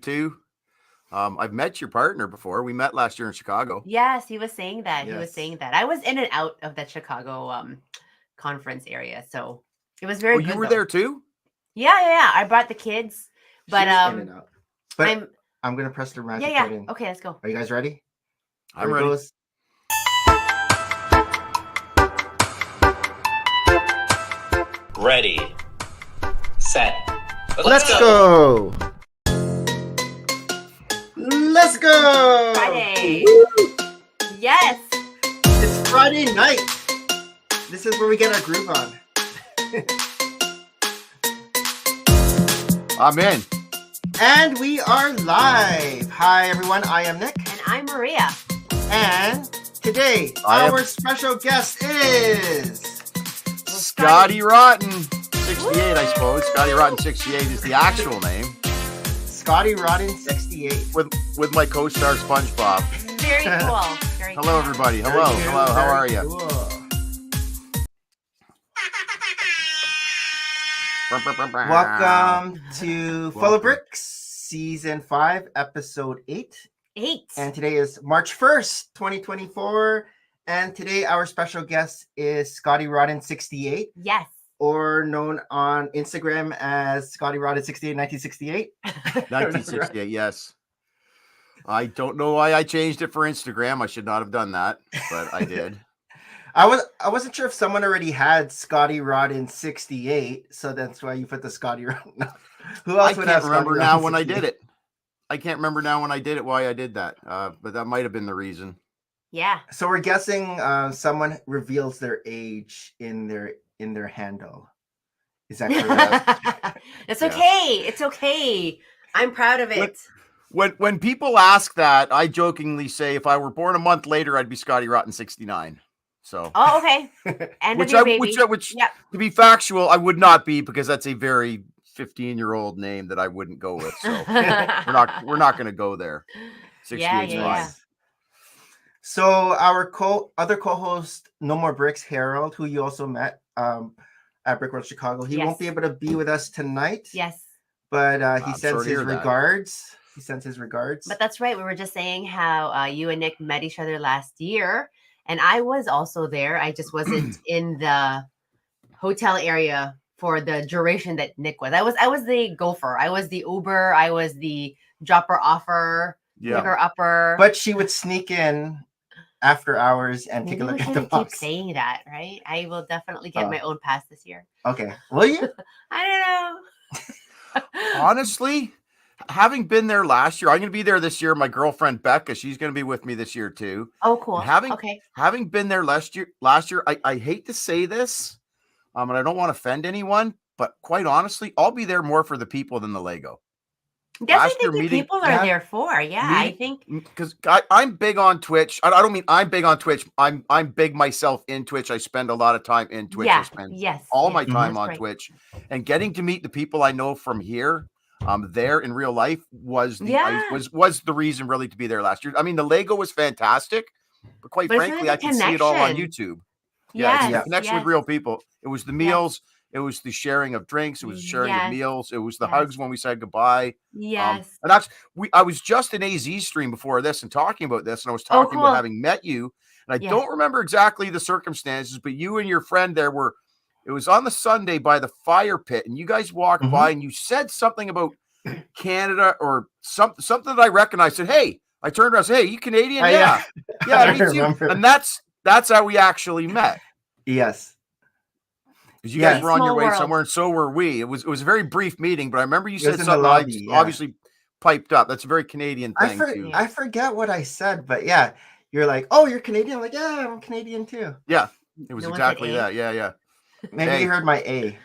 too. I've met your partner before. We met last year in Chicago. Yes, he was saying that. Yes. He was saying that. I was in and out of that Chicago conference area, so it was very good. You were there too? Yeah. I brought the kids, but in and out. But I'm gonna press the magic button. Okay, let's go. Are you guys ready? I'm ready. Goes. Ready, set, let's go. Let's go. Friday. Woo! Yes. It's Friday night. This is where we get our groove on. I'm in. And we are live. Hi, everyone. I am Nick. And I'm Maria. And today, our special guest is... ScottyRotten68, I suppose. ScottyRotten68 is the actual name. ScottyRotten68. With my co-star SpongeBob. Very cool. Hello, everybody. Hello. How are you? Cool. Welcome to Full of Bricks, Season 5, Episode 8. And today is March 1st, 2024. And today our special guest is ScottyRotten68. Yes. Or known on Instagram as ScottyRotten68 1968. 1968, yes. I don't know why I changed it for Instagram. I should not have done that, but I did. I wasn't sure if someone already had ScottyRotten68, so that's why you put the ScottyRotten. Who else would have? I can't remember now when I did it. I can't remember now when I did it why I did that, but that might have been the reason. Yeah. So we're guessing someone reveals their age in their handle. Is that correct? It's okay. It's okay. I'm proud of it. When people ask that, I jokingly say if I were born a month later, I'd be ScottyRotten69. So. Oh, okay. And which to be factual, I would not be, because that's a very 15-year-old name that I wouldn't go with. So we're not going to go there. 68 is fine. So our other co-host, No More Bricks, Harold, who you also met at Brickworld Chicago, he won't be able to be with us tonight. Yes. But he sends his regards. He sends his regards. But that's right. We were just saying how you and Nick met each other last year. And I was also there. I just wasn't in the hotel area for the duration that Nick was. I was the gopher. I was the Uber. I was the dropper offer. Picker upper. But she would sneak in after hours and take a look at the box. Keep saying that, right? I will definitely get my own pass this year. Okay. Will you? I don't know. Honestly, having been there last year, I'm going to be there this year. My girlfriend Becca, she's going to be with me this year too. Oh, cool. Having been there last year, I hate to say this, and I don't want to offend anyone, but quite honestly, I'll be there more for the people than the Lego. That's what the people are there for. Yeah, I think because I'm big on Twitch. I don't mean I'm big on Twitch. I'm big myself in Twitch. I spend a lot of time in Twitch. Yeah, I spend all my time on Twitch, and getting to meet the people I know from here, there in real life was the reason really to be there last year. I mean, the Lego was fantastic, but quite frankly, I can see it all on YouTube. Yeah, it's the connection with real people. It was the meals. It was the sharing of drinks. It was the sharing of meals. It was the hugs when we said goodbye. Yes. And I was just in AZ stream before this and talking about this, and I was talking about having met you. And I don't remember exactly the circumstances, but you and your friend there it was on the Sunday by the fire pit, and you guys walked by and you said something about Canada or something that I recognized. I said, hey, I turned around and said, hey, you Canadian? Yeah, me too. And that's how we actually met. Yes. Because you guys were on your way somewhere, and so were we. It was a very brief meeting, but I remember you said something obviously piped up. That's a very Canadian thing too. I forget what I said, but yeah, you're like, oh, you're Canadian? I'm like, yeah, I'm Canadian too. Yeah, it was exactly that. Yeah. Maybe you heard my A.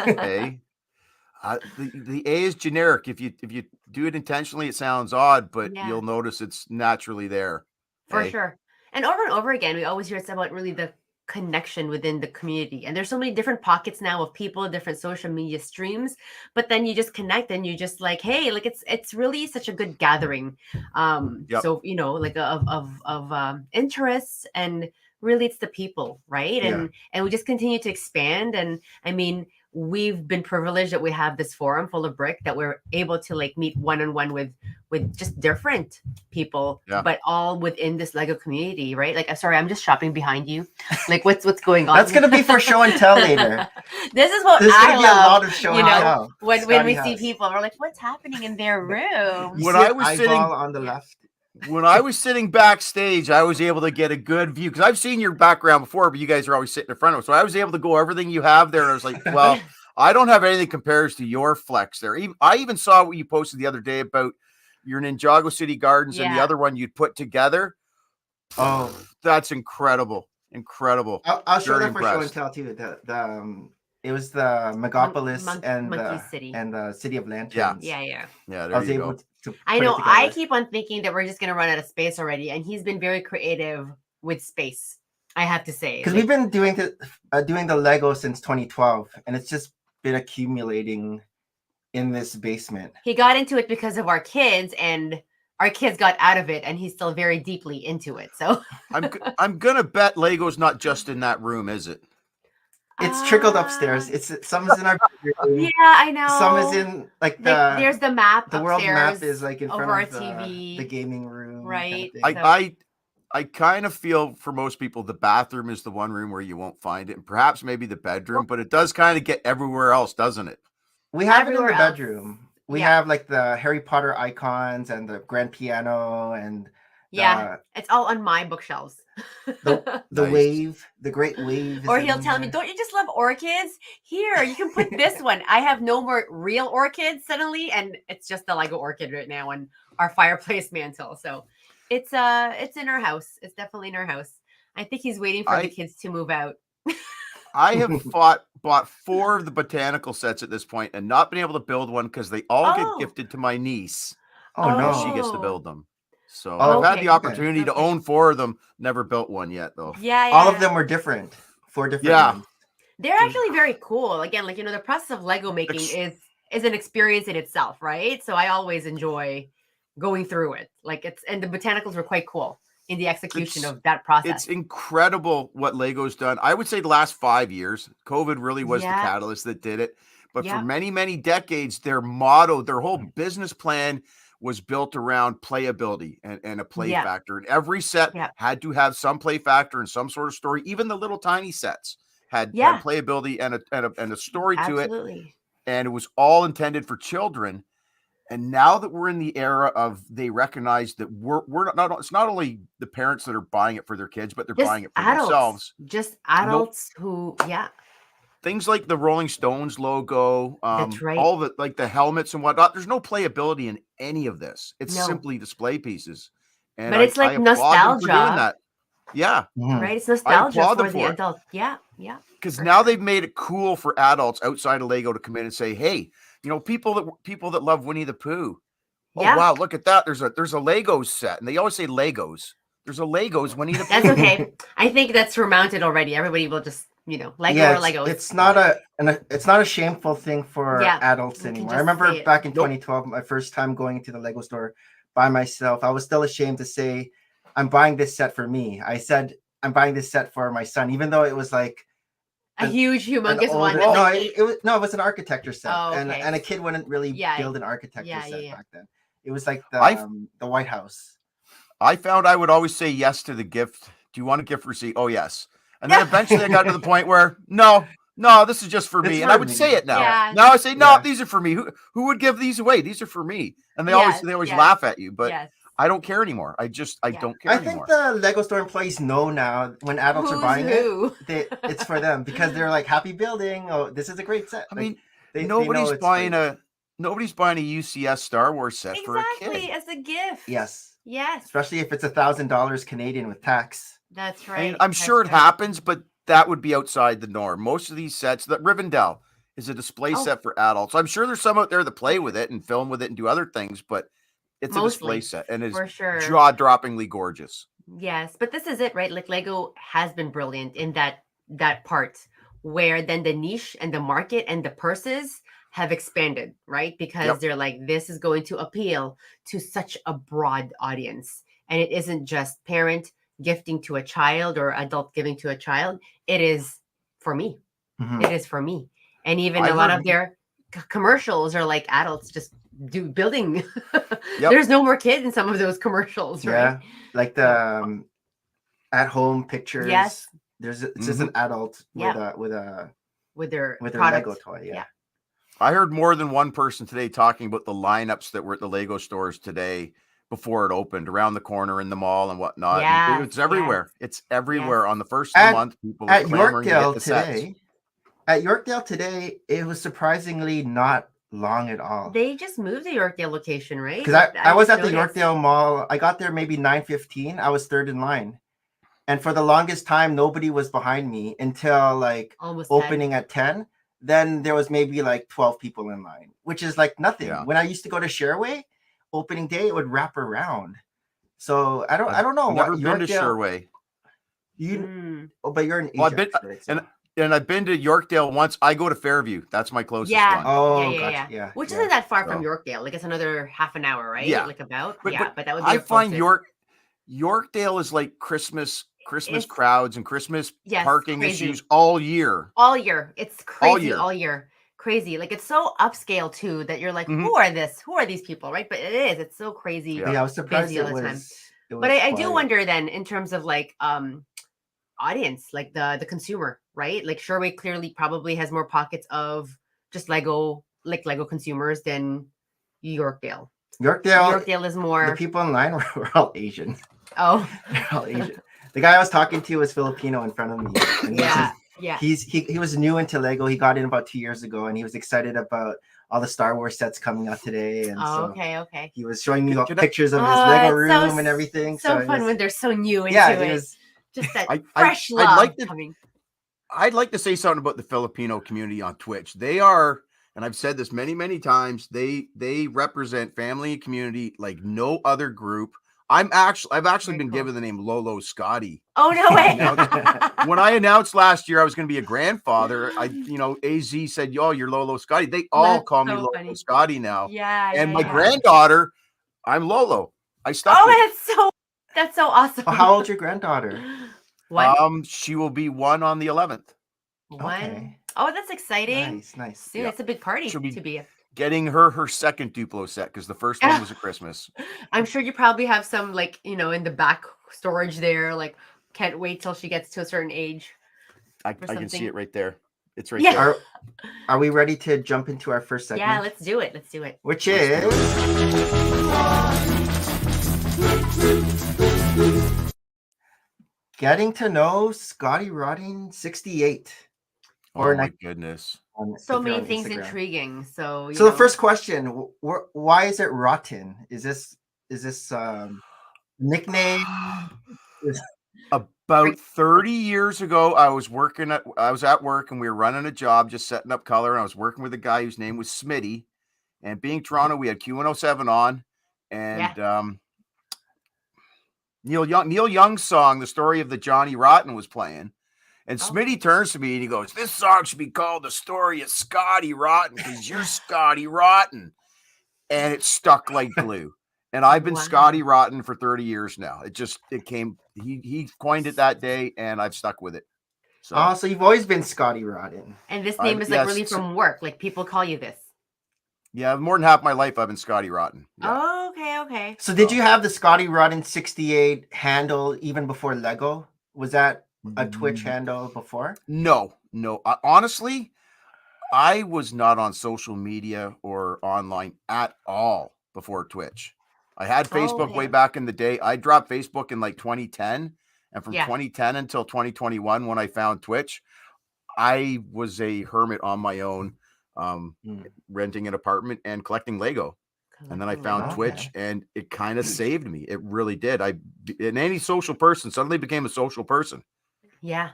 A. The A is generic. If you do it intentionally, it sounds odd, but you'll notice it's naturally there. For sure. And over again, we always hear it's about really the connection within the community, and there's so many different pockets now of people, different social media streams, but then you just connect and you just like, hey, like it's really such a good gathering, so like of interests, and really it's the people, right? And we just continue to expand. And I mean, we've been privileged that we have this forum full of brick that we're able to like meet one-on-one with just different people, but all within this Lego community, right? Like, I'm sorry, I'm just shopping behind you. Like, what's going on? That's gonna be for show and tell later. This is what There's I gonna love. be a lot of show you and know, tell. when we see people, we're like, what's happening in their room? When I was sitting on the left. When I was sitting backstage, I was able to get a good view because I've seen your background before, but you guys are always sitting in front of us. So I was able to go everything you have there. I was like, well, I don't have anything compares to your flex there. I even saw what you posted the other day about your Ninjago City Gardens and the other one you'd put together. Oh, that's incredible. Incredible. I'll show that for show and tell too. It was the Megapolis and the City of Lanterns. Yeah. There I was able to I know. I keep on thinking that we're just going to run out of space already, and he's been very creative with space, I have to say. Because we've been doing the Lego since 2012, and it's just been accumulating in this basement. He got into it because of our kids, and our kids got out of it, and he's still very deeply into it. So I'm gonna bet Lego's not just in that room, is it? It's trickled upstairs. Some is in our bedroom. Yeah, I know. Some is in there's the map. The world map is like in front of our TV, the gaming room. Right. Kind of I kind of feel for most people the bathroom is the one room where you won't find it, and perhaps maybe the bedroom, but it does kind of get everywhere else, doesn't it? We have it in the bedroom. We have like the Harry Potter icons and the grand piano and it's all on my bookshelves. The wave, the great wave. Or he'll tell me, don't you just love orchids? Here, you can put this one. I have no more real orchids suddenly, and it's just the Lego orchid right now on our fireplace mantle. So it's in our house. It's definitely in our house. I think he's waiting for the kids to move out. I have bought 4 of the botanical sets at this point and not been able to build one because they all get gifted to my niece. Oh no, she gets to build them. So I've had the opportunity to own 4 of them. Never built one yet, though. Yeah. All of them were different. 4 different ones. They're actually very cool. Again, like, the process of Lego making is an experience in itself, right? So I always enjoy going through it. And the botanicals were quite cool in the execution of that process. It's incredible what Lego's done. I would say the last 5 years, COVID really was the catalyst that did it. But for many, many decades, their motto, their whole business plan was built around playability and a play factor. And every set had to have some play factor and some sort of story. Even the little tiny sets had playability and a story to it. And it was all intended for children. And now that we're in the era of they recognize that we're not it's not only the parents that are buying it for their kids, but they're buying it for themselves. Just adults who things like the Rolling Stones logo, that's right. all the helmets and whatnot. There's no playability in any of this. It's simply display pieces. And but it's like nostalgia. Doing that. Yeah. Right. It's nostalgia for the adult. Yeah. Because now they've made it cool for adults outside of Lego to come in and say, hey, people that love Winnie the Pooh. Oh wow, look at that. There's a Legos set. And they always say Legos. There's a Legos Winnie the Pooh. That's okay. I think that's surmounted already. Everybody will just Lego or Legos. It's not a shameful thing for adults anymore. I remember back in 2012, my first time going into the Lego store by myself, I was still ashamed to say, I'm buying this set for me. I said, I'm buying this set for my son, even though it was like a huge, humongous one. It was an architecture set. Oh, okay. And a kid wouldn't really build an architecture set back then. It was like the White House. I found I would always say yes to the gift. Do you want a gift receipt? Oh, yes. And then eventually I got to the point where, no, this is just for me. And I would say it now. Yeah. Now I say, no, these are for me. Who would give these away? These are for me. And they always laugh at you, but I don't care anymore. I don't care anymore. I think the Lego store employees know now when adults are buying it, it's for them because they're like, happy building. Oh, this is a great set. I mean, nobody's buying a UCS Star Wars set for a kid. Exactly, as a gift. Yes. Yes. Especially if it's $1,000 Canadian with tax. That's right. I mean, I'm sure it happens, but that would be outside the norm. Most of these sets, that Rivendell is a display set for adults. I'm sure there's some out there that play with it and film with it and do other things, but it's a display set and it's jaw-droppingly gorgeous. Yes, but this is it, right? Like Lego has been brilliant in that part where then the niche and the market and the purses have expanded, right? Because they're like, this is going to appeal to such a broad audience. And it isn't just parent gifting to a child or adult giving to a child. It is for me. Mm-hmm. It is for me. And even a lot of their commercials are like adults just building. There's no more kids in some of those commercials, right? Yeah, like the at-home pictures. Yes, it's just an adult with their Lego toy. Yeah. I heard more than one person today talking about the lineups that were at the Lego stores today before it opened around the corner in the mall and whatnot. Yeah, it's everywhere. It's everywhere on the first of the month. People at clamoring Yorkdale to get the today. sets. At Yorkdale today, it was surprisingly not long at all. They just moved the Yorkdale location, right? Because I was at the Yorkdale Mall. I got there maybe 9:15. I was third in line. And for the longest time, nobody was behind me until like almost opening 10. At 10. Then there was maybe like 12 people in line, which is like nothing. Yeah. When I used to go to Shareway, opening day, it would wrap around. So I don't know. I've never been to Shareway. But you're in Egypt, and I've been to Yorkdale once. I go to Fairview. That's my closest one. Oh, yeah. Which isn't that far from Yorkdale. Like it's another half an hour, right? Yeah. Like about. But that would be I find Yorkdale is like Christmas crowds and Christmas parking issues all year. All year. It's crazy all year. Crazy. Like it's so upscale too that you're like, who are these people, right? But it is. It's so crazy. Yeah, I was surprised all the time. But I do wonder then in terms of like audience, like the consumer, right? Like Shareway clearly probably has more pockets of just Lego consumers than Yorkdale. Yorkdale is more. The people in line were all Asian. Oh, they're all Asian. The guy I was talking to was Filipino in front of me. And he was new into Lego. He got in about 2 years ago, and he was excited about all the Star Wars sets coming out today. And okay. He was showing me pictures of his Lego room and everything. So fun when they're so new into it. Just that fresh love coming. I'd like to say something about the Filipino community on Twitch. They are, and I've said this many, many times, they represent family and community like no other group. I've actually been given the name Lolo Scotty. Oh, no way. When I announced last year I was going to be a grandfather, AZ said, "Yo, you're Lolo Scotty." They all call me Lolo Scotty now. Yeah. And my granddaughter, I'm Lolo. I stuck that's so awesome. How old's your granddaughter? What? She will be 1 on the 11th. Okay. Oh, that's exciting. Nice. Dude, that's a big party to be getting her second Duplo set because the first one was at Christmas. I'm sure you probably have some in the back storage there. Like, can't wait till she gets to a certain age. I can see it right there. It's right there. Are we ready to jump into our first segment? Yeah, let's do it. Which is getting to know ScottyRotten68. Oh my goodness. So many things intriguing. So the first question, why is it rotten? Is this nickname? About 30 years ago, I was at work and we were running a job, just setting up color. And I was working with a guy whose name was Smitty. And being Toronto, we had Q107 on. And Neil Young's song, The Story of the Johnny Rotten, was playing. And Smitty turns to me and he goes, "This song should be called The Story of Scotty Rotten because you're Scotty Rotten." And it stuck like glue. And I've been Scotty Rotten for 30 years now. He coined it that day and I've stuck with it. So you've always been Scotty Rotten. And this name is really from work. Like people call you this. Yeah, more than half my life I've been Scotty Rotten. Yeah. Oh, okay. So did you have the ScottyRotten68 handle even before Lego? Was that a Twitch handle before? No. Honestly, I was not on social media or online at all before Twitch. I had Facebook way back in the day. I dropped Facebook in like 2010. And from 2010 until 2021, when I found Twitch, I was a hermit on my own, renting an apartment and collecting Lego. And then I found Twitch and it kind of saved me. It really did. And any social person suddenly became a social person. Yeah.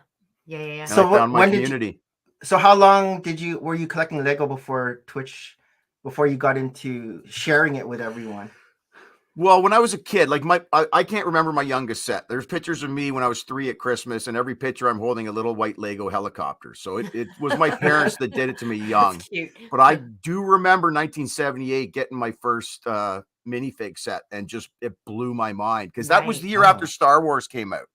And so I found my community. So how long were you collecting Lego before Twitch, before you got into sharing it with everyone? Well, when I was a kid, like I can't remember my youngest set. There's pictures of me when I was 3 at Christmas, and every picture I'm holding a little white Lego helicopter. So it was my parents that did it to me young. Cute. But I do remember 1978 getting my first minifig set, and just it blew my mind because that was the year after Star Wars came out.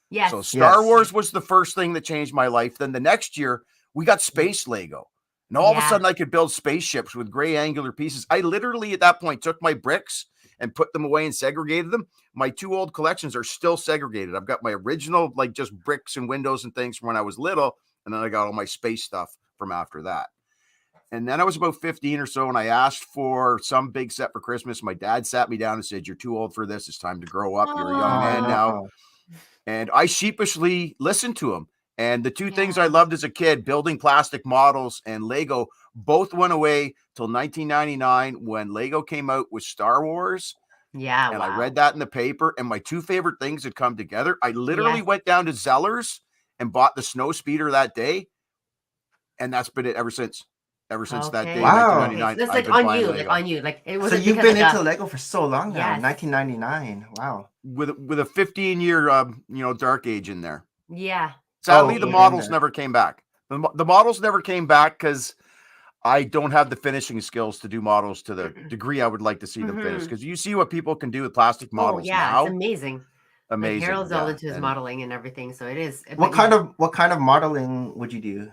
Yes. So Star Wars was the first thing that changed my life. Then the next year we got Space Lego. And all of a sudden I could build spaceships with gray angular pieces. I literally at that point took my bricks and put them away and segregated them. My 2 old collections are still segregated. I've got my original, like just bricks and windows and things from when I was little. And then I got all my space stuff from after that. And then I was about 15 or so, and I asked for some big set for Christmas. My dad sat me down and said, "You're too old for this. It's time to grow up. You're a young man now." And I sheepishly listened to him. And the 2 things I loved as a kid, building plastic models and Lego, both went away till 1999 when Lego came out with Star Wars. Yeah. And I read that in the paper, and my 2 favorite things had come together. I literally went down to Zellers and bought the snow speeder that day. And that's been it ever since. Ever since that day, 1999. That's like on you. Like it was. So you've been into Lego for so long now. 1999. Wow. With a 15-year dark age in there. Yeah. Sadly, the models never came back. The models never came back because I don't have the finishing skills to do models to the degree I would like to see them finish. Because you see what people can do with plastic models now. It's amazing. Amazing. Like Harold's all into his modeling and everything, so it is. What kind of modeling would you do?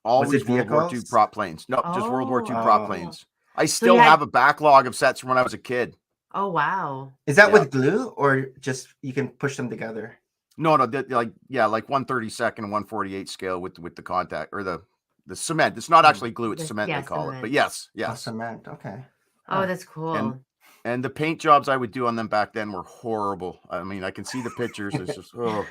Always World War II prop planes. No, just World War II prop planes. I still have a backlog of sets from when I was a kid. Oh, wow. Is that with glue or just you can push them together? No, like 1/32 and 1/48 scale with the contact or the cement. It's not actually glue, it's cement they call it. But yes. Cement. Okay. Oh, that's cool. And the paint jobs I would do on them back then were horrible. I mean, I can see the pictures. It's just So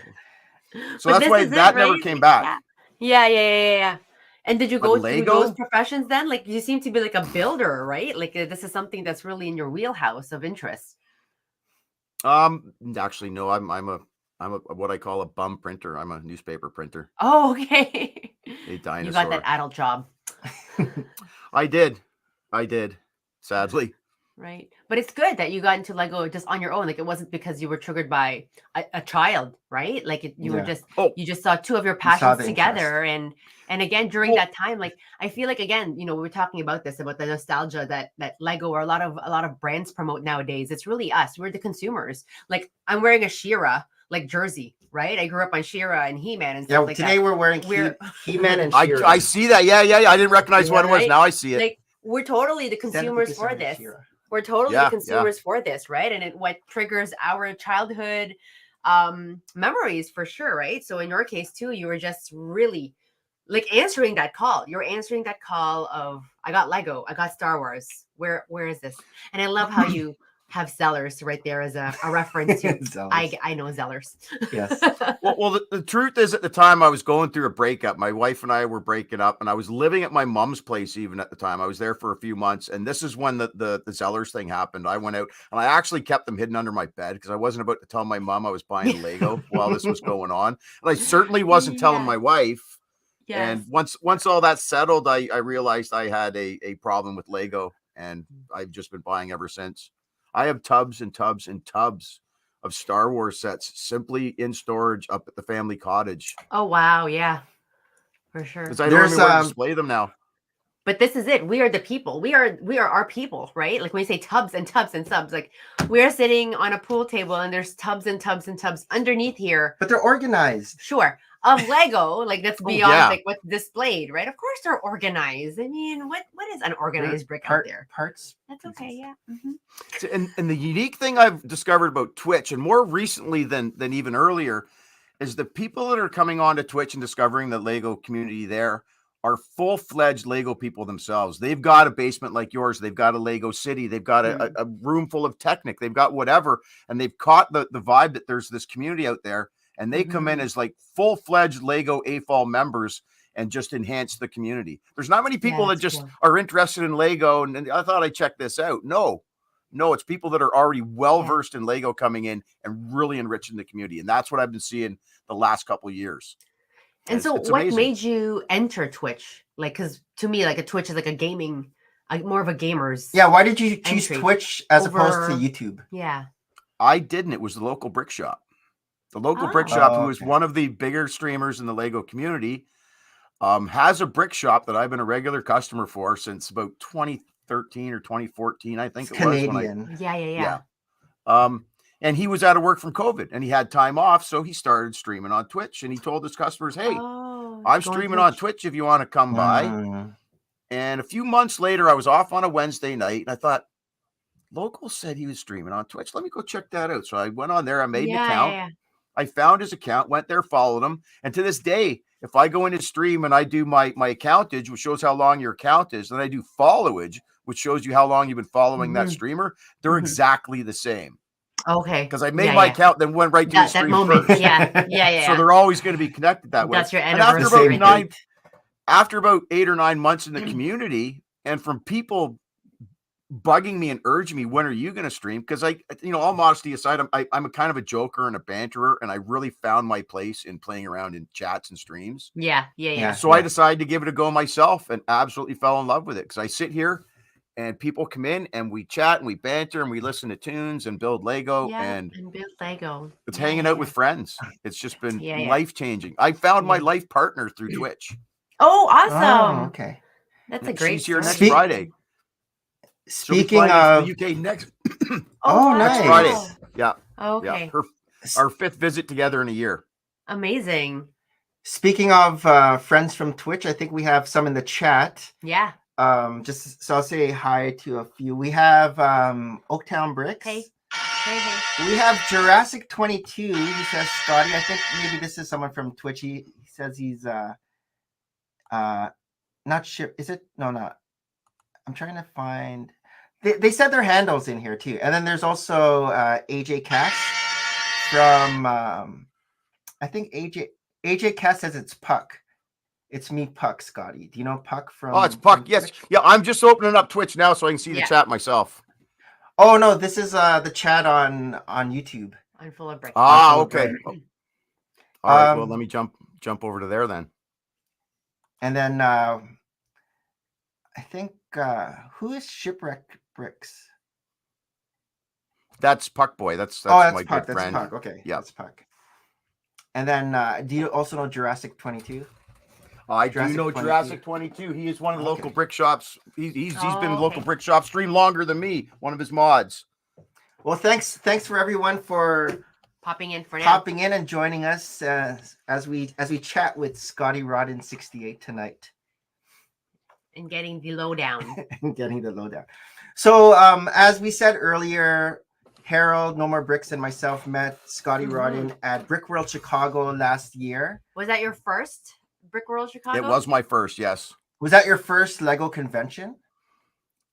that's why that never came back. Yeah. And did you go through those professions then? Like you seem to be like a builder, right? Like this is something that's really in your wheelhouse of interest. Actually, no. I'm a what I call a bum printer. I'm a newspaper printer. Oh, okay. A dinosaur. You got that adult job. I did. Sadly. Right. But it's good that you got into Lego just on your own. Like it wasn't because you were triggered by a child, right? Like you just saw 2 of your passions together. And again, during that time, like I feel like, again, we were talking about this, about the nostalgia that Lego or a lot of brands promote nowadays. It's really us. We're the consumers. Like I'm wearing a She-Ra like jersey, right? I grew up on She-Ra and He-Man and stuff like today that. We're wearing He-Man and She-Ra. I see that. Yeah. I didn't recognize what it was. Now I see it. Like we're totally the consumers for this. We're totally the consumers for this, right? And what triggers our childhood memories for sure, right? So in your case too, you were just really like answering that call. You're answering that call of I got Lego, I got Star Wars. Where is this? And I love how you have Zellers right there as a reference to I know Zellers. Yes. Well, the truth is at the time I was going through a breakup. My wife and I were breaking up and I was living at my mom's place even at the time. I was there for a few months. And this is when the Zellers thing happened. I went out and I actually kept them hidden under my bed because I wasn't about to tell my mom I was buying Lego while this was going on. And I certainly wasn't telling my wife. Yes. And once all that settled, I realized I had a problem with Lego and I've just been buying ever since. I have tubs and tubs and tubs of Star Wars sets simply in storage up at the family cottage. Oh, wow. Yeah, for sure. Because I don't know where to display them now. But this is it. We are the people. We are our people, right? Like when we say tubs and tubs and tubs, like we're sitting on a pool table and there's tubs and tubs and tubs underneath here. But they're organized. Sure. Of Lego, like that's beyond like what's displayed, right? Of course they're organized. I mean, what is unorganized brick out there? Parts. That's okay, yeah. Mm-hmm. And the unique thing I've discovered about Twitch, and more recently than even earlier, is the people that are coming onto Twitch and discovering the Lego community there are full-fledged Lego people themselves. They've got a basement like yours. They've got a Lego city. They've got a room full of Technic. They've got whatever, and they've caught the vibe that there's this community out there. And they come in as like full-fledged Lego AFOL members and just enhance the community. There's not many people that just are interested in Lego and I thought I'd check this out. No, it's people that are already well-versed in Lego coming in and really enriching the community. And that's what I've been seeing the last couple of years. And so what amazing. Made you enter Twitch? Like, because to me, like a Twitch is like a gaming, more of a gamer's. Yeah, why did you choose Twitch as opposed to YouTube? Yeah. I didn't. It was the local brick shop. The local brick shop, who is one of the bigger streamers in the Lego community, has a brick shop that I've been a regular customer for since about 2013 or 2014, I think it was. Canadian. Yeah. And he was out of work from COVID and he had time off. So he started streaming on Twitch and he told his customers, hey, I'm streaming on Twitch if you want to come by. And a few months later, I was off on a Wednesday night, and I thought, Local said he was streaming on Twitch. Let me go check that out. So I went on there. I made an account. I found his account, went there, followed him. And to this day, if I go into stream and I do my accountage, which shows how long your account is, then I do followage, which shows you how long you've been following that streamer, they're exactly the same. Okay. Because I made my account, then went right to the stream moment. first. Yeah. So they're always going to be connected that way. That's your and anniversary. after about 8 or 9 months in the community, and from people bugging me and urging me, when are you going to stream? Because all modesty aside, I'm a kind of a joker and a banterer, and I really found my place in playing around in chats and streams. Yeah. So I decided to give it a go myself, and absolutely fell in love with it. Because I sit here, and people come in, and we chat, and we banter, and we listen to tunes, and build Lego, and build Lego. It's hanging out with friends. It's just been life changing. I found my life partner through Twitch. Oh, awesome! Oh, okay, that's a great. She's here next Friday. Speaking of the UK next. Nice. Next Friday. Yeah. Okay. Yeah. Our 5th visit together in a year. Amazing. Speaking of friends from Twitch, I think we have some in the chat. Yeah. Just so I'll say hi to a few. We have Oaktown Bricks. Hey. We have Jurassic22. He says, Scotty, I think maybe this is someone from Twitch. He says he's not sure. Is it? No, not. I'm trying to find. They said their handles in here too. And then there's also AJ Cass from I think AJ Cass says it's Puck. It's me, Puck, Scotty. Do you know Puck from? Oh, it's Puck. Yes. Yeah, I'm just opening up Twitch now so I can see the chat myself. Oh no, this is the chat on YouTube. On Full of Bricks. Ah, okay. All right. Well, let me jump over to there then. And then I think who is Shipwreck Bricks? That's Puck Boy. That's my Puck. Good friend. That's Puck. Okay. Yeah, that's Puck. And then do you also know Jurassic22? I do know Jurassic22. He is one of the local brick shops. He's been local brick shop stream longer than me. One of his mods. Well, thanks for everyone for popping in and joining us as we chat with ScottyRotten68 tonight. And getting the lowdown. So as we said earlier, Harold, NoMoreBricks, and myself met Scotty Rotten at Brick World Chicago last year. Was that your first Brick World Chicago? It was my first, yes. Was that your first Lego convention?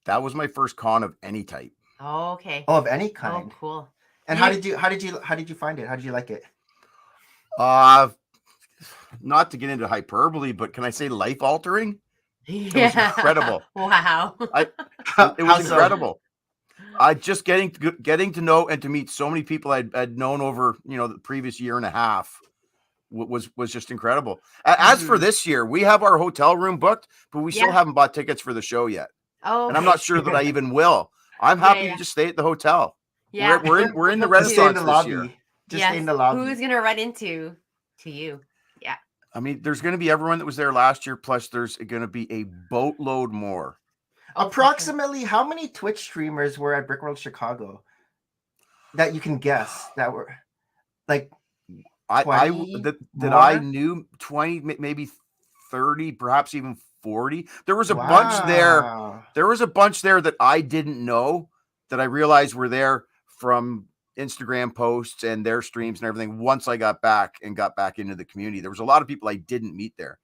That was my first con of any type. Oh, okay. Oh, of any kind. Oh, cool. And how did you find it? How did you like it? Not to get into hyperbole, but can I say life altering? It was incredible. Wow. It was incredible. Just getting to know and to meet so many people I'd known over the previous year and a half was just incredible. As for this year, we have our hotel room booked, but we still haven't bought tickets for the show yet. Oh, and I'm not sure that I even will. I'm happy to just stay at the hotel. Yeah, we're in the Renaissance this year. Just stay in the lobby. Who's gonna run into you? Yeah. I mean, there's going to be everyone that was there last year, plus there's going to be a boatload more. Approximately how many Twitch streamers were at Brick World Chicago that you can guess that were like 20 I knew 20, maybe 30, perhaps even 40. There was a bunch there. There was a bunch there that I didn't know that I realized were there from Instagram posts and their streams and everything. Once I got back into the community, there was a lot of people I didn't meet there.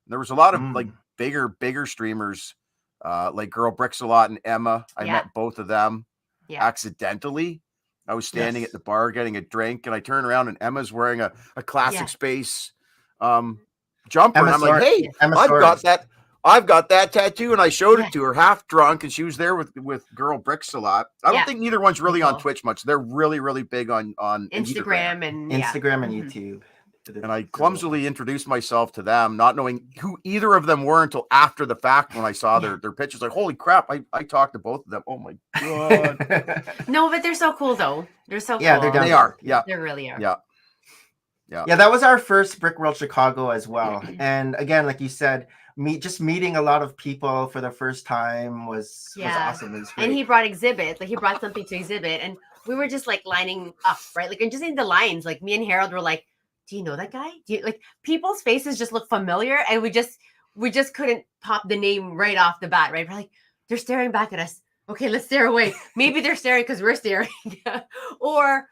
There was a lot of like bigger streamers, like Girl Bricks a lot and Emma. I met both of them accidentally. I was standing at the bar getting a drink, and I turn around and Emma's wearing a classic space jumper. And I'm like, hey, I've got that tattoo, and I showed it to her half drunk, and she was there with Girl Bricks a lot. I don't think neither one's really on Twitch much. They're really, really big on Instagram and YouTube. And I clumsily introduced myself to them, not knowing who either of them were until after the fact when I saw their pictures. Like, holy crap, I talked to both of them. Oh my God. No, but they're so cool though. They're so cool. They are. Yeah. They really are. Yeah, that was our first Brick World Chicago as well. And again, like you said, meeting a lot of people for the first time was awesome. It was great. And he brought exhibits, like he brought something to exhibit, and we were just like lining up, right? Like, and just in the lines, like me and Harold were like, do you know that guy? Do you like people's faces just look familiar? And we we just couldn't pop the name right off the bat, right? We're like, they're staring back at us. Okay, let's stare away. Maybe they're staring because we're staring. or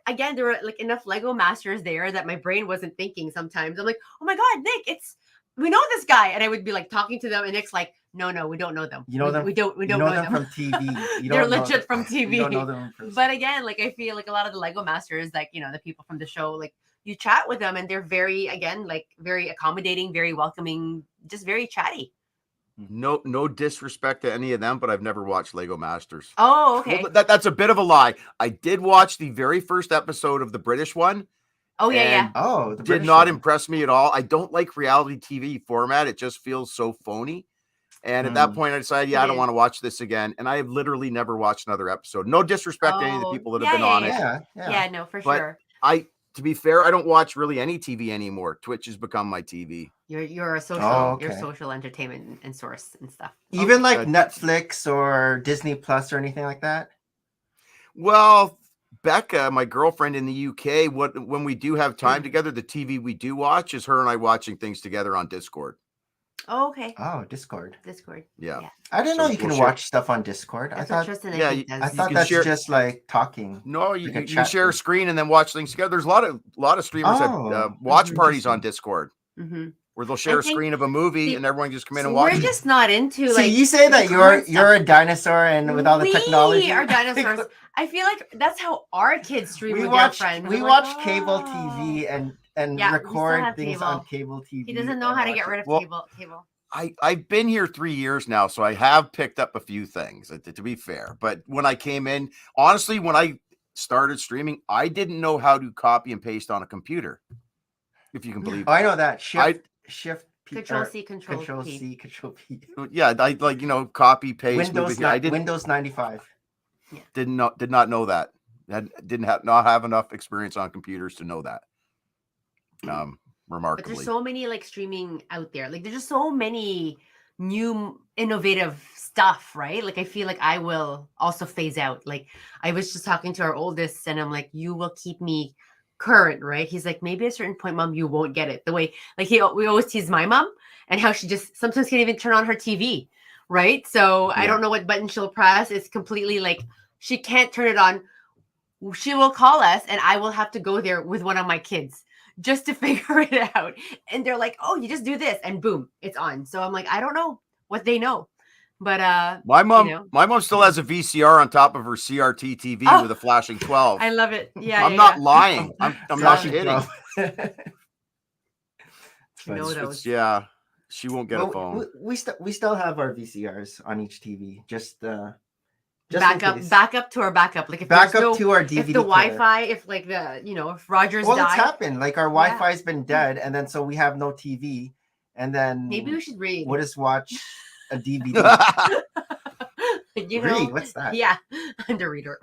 again, there were like enough Lego masters there that my brain wasn't thinking sometimes. I'm like, oh my God, Nick, we know this guy. And I would be like talking to them, and Nick's like, no, we don't know them. You know them. We don't know them from TV. They're legit from TV. You don't know them but again, like I feel like a lot of the Lego masters, like, you know, the people from the show, like you chat with them and they're very, again, like very accommodating, very welcoming, just very chatty. No disrespect to any of them, but I've never watched Lego Masters. Oh, okay. Well, that's a bit of a lie. I did watch the very first episode of the British one. Oh, yeah. Oh, the did not impress me at all. I don't like reality TV format. It just feels so phony. And at that point, I decided, I don't want to watch this again. And I have literally never watched another episode. No disrespect to any of the people that have been on it. Yeah, no, for sure. To be fair, I don't watch really any TV anymore. Twitch has become my TV. You're a social, your social entertainment and source and stuff. Even like Netflix or Disney Plus or anything like that? Well, Becca, my girlfriend in the UK, when we do have time together, the TV we do watch is her and I watching things together on Discord. Oh, okay. Oh, Discord. Yeah. I didn't know you can watch stuff on Discord. That's I thought that's just like talking. No, you share a screen and then watch things together. There's a lot of streamers that watch parties on Discord. Where they'll share a screen of a movie and everyone just come in and watch. We're just not into like. So you say that you're a dinosaur and with all the technology. We are dinosaurs. I feel like that's how our kids stream with their friends. We watch cable TV and record things on cable TV. He doesn't know how to get rid of cable. I've been here 3 years now, so I have picked up a few things, to be fair. But when I came in, honestly, when I started streaming, I didn't know how to copy and paste on a computer. If you can believe it. I know that. Shift P, Control C, Control C, Control P. Yeah, I like copy paste. Windows 95. Yeah. Did not know that. Not have enough experience on computers to know that. Remarkably. But there's so many like streaming out there. Like there's just so many new innovative stuff, right? Like I feel like I will also phase out. Like I was just talking to our oldest, and I'm like, you will keep me current, right? He's like, maybe at a certain point, Mom, you won't get it. The way like we always tease my mom and how she just sometimes can't even turn on her TV, right? So I don't know what button she'll press. It's completely like she can't turn it on. She will call us and I will have to go there with one of my kids just to figure it out. And they're like, oh, you just do this and boom, it's on. So I'm like, I don't know what they know. But my mom still has a VCR on top of her CRT TV with a flashing 12. I love it. Yeah, I'm not lying. I'm not kidding. Yeah, she won't get a phone. We still have our VCRs on each TV. Just backup to our backup. Like if backup to our DVD. If the Wi-Fi, if like the if Rogers died. Well, it's happened. Like our Wi-Fi's been dead, and then so we have no TV, and then maybe we should read. We'll just watch a DVD. Read? What's that? Yeah, under reader.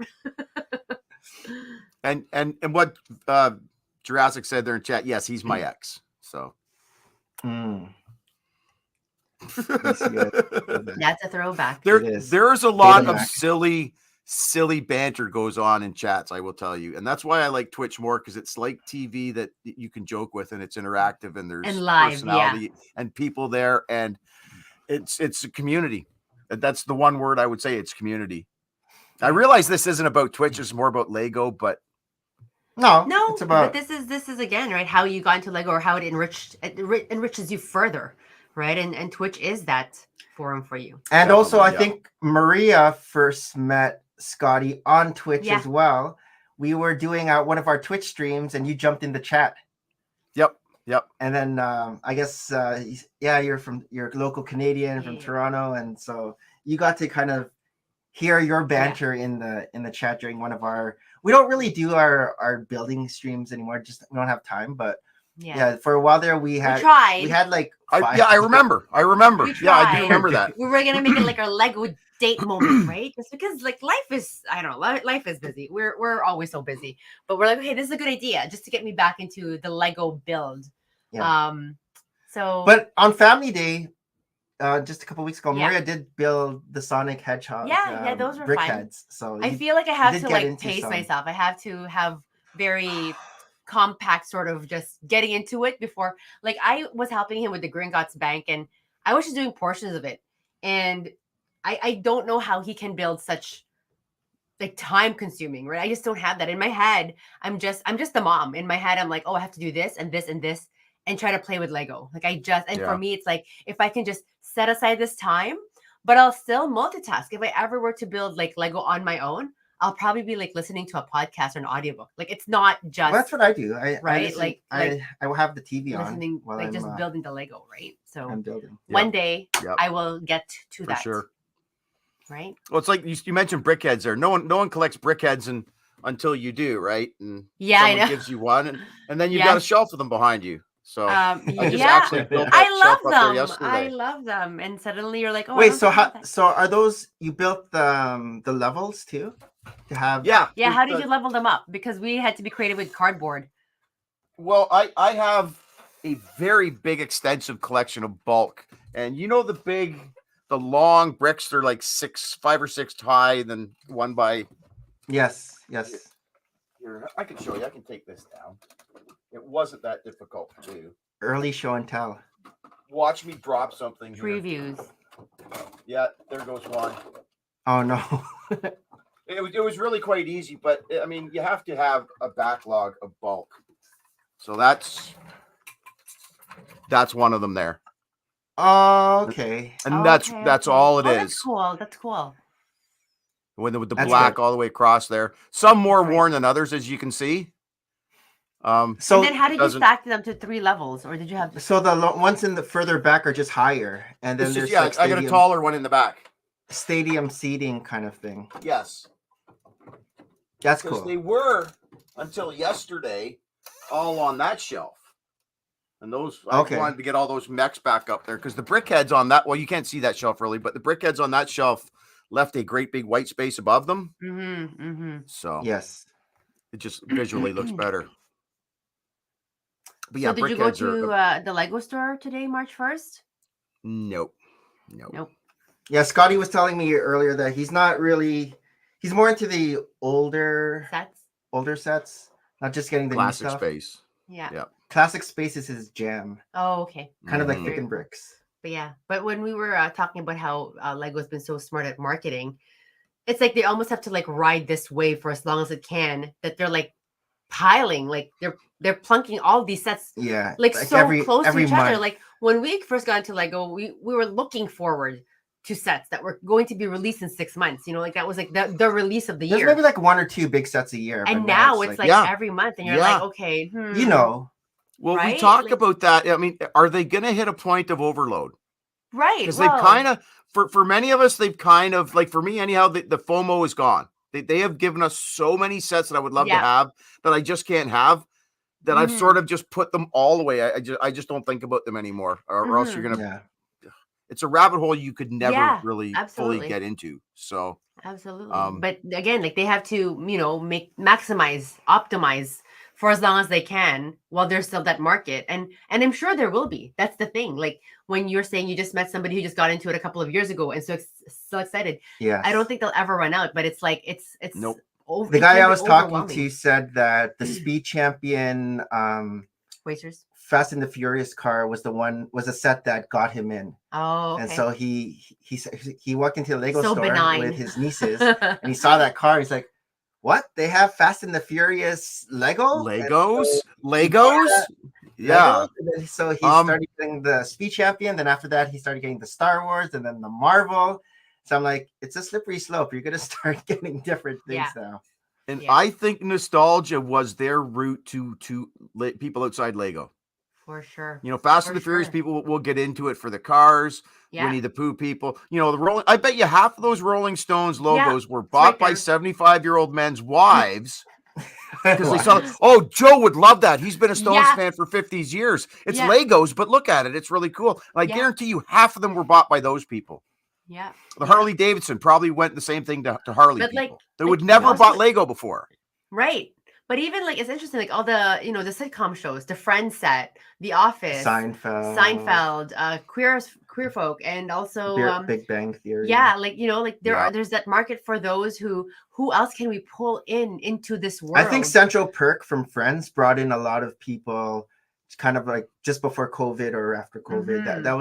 and what Jurassic said there in chat. Yes, he's my ex. So. That's a throwback. There's a lot of silly banter goes on in chats, I will tell you. And that's why I like Twitch more, because it's like TV that you can joke with and it's interactive and there's live, personality and people there, and it's a community. That's the one word I would say, it's community. I realize this isn't about Twitch, it's more about Lego, but no, it's about, but this is again, right, how you got into Lego or how it enriches you further. Right. And Twitch is that forum for you. And also, I think Maria first met Scotty on Twitch as well. We were doing one of our Twitch streams and you jumped in the chat. Yep. And then I guess, you're local Canadian from Toronto. And so you got to kind of hear your banter in the chat during one of we don't really do our building streams anymore. Just we don't have time, but for a while there we had like I remember. Yeah, I do remember that. We were gonna make it like our Lego date moment, right? Just because like life is busy. We're always so busy, but we're like, okay, this is a good idea just to get me back into the Lego build. Yeah. But on Family Day, just a couple weeks ago, Maria did build the Sonic Hedgehog. Those were brick fun. Heads. So I feel like I have to like pace myself. I have to have very compact sort of just getting into it before, like I was helping him with the Gringotts Bank and I was just doing portions of it, and I don't know how he can build such like time consuming, right? I just don't have that in my head. I'm just the mom in my head. I'm like, oh, I have to do this and this and this and try to play with Lego. Like for me, it's like, if I can just set aside this time, but I'll still multitask. If I ever were to build like Lego on my own, I'll probably be like listening to a podcast or an audiobook. Like it's not just that's what I do. I will have the TV listening, on while like I'm just building the Lego, right? So I'm building. One day I will get to for that. Sure. Right. Well, it's like you mentioned brickheads there. No one collects brickheads until you do, right? And someone gives you one, and then you've got a shelf of them behind you. So I just actually built that shelf up there yesterday. I love them, and suddenly you're like, oh, wait. So are those you built the levels too? To have yeah. How did you level them up? Because we had to be creative with cardboard. Well, I have a very big, extensive collection of bulk, and the long bricks, they're like 5 or 6 high, then one by. Yes. Here, I can show you. I can take this down. It wasn't that difficult to do. Early show and tell. Watch me drop something here. Previews. Yeah, there goes one. Oh no. It was really quite easy, but I mean, you have to have a backlog of bulk. So that's one of them there. Oh, okay. And that's all it is. That's cool. With the black all the way across there. Some more worn than others, as you can see. So and then how did you stack them to 3 levels, or did you have? So the ones in the further back are just higher, and then there's I got a taller one in the back. Stadium seating kind of thing. Yes, that's cool. They were until yesterday all on that shelf. And those, I wanted to get all those mechs back up there because the brickheads on that, well, you can't see that shelf really, but the brickheads on that shelf left a great big white space above them. So yes, it just visually looks better. But yeah, so did you go to the Lego store today, March 1st? Nope. Yeah, Scotty was telling me earlier that he's more into the older sets, not just getting the classic new stuff. Space. Yeah. Classic Space is his jam. Oh, okay. Kind of like Thick and Bricks. But when we were talking about how Lego's been so smart at marketing, it's like they almost have to like ride this wave for as long as it can, that they're like piling, like they're plunking all these sets like so close to each other. Like when we first got into Lego, we were looking forward to sets that were going to be released in 6 months. You know, like that was like the release of the year. There's maybe like 1 or 2 big sets a year. And now it's like every month, and you're like, okay, you know. Well, we talk about that. I mean, are they going to hit a point of overload? Right. Because they've kind of, for many of us, they've kind of, like for me anyhow, the FOMO is gone. They have given us so many sets that I would love to have that I just can't have, that I've sort of just put them all away. I just don't think about them anymore, or else you're going to, it's a rabbit hole you could never really fully get into. So absolutely. But again, like they have to, optimize for as long as they can while there's still that market. And I'm sure there will be. That's the thing. Like when you're saying you just met somebody who just got into it a couple of years ago and so excited. Yeah. I don't think they'll ever run out, but it's like, it's nope. The guy I was talking to said that the Speed Champion Racers Fast and the Furious car was a set that got him in. Oh, okay. And so he walked into the Lego store with his nieces and he saw that car. He's like, what? They have Fast and the Furious Legos? Yeah. Legos? So he started getting the Speed Champion. Then after that, he started getting the Star Wars and then the Marvel. So I'm like, it's a slippery slope. You're going to start getting different things now. And I think nostalgia was their route to people outside Lego. For sure. Fast and the Furious people will get into it for the cars. Winnie the Pooh people. I bet you half of those Rolling Stones logos were bought by 75-year-old men's wives because they saw, Joe would love that. He's been a Stones fan for 50 years. It's Legos, but look at it. It's really cool. And I guarantee you half of them were bought by those people. Yeah. The Harley Davidson probably went the same thing to Harley people. They would never bought Lego before. Right. But even like it's interesting, like all the the sitcom shows, the Friends set, The Office, Seinfeld, Queer Folk, and also Big Bang Theory. Yeah, like there's that market for those who else can we pull into this world? I think Central Perk from Friends brought in a lot of people It's kind of like just before COVID or after COVID. Mhm. That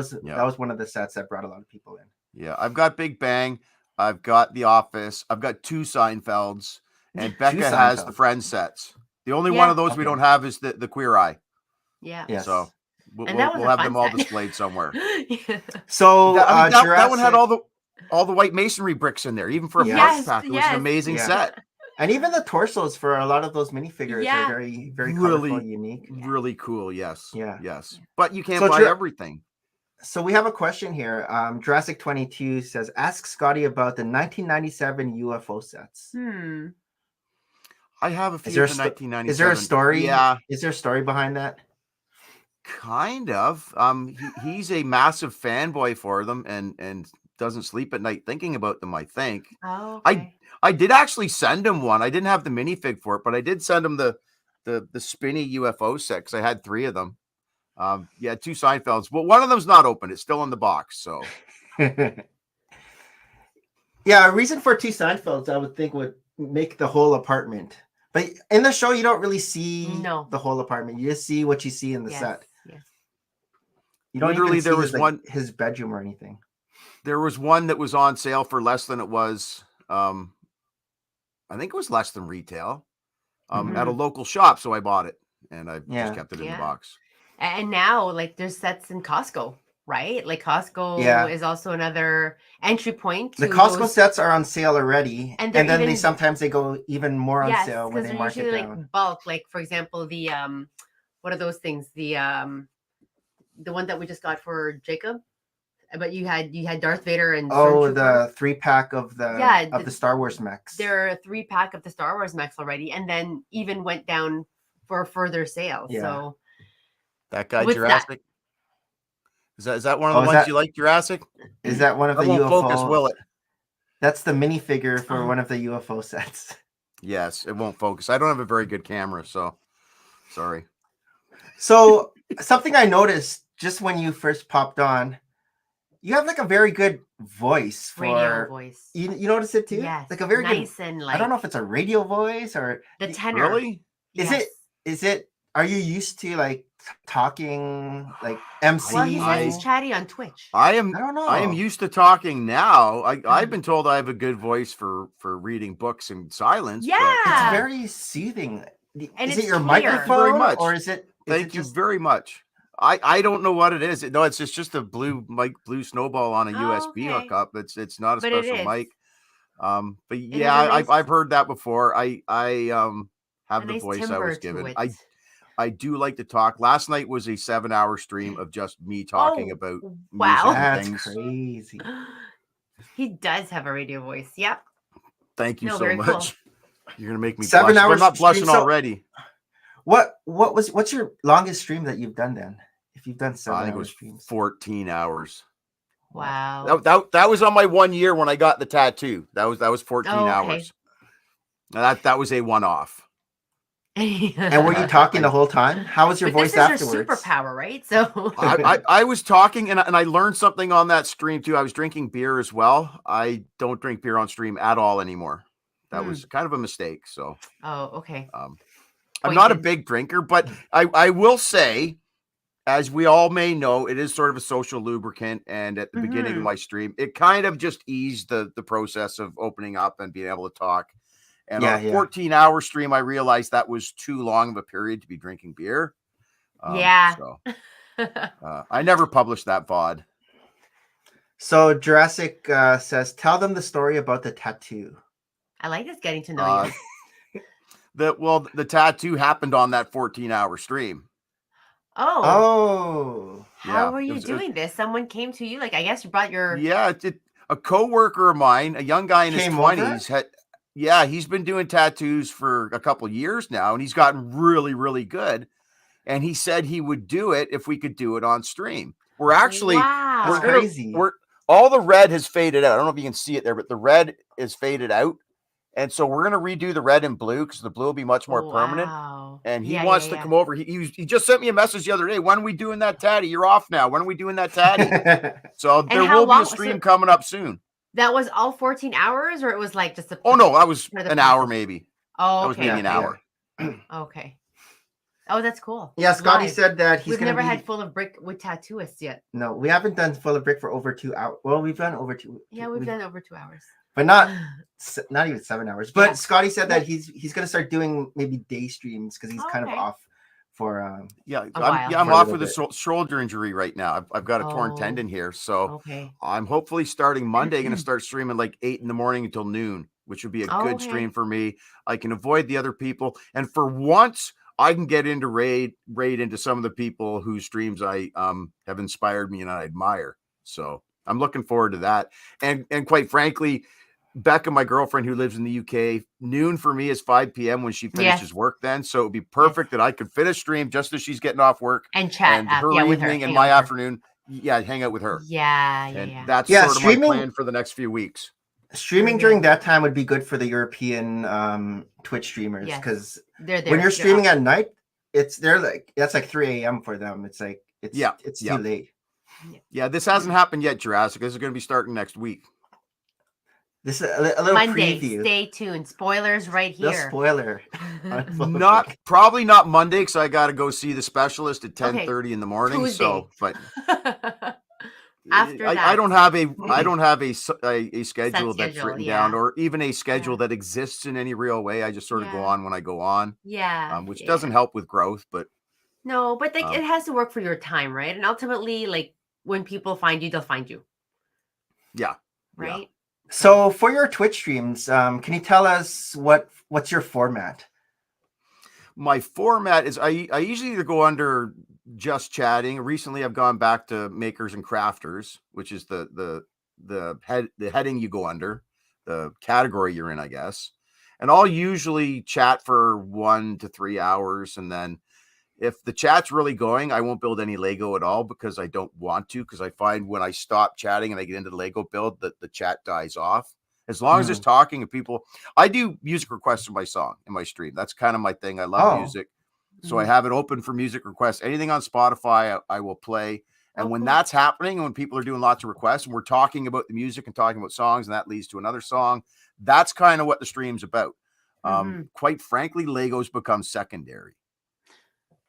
was one of the sets that brought a lot of people in. Yeah, I've got Big Bang, I've got The Office, I've got 2 Seinfelds, and Becca has the Seinfeld. Friends sets. The only Yeah. one of those we Okay. don't have is the Queer Eye. Yeah. Yes. So And that was we'll a have fun them all set. displayed somewhere. Yeah. So that one had all the white masonry bricks in there, even for a Yes, party pack. It was an yes. amazing Yeah. set. and even the torsos for a lot of those minifigures Yeah. are very, very Really, colorful, unique. really cool. Yes. Yeah. Yes. But you can't So buy everything. So we have a question here. Jurassic22 says, ask Scotty about the 1997 UFO sets. I have a few Is there of the 1997. Is there a story? Yeah. Is there a story behind that? Kind of. He's a massive fanboy for them and doesn't sleep at night thinking about them, I think. Oh, okay. I did actually send him one. I didn't have the minifig for it, but I did send him the spinny UFO set because I had 3 of them. 2 Seinfelds. Well, one of them's not open. It's still in the box. So yeah, a reason for 2 Seinfelds, I would think, would make the whole apartment. But in the show, you don't really see the whole apartment. You just see what you see in the set. Yes. You don't literally even see his bedroom or anything. There was one that was on sale for less than it was. I think it was less than retail at a local shop. So I bought it and I just kept it in the box. And now, like, there's sets in Costco, right? Like, Costco is also another entry point. The Costco sets are on sale already, and then they sometimes go even more on sale when they mark it down. Like bulk, like for example, the what are those things? The one that we just got for Jacob, but you had Darth Vader and the 3-pack of the Star Wars mechs. There are a 3-pack of the Star Wars mechs already, and then even went down for further sale. Yeah. So. That guy Jurassic. Is that one of the ones you like, Jurassic? Is that one of the won't UFO? Focus, will it? That's the minifigure for one of the UFO sets. Yes, it won't focus. I don't have a very good camera, so sorry. So something I noticed just when you first popped on, you have like a very good voice for radio voice. You notice it too? Yes. Like a very nice good, and like, I don't know if it's a radio voice or the tenor. Really? Is it are you used to like talking like MC? Well, he says he's chatty on Twitch. I don't know. I am used to talking now. I've been told I have a good voice for reading books in silence. Yeah. But it's very soothing. And is it your clear. microphone very much. Or is it Thank you very much. I don't know what it is. No, it's just a blue snowball on a USB hookup. It's not a special mic. But yeah, I've heard that before. I have the voice I was given. I do like to talk. Last night was a 7-hour stream of just me talking about music and things. That's crazy. He does have a radio voice. Yep. Thank you so much. Cool. You're gonna make me 7 blush. hours. I'm not blushing already. What's your longest stream that you've done then? If you've done 7 hours, I think it was streams. 14 hours. Wow. That was on my 1 year when I got the tattoo. That was 14 hours. Now that was a one-off. And were you talking the whole time? How was your voice afterwards? This is your superpower, right? So I was talking and I learned something on that stream too. I was drinking beer as well. I don't drink beer on stream at all anymore. That was kind of a mistake. So okay. I'm not a big drinker, but I will say, as we all may know, it is sort of a social lubricant. And at the beginning of my stream, it kind of just eased the process of opening up and being able to talk. And on a 14-hour stream, I realized that was too long of a period to be drinking beer. So I never published that VOD. So Jurassic says, tell them the story about the tattoo. I like this getting to know you. The tattoo happened on that 14-hour stream. Oh. How were you doing this? Someone came to you? Like, I guess you brought your... Yeah, a coworker of mine, a young guy in his 20s, he's been doing tattoos for a couple years now, and he's gotten really, really good. And he said he would do it if we could do it on stream. We're actually we're crazy. All the red has faded out. I don't know if you can see it there, but the red is faded out. And so we're going to redo the red and blue because the blue will be much more permanent. And he wants to come over. He just sent me a message the other day. When are we doing that tatty? You're off now. When are we doing that tatty? So there will be a stream coming up soon. That was all 14 hours, or it was like just a... Oh, no, that was an hour maybe. Oh, okay. That was maybe an hour. Okay. Oh, that's cool. Yeah, Scotty Live. said that he's We've gonna never be... had Full of Brick with tattooists yet. No, we haven't done Full of Brick for over 2 hours. Well, we've done over two. Yeah, we've done over 2 hours, but not even 7 hours. But Yeah. Scotty said that he's gonna start doing maybe day streams because he's kind of off for A I'm while. off with a shoulder injury right now. I've got a torn Oh. tendon here, so Okay. I'm hopefully starting Monday. Going to start streaming like 8 in the morning until noon, which would be a good stream for me. I can avoid the other people, and for once, I can get into raid into some of the people whose streams I have inspired me and I admire. So I'm looking forward to that. And quite frankly, Becca, my girlfriend who lives in the UK, noon for me is 5 p.m. when she finishes work then. So it would be perfect that I could finish stream just as she's getting off work and chat and her with her, evening and my afternoon. Yeah, hang out with her. Yeah. That's sort of my plan for the next few weeks. Streaming during that time would be good for the European Twitch streamers because when you're streaming at night, that's like 3 a.m. for them. It's like it's too late. Yeah, this hasn't happened yet, Jurassic. This is going to be starting next week. This is a little Monday. preview. Stay tuned. Spoilers right here. The spoiler. Probably not Monday because I got to go see the specialist at 10:30 in the morning. Tuesday. So, but after that, I don't have a schedule that's written down or even a schedule that exists in any real way. I just sort of go on when I go on. Which doesn't help with growth, but no, but it has to work for your time, right? And ultimately, like when people find you, they'll find you. Yeah. Right. Yeah. So for your Twitch streams, can you tell us what's your format? My format is I usually either go under just chatting. Recently, I've gone back to makers and crafters, which is the heading you go under, the category you're in, I guess. And I'll usually chat for 1 to 3 hours, and then if the chat's really going, I won't build any Lego at all because I don't want to, because I find when I stop chatting and I get into the Lego build that the chat dies off. As long as there's talking of people, I do music requests in my stream. That's kind of my thing. I love music. So I have it open for music requests. Anything on Spotify, I will play. And when that's happening, and when people are doing lots of requests and we're talking about the music and talking about songs, and that leads to another song, that's kind of what the stream's about. Quite frankly, Legos become secondary.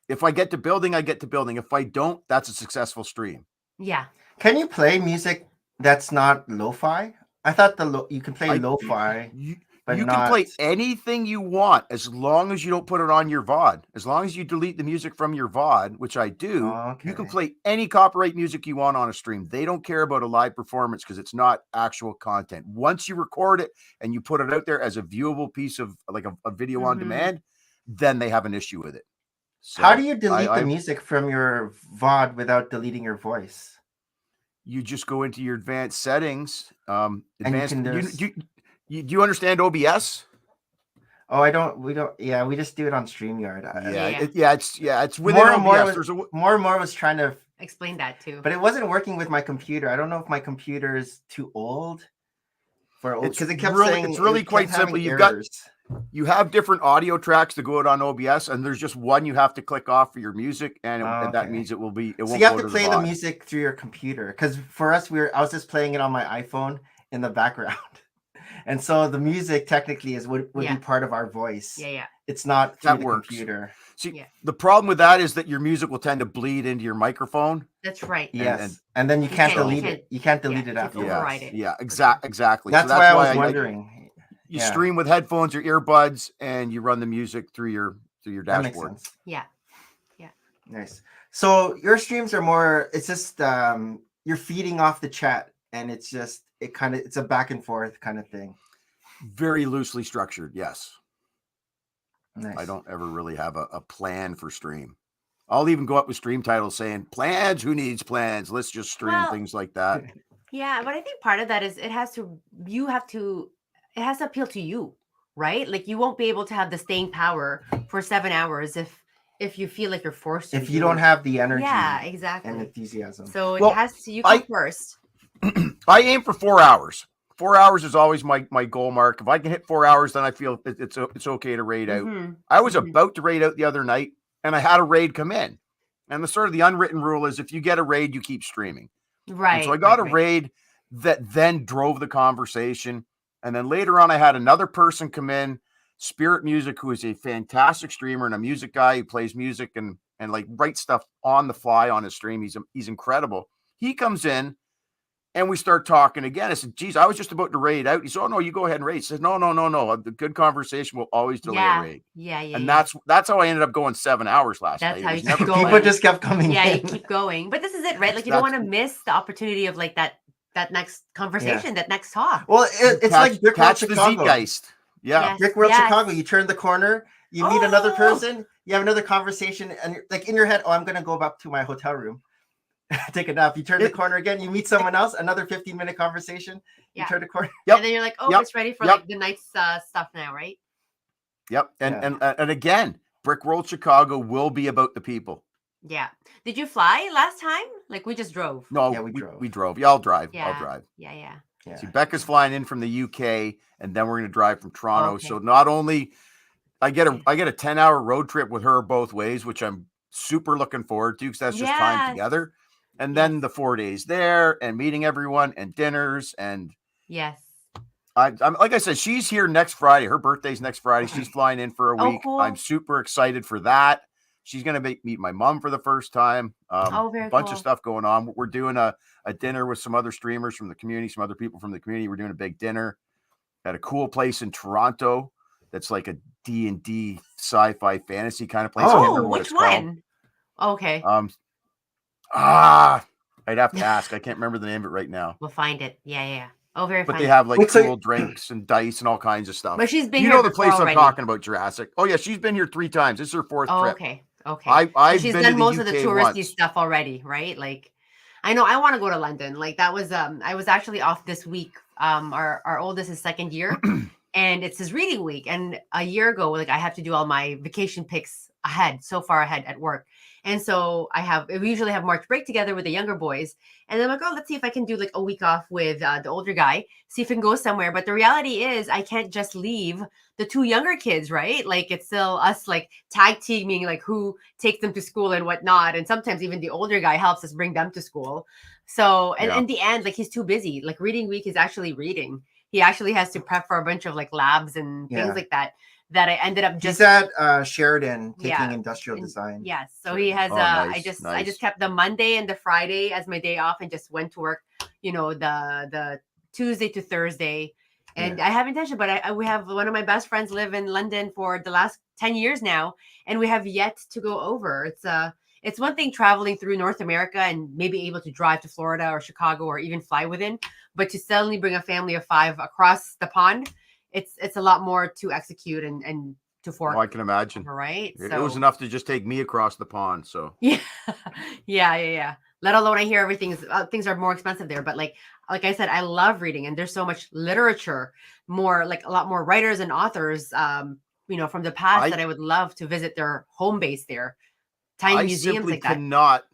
If I get to building, I get to building. If I don't, that's a successful stream. Yeah. Can you play music that's not lo-fi? I thought you can play lo-fi. You can play anything you want as long as you don't put it on your VOD. As long as you delete the music from your VOD, which I do, you can play any copyright music you want on a stream. They don't care about a live performance because it's not actual content. Once you record it and you put it out there as a viewable piece of like a video on demand, then they have an issue with it. So how do you delete the music from your VOD without deleting your voice? You just go into your advanced settings. Do you understand OBS? Oh, I don't. We don't. Yeah, we just do it on StreamYard. It's within OBS. More and more was trying to explain that too, but it wasn't working with my computer. I don't know if my computer is too old because it kept saying it's really quite simple. You have different audio tracks to go out on OBS, and there's just one you have to click off for your music, and that means it will be. So you have to play the music through your computer, because for us, I was just playing it on my iPhone in the background, and so the music technically would be part of our voice. Yeah. It's not through the computer. See, the problem with that is that your music will tend to bleed into your microphone. That's right. Yes, and then you can't delete it. You can't delete it after. Yeah, exactly. That's why I was wondering. You stream with headphones or earbuds, and you run the music through your dashboard. That makes sense. Yeah. Nice. So your streams are more. It's just you're feeding off the chat, and it's a back and forth kind of thing. Very loosely structured. Yes. Nice. I don't ever really have a plan for stream. I'll even go up with stream titles saying plans. Who needs plans? Let's just stream things like that. Yeah, but I think part of that is it has to appeal to you, right? Like you won't be able to have the staying power for 7 hours if you feel like you're forced to. If you don't have the energy, exactly, and enthusiasm. So it has to. You go first. I aim for 4 hours. 4 hours is always my goal mark. If I can hit 4 hours, then I feel it's okay to raid out. I was about to raid out the other night, and I had a raid come in. And the unwritten rule is if you get a raid, you keep streaming. Right. And so I got a raid that then drove the conversation. And then later on, I had another person come in Spirit Music, who is a fantastic streamer and a music guy who plays music and like writes stuff on the fly on his stream. He's incredible. He comes in and we start talking again. I said, geez, I was just about to raid out. He said, oh no, you go ahead and raid. He said, no. The good conversation will always delay a raid. Yeah. And that's how I ended up going 7 hours last night. That's how you keep going. People just kept coming in. Yeah, you keep going. But this is it, right? Like you don't want to miss the opportunity of like that next conversation, that next talk. Well, it's like Brick World Chicago. Zeitgeist. Yeah. Yes, Brick World Chicago. You turn the corner, you meet another person, you have another conversation, and you're, like in your head, oh, I'm going to go back to my hotel room. Take a nap. You turn the corner again, you meet someone else, another 15-minute conversation. You turn the corner. And then you're like, oh, it's ready for like the night's stuff now, right? Yep. And again, Brick World Chicago will be about the people. Yeah. Did you fly last time? Like we just drove. No, we drove. Yeah, I'll drive. Yeah. I'll drive. Yeah. See, Becca's flying in from the UK, and then we're going to drive from Toronto. Okay. So not only I get a 10-hour road trip with her both ways, which I'm super looking forward to because that's just time together. And then the 4 days there and meeting everyone and dinners and I'm like I said, she's here next Friday. Her birthday's next Friday. She's flying in for a week. Cool. I'm super excited for that. She's going to meet my mom for the first time. Very bunch of stuff going on. We're doing a dinner with some other streamers from the community, some other people from the community. We're doing a big dinner at a cool place in Toronto. That's like a D&D sci-fi fantasy kind of place. I can't remember what it's one? Called. Okay. I'd have to ask. I can't remember the name of it right now. We'll find it. Yeah. Oh, very. But they have like cool drinks and dice and all kinds of stuff. But she's been. You know the place I'm talking about, Jurassic. Oh yeah, she's been here 3 times. This is her 4th trip. Okay. She's been done most of the touristy stuff already, right? Like, I know I want to go to London. Like that was I was actually off this week. Our oldest is 2nd year, and it's his reading week. And a year ago, like I have to do all my vacation picks so far ahead at work. And so we usually have March break together with the younger boys. And then I'm like, oh, let's see if I can do like a week off with the older guy, see if we can go somewhere. But the reality is I can't just leave the 2 younger kids, right? Like it's still us like tag teaming, like who takes them to school and whatnot. And sometimes even the older guy helps us bring them to school. So, and in the end, like he's too busy. Like reading week is actually reading. He actually has to prep for a bunch of like labs and things like that I ended up just. He's at Sheridan taking industrial design. Yes. So he has I just kept the Monday and the Friday as my day off and just went to work, the Tuesday to Thursday. And I have intention, but we have one of my best friends live in London for the last 10 years now, and we have yet to go over. It's one thing traveling through North America and maybe able to drive to Florida or Chicago or even fly within, but to suddenly bring a family of 5 across the pond, it's a lot more to execute and to fork. Oh, I can imagine. Right. It was enough to just take me across the pond. So yeah. Let alone I hear things are more expensive there. But like I said, I love reading, and there's so much literature, more like a lot more writers and authors, from the past that I would love to visit their home base there. Tiny museums like that.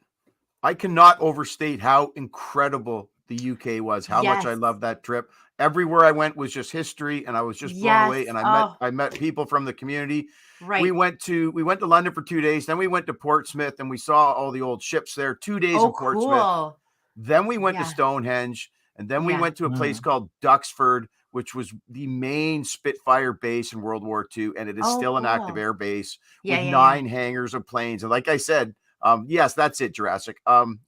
I cannot overstate how incredible the UK was, how much I loved that trip. Everywhere I went was just history, and I was just blown away. And I met people from the community. Right. We went to London for 2 days. Then we went to Portsmouth, and we saw all the old ships there. 2 days in Portsmouth. Cool. Then we went to Stonehenge, and then we went to a place called Duxford, which was the main Spitfire base in World War II, and it is still an active air base with 9 hangars of planes. And like I said, yes, that's it, Jurassic.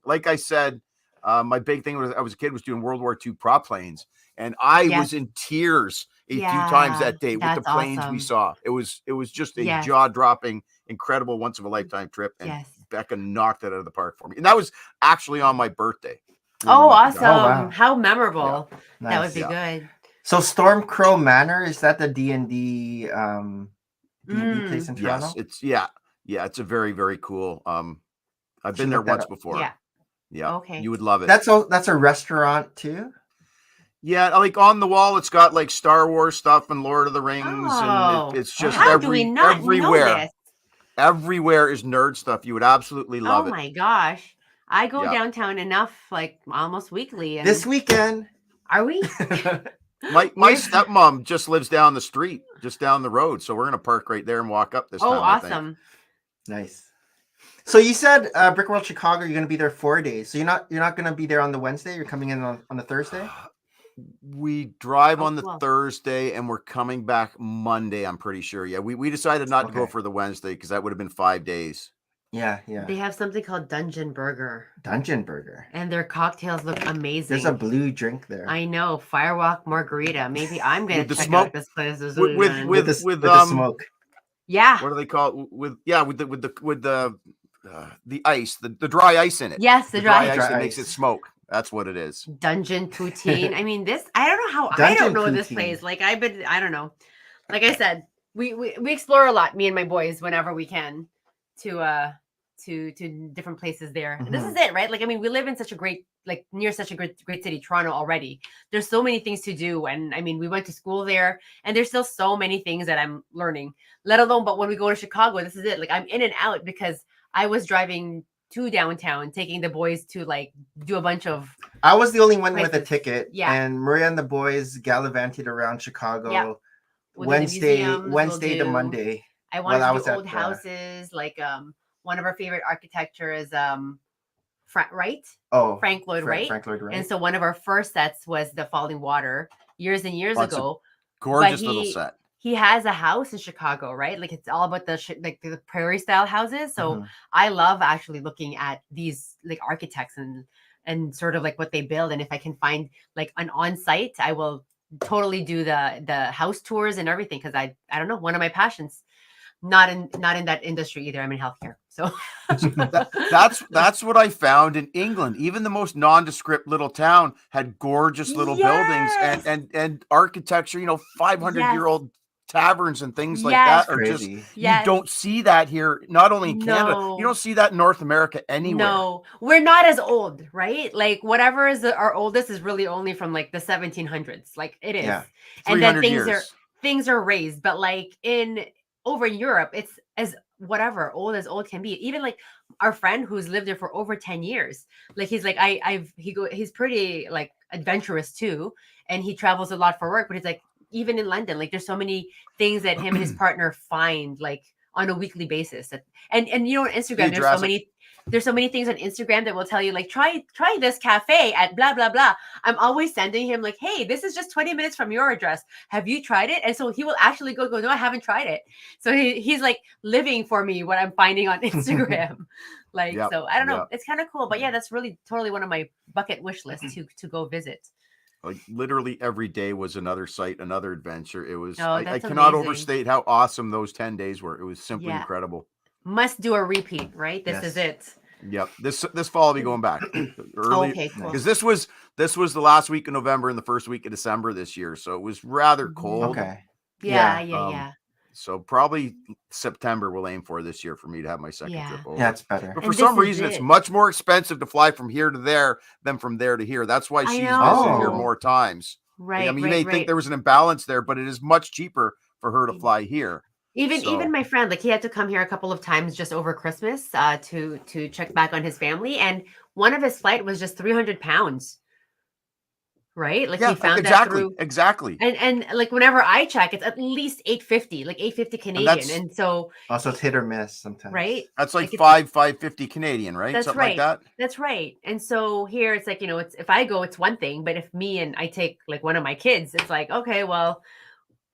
Like I said, my big thing was I was a kid was doing World War II prop planes. And I was in tears a few times that day with the planes we saw. It was just a jaw-dropping, incredible, once-of-a-lifetime trip. And Becca knocked it out of the park for me. And that was actually on my birthday. Awesome. Oh, wow. How memorable. Yeah. Nice. That would be good. So Stormcrow Manor, is that the D&D place in Toronto? Yes, it's a very, very cool. I've been there once before. Yeah. Okay. You would love it. That's a restaurant too? Yeah, like on the wall, it's got like Star Wars stuff and Lord of the Rings, and it's just everywhere. Everywhere is nerd stuff. You would absolutely love it. Oh my gosh, I go downtown enough, like almost weekly. And... This weekend, are we? my stepmom just lives down the street, just down the road, so we're gonna park right there and walk up this time. Oh, awesome! Nice. So you said Brick World Chicago, you're gonna be there 4 days. So you're not gonna be there on the Wednesday. You're coming in on the Thursday. We drive on the cool. Thursday and we're coming back Monday, I'm pretty sure. Yeah, we decided not to go for the Wednesday because that would have been 5 days. Yeah. They have something called Dungeon Burger. And their cocktails look amazing. There's a blue drink there. I know, Firewalk Margarita. Maybe I'm gonna check smoke, out this place with the smoke. Yeah. What do they call it? With the ice, the dry ice in it. Yes, the dry ice that makes it smoke. That's what it is. Dungeon poutine. I mean, I don't know how. Dungeon I don't know poutine. This place. Like I don't know. Like I said, we explore a lot, me and my boys, whenever we can, to different places there. Mm-hmm. This is it, right? Like, I mean, we live in such a great, like near such a great city, Toronto already. There's so many things to do. And I mean, we went to school there and there's still so many things that I'm learning, let alone, but when we go to Chicago, this is it. Like I'm in and out because I was driving to downtown, taking the boys to like do a bunch of. I was the only one places. with a ticket. Yeah. And Maria and the boys gallivanted around Chicago. Yeah. Wednesday to Monday. I wanted to do old houses, like one of our favorite architecture is Frank Lloyd Wright. And so one of our first sets was The Falling Water years and years ago. Gorgeous little set. He has a house in Chicago, right? Like it's all about the prairie style houses. So I love actually looking at these like architects and sort of like what they build. And if I can find like an on-site, I will totally do the house tours and everything because I don't know, one of my passions. Not in that industry either. I'm in healthcare. So that's what I found in England. Even the most nondescript little town had gorgeous little buildings and architecture, 500-year-old taverns and things like that are just you don't see that here, not only in Canada, you don't see that in North America anywhere. No, we're not as old, right? Like whatever is our oldest is really only from like the 1700s. Like it is. Yeah. And then things are raised, but like over in Europe, it's as whatever old as old can be. Even like our friend who's lived there for over 10 years. Like he's like, he's pretty like adventurous too. And he travels a lot for work, but he's like, even in London, like there's so many things that him and his partner find like on a weekly basis. And on Instagram, there's so many things on Instagram that will tell you like, try this cafe at blah, blah, blah. I'm always sending him like, hey, this is just 20 minutes from your address. Have you tried it? And so he will actually go, no, I haven't tried it. So he's like living for me what I'm finding on Instagram. So I don't know. It's kind of cool, but yeah, that's really totally one of my bucket wish lists to go visit. Like literally every day was another site, another adventure. It was, I cannot amazing. Overstate how awesome those 10 days were. It was simply incredible. Must do a repeat, right? This is it. Yep. This fall I'll be going back early. Okay, cool. Because this was the last week of November and the first week of December this year. So it was rather cold. Okay. Yeah. So probably September we'll aim for this year for me to have my second trip over. Yeah, it's better. But for some reason, it's much more expensive to fly from here to there than from there to here. That's why she's visited here more times. Right. I mean, you may think there was an imbalance there, but it is much cheaper for her to fly here. Even my friend, like he had to come here a couple of times just over Christmas to check back on his family. And one of his flight was just 300 pounds. Right? Like he found that through exactly. And like whenever I check, it's at least 850, like 850 Canadian. And so also it's hit or miss sometimes. Right? That's like 550 Canadian, right? That's Something right. like that. That's right. And so here it's like, it's if I go, it's one thing, but if me and I take like one of my kids, it's like, okay, well,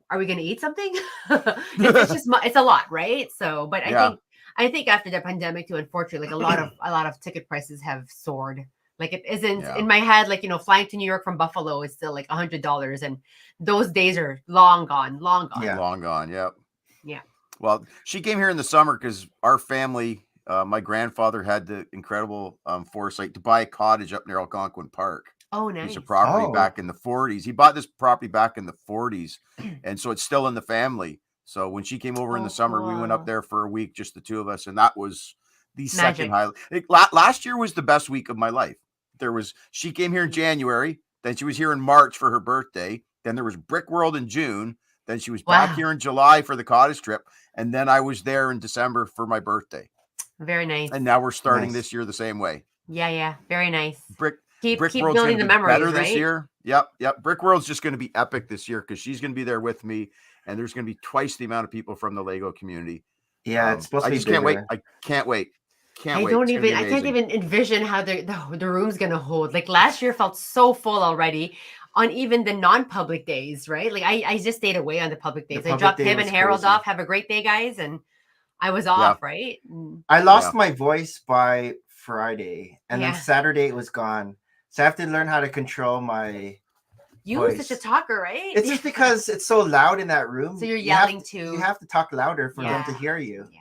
are we going to eat something? it's a lot, right? So, but I think after the pandemic too, unfortunately, like a lot of ticket prices have soared. Like it isn't in my head, like, flying to New York from Buffalo is still like $100. And those days are long gone. Yeah. Long gone. Yep. Yeah. Well, she came here in the summer because our family, my grandfather had the incredible foresight to buy a cottage up near Algonquin Park. Oh, nice. Piece of property back in the 40s. He bought this property back in the 40s. And so it's still in the family. So when she came over in the summer, we went up there for a week, just the two of us. And that was the second highlight. Last year was the best week of my life. She came here in January, then she was here in March for her birthday. Then there was Brick World in June. Then she was back here in July for the cottage trip. And then I was there in December for my birthday. Very nice. And now we're starting this year the same way. Yeah. Very nice. Keep World's building the memories, better this year. Yep. Brick World's just going to be epic this year because she's going to be there with me. And there's going to be twice the amount of people from the Lego community. Yeah, it's supposed to be I can't wait. I can't wait. I can't even envision how the room's gonna hold. Like last year felt so full already. on even the non-public days, right? Like I just stayed away on the public days. I dropped him and Harold off. Have a great day, guys. And I was off, right? I lost my voice by Friday, and then Saturday it was gone. So I have to learn how to control my voice. You're such a talker, right? It's just because it's so loud in that room. So you're yelling You have to talk louder for them to hear you. Yeah.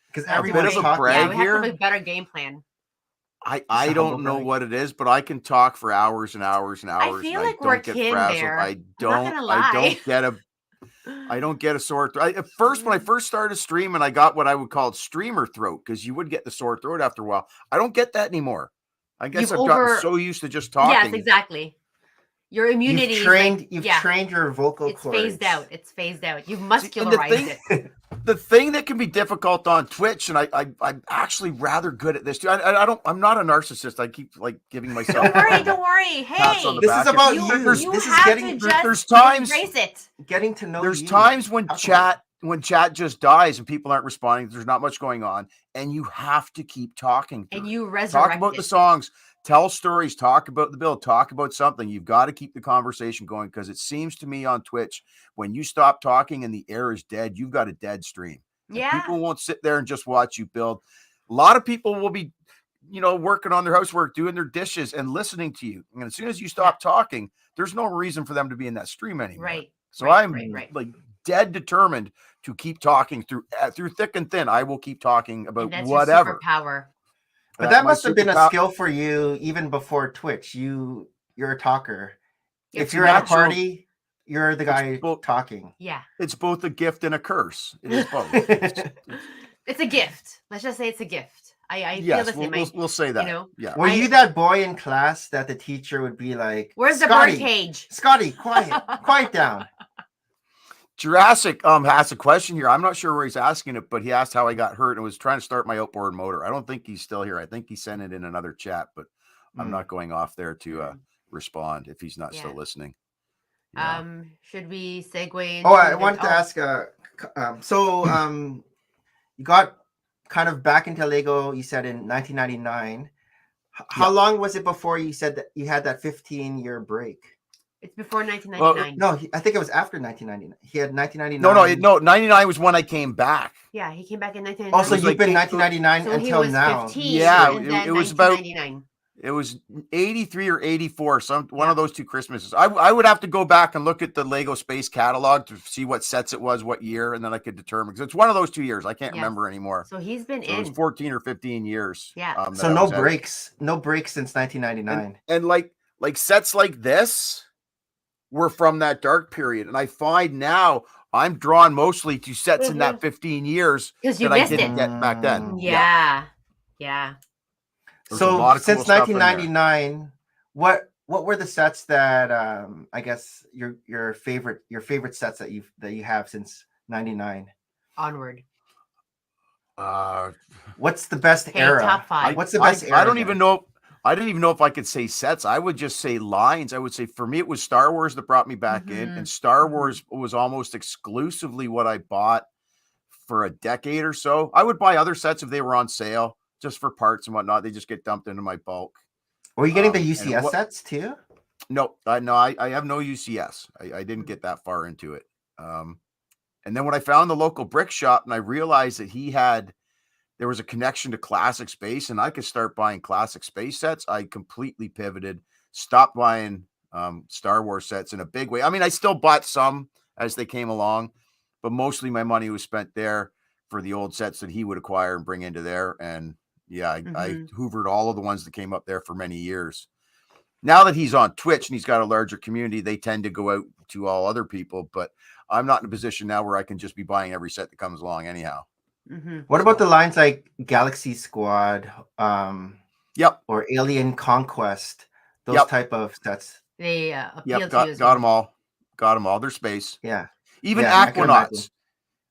Because everybody's talking. We have to have a better game plan. I don't know what it is, but I can talk for hours and hours and hours. I feel like we're kin there. I don't get a sore throat. At first, when I first started streaming, I got what I would call streamer throat, because you would get the sore throat after a while. I don't get that anymore. I guess I've gotten so used to just talking. Yes, exactly. Your immunity. You've trained your vocal cords. It's phased out. You've muscularized it. The thing that can be difficult on Twitch, and I'm actually rather good at this too. I'm not a narcissist. I keep like giving myself. Don't worry. Hey, this is about you. This is getting. There's times getting to know. There's times when chat just dies and people aren't responding. There's not much going on, and you have to keep talking. And you resurrect. Talk about the songs. Tell stories, talk about the build, talk about something. You've got to keep the conversation going, because it seems to me on Twitch, when you stop talking and the air is dead, you've got a dead stream. Yeah. And people won't sit there and just watch you build. A lot of people will be, working on their housework, doing their dishes and listening to you. And as soon as you stop talking, there's no reason for them to be in that stream anymore. Right. So I'm like dead determined to keep talking through thick and thin. I will keep talking about whatever. Your superpower. But that must have been a skill for you even before Twitch. You're a talker. If you're at a party, you're the guy talking. Yeah. It's both a gift and a curse. It is both. It's a gift. Let's just say it's a gift. I feel the same. We'll say that. Yeah. Were you that boy in class that the teacher would be like, "Where's the bird cage? Scotty, quiet down." Jurassic asked a question here. I'm not sure where he's asking it, but he asked how I got hurt and was trying to start my outboard motor. I don't think he's still here. I think he sent it in another chat, but I'm not going off there to respond if he's not still listening. Yeah. Should we segue into I wanted to ask you got kind of back into Lego, you said, in 1999. How long was it before you said that you had that 15-year break? It's before 1999. Well, no, I think it was after 1999. He had 1999. No, 99 was when I came back. Yeah, he came back in 1999. Also, you've been 1999 until now. 15, yeah, it was about. It was 83 or 84, one of those two Christmases. I would have to go back and look at the Lego Space catalog to see what sets it was, what year, and then I could determine, because it's one of those 2 years. I can't remember anymore. So he's been in. It was 14 or 15 years. Yeah. So no breaks since 1999. And like sets like this were from that dark period, and I find now I'm drawn mostly to sets in that 15 years that I didn't get back then. Yeah. So since 1999, what were the sets that I guess your favorite sets that you have since 99 onward? What's the best era? Top 5. What's the best era? I don't even know. I didn't even know if I could say sets. I would just say lines. I would say for me, it was Star Wars that brought me back in. And Star Wars was almost exclusively what I bought for a decade or so. I would buy other sets if they were on sale just for parts and whatnot. They just get dumped into my bulk. Were you getting the UCS sets too? No, I have no UCS. I didn't get that far into it. And then when I found the local brick shop and I realized that there was a connection to Classic Space, and I could start buying Classic Space sets, I completely pivoted, stopped buying Star Wars sets in a big way. I mean, I still bought some as they came along, but mostly my money was spent there for the old sets that he would acquire and bring into there. And I hoovered all of the ones that came up there for many years. Now that he's on Twitch and he's got a larger community, they tend to go out to all other people, but I'm not in a position now where I can just be buying every set that comes along anyhow. What about the lines like Galaxy Squad, or Alien Conquest, those type of sets? They appeal to you. Got them all. They're space. Yeah. Even Aquanauts.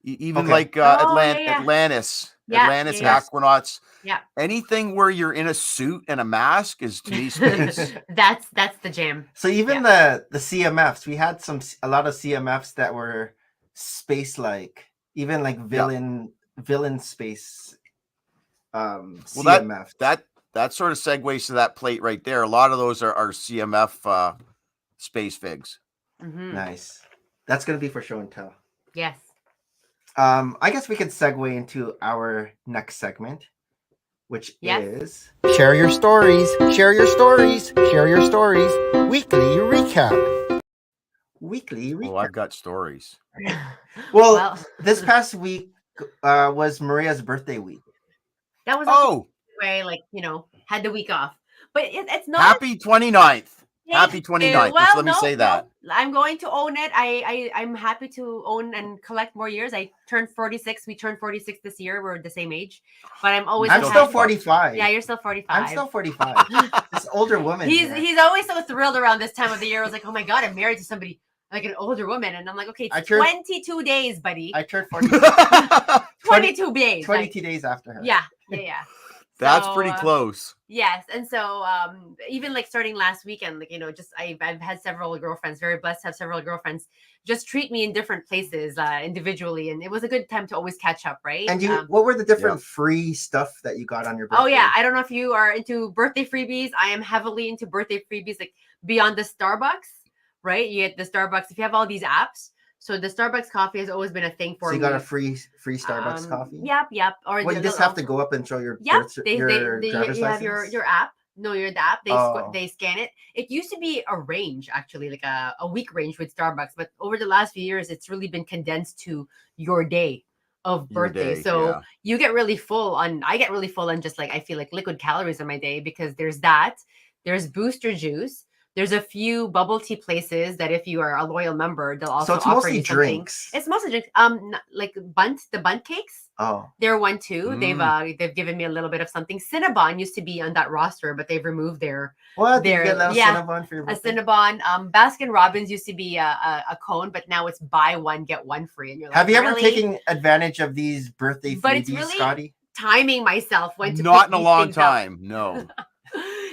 Even Atlantis. Atlantis, Aquanauts. Yeah. Anything where you're in a suit and a mask is, to me, space. That's the jam. So even the CMFs, we had a lot of CMFs that were space-like, even like villain space CMF. That sort of segues to that plate right there. A lot of those are CMF space figs. Nice. That's going to be for show and tell. Yes. I guess we could segue into our next segment, which is Share Your Stories, Share Your Stories, Share Your Stories, Weekly Recap. Weekly Recap. Oh, I've got stories. Well, this past week was Maria's birthday week. That was way, like, had the week off. But it's not. Happy 29th. Happy 29th. Well, let me say that. I'm going to own it. I'm happy to own and collect more years. I turned 46. We turned 46 this year. We're the same age. But I'm still 45. Yeah, you're still 45. I'm still 45. This older woman. He's always so thrilled around this time of the year. I was like, oh my God, I'm married to somebody like an older woman. And I'm like, okay, it's 22 days, buddy. I turned 46. 22 days. 22 days after her. Yeah. That's pretty close. Yes. And so even like starting last weekend, like, just I've had several girlfriends, very blessed to have several girlfriends just treat me in different places individually. And it was a good time to always catch up, right? And what were the different free stuff that you got on your birthday? Oh, yeah. I don't know if you are into birthday freebies. I am heavily into birthday freebies, like beyond the Starbucks, right? You get the Starbucks. If you have all these apps. So the Starbucks coffee has always been a thing for me. So you got a free Starbucks coffee? Yep. Or you just have to go up and show your driver's license? You have your app. No, you're the app. They scan it. It used to be a range, actually, like a week range with Starbucks. But over the last few years, it's really been condensed to your day of birthday. So you get really full on. I get really full on just like I feel like liquid calories on my day because there's that. There's Booster Juice. There's a few bubble tea places that if you are a loyal member, they'll also offer you something. Drinks. It's mostly drinks. Like the Bundt cakes. Oh, they're one too. They've given me a little bit of something. Cinnabon used to be on that roster, but they've removed their. What? You get Cinnabon for your birthday? A Cinnabon. Baskin Robbins used to be a cone, but now it's buy one get one free. And you're like, have you ever taken advantage of these birthday freebies, Scotty? Timing myself when to. Not in a long time. No.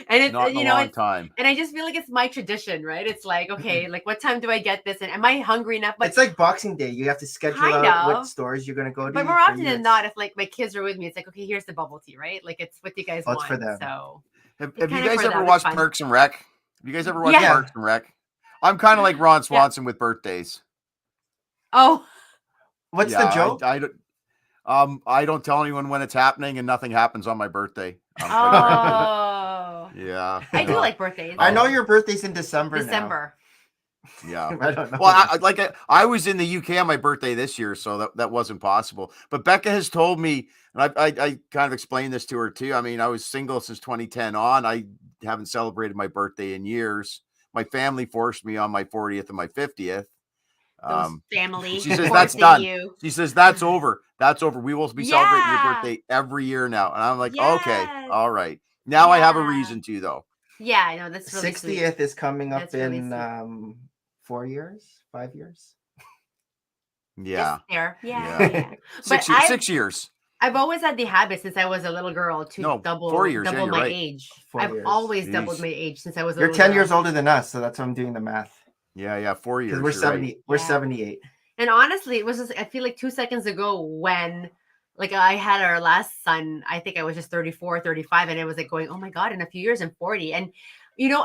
And it's not in a long time. And I just feel like it's my tradition, right? It's like, okay, like what time do I get this? And am I hungry enough? But it's like Boxing Day. You have to schedule out what stores you're gonna go to. But more often than not, if like my kids are with me, it's like, okay, here's the bubble tea, right? Like it's what you guys want. It's for them. So have you guys ever watched Parks and Rec? Have you guys ever watched Parks and Rec? I'm kind of like Ron Swanson with birthdays. Oh, what's the joke? I don't tell anyone when it's happening, and nothing happens on my birthday. Yeah, I do like birthdays. I know your birthday's in December. Yeah, I don't know. Well, I was in the UK on my birthday this year, so that wasn't possible. But Becca has told me, and I kind of explained this to her too. I mean, I was single since 2010 on. I haven't celebrated my birthday in years. My family forced me on my 40th and my 50th. Family. She says that's done. She says that's over. That's over. We will be celebrating your birthday every year now. And I'm like, okay, all right. Now I have a reason to, though. Yeah, I know that's really 60th sweet. is coming up really in 4 years, 5 years. Yeah. Yeah. 6 years. I've always had the habit since I was a little girl to double 4 years. Double my right. age. 4 I've years. always doubled my age since I was a You're little 10 girl. years older than us, so that's why I'm doing the math. Yeah, 4 years. We're 70. Right. We're 78. And honestly, it was just, I feel like 2 seconds ago when like I had our last son, I think I was just 34, 35. And it was like going, oh my God, in a few years I'm 40. And,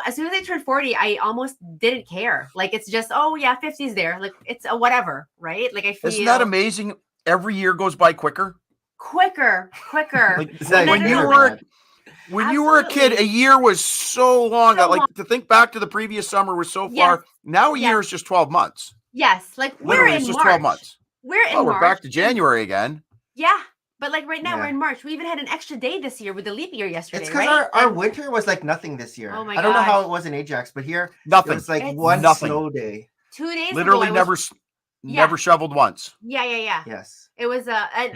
as soon as I turned 40, I almost didn't care. Like, it's just, 50's there. Like, it's a whatever, right? Like, I feel. Isn't that amazing? Every year goes by quicker. Quicker. Like, when you were a kid, a year was so long. Like, to think back to the previous summer was so far. Now a year is just 12 months. Yes. Like, literally, we're in it's just March. 12 months. We're in March. We're back to January again. Yeah. But like right now we're in March. We even had an extra day this year with the leap year yesterday. It's because our winter was like nothing this year. Oh my I don't know how it was in Ajax, but here nothing. It was like one snow day. 2 days literally ago, never shoveled once. Yeah. Yes. It was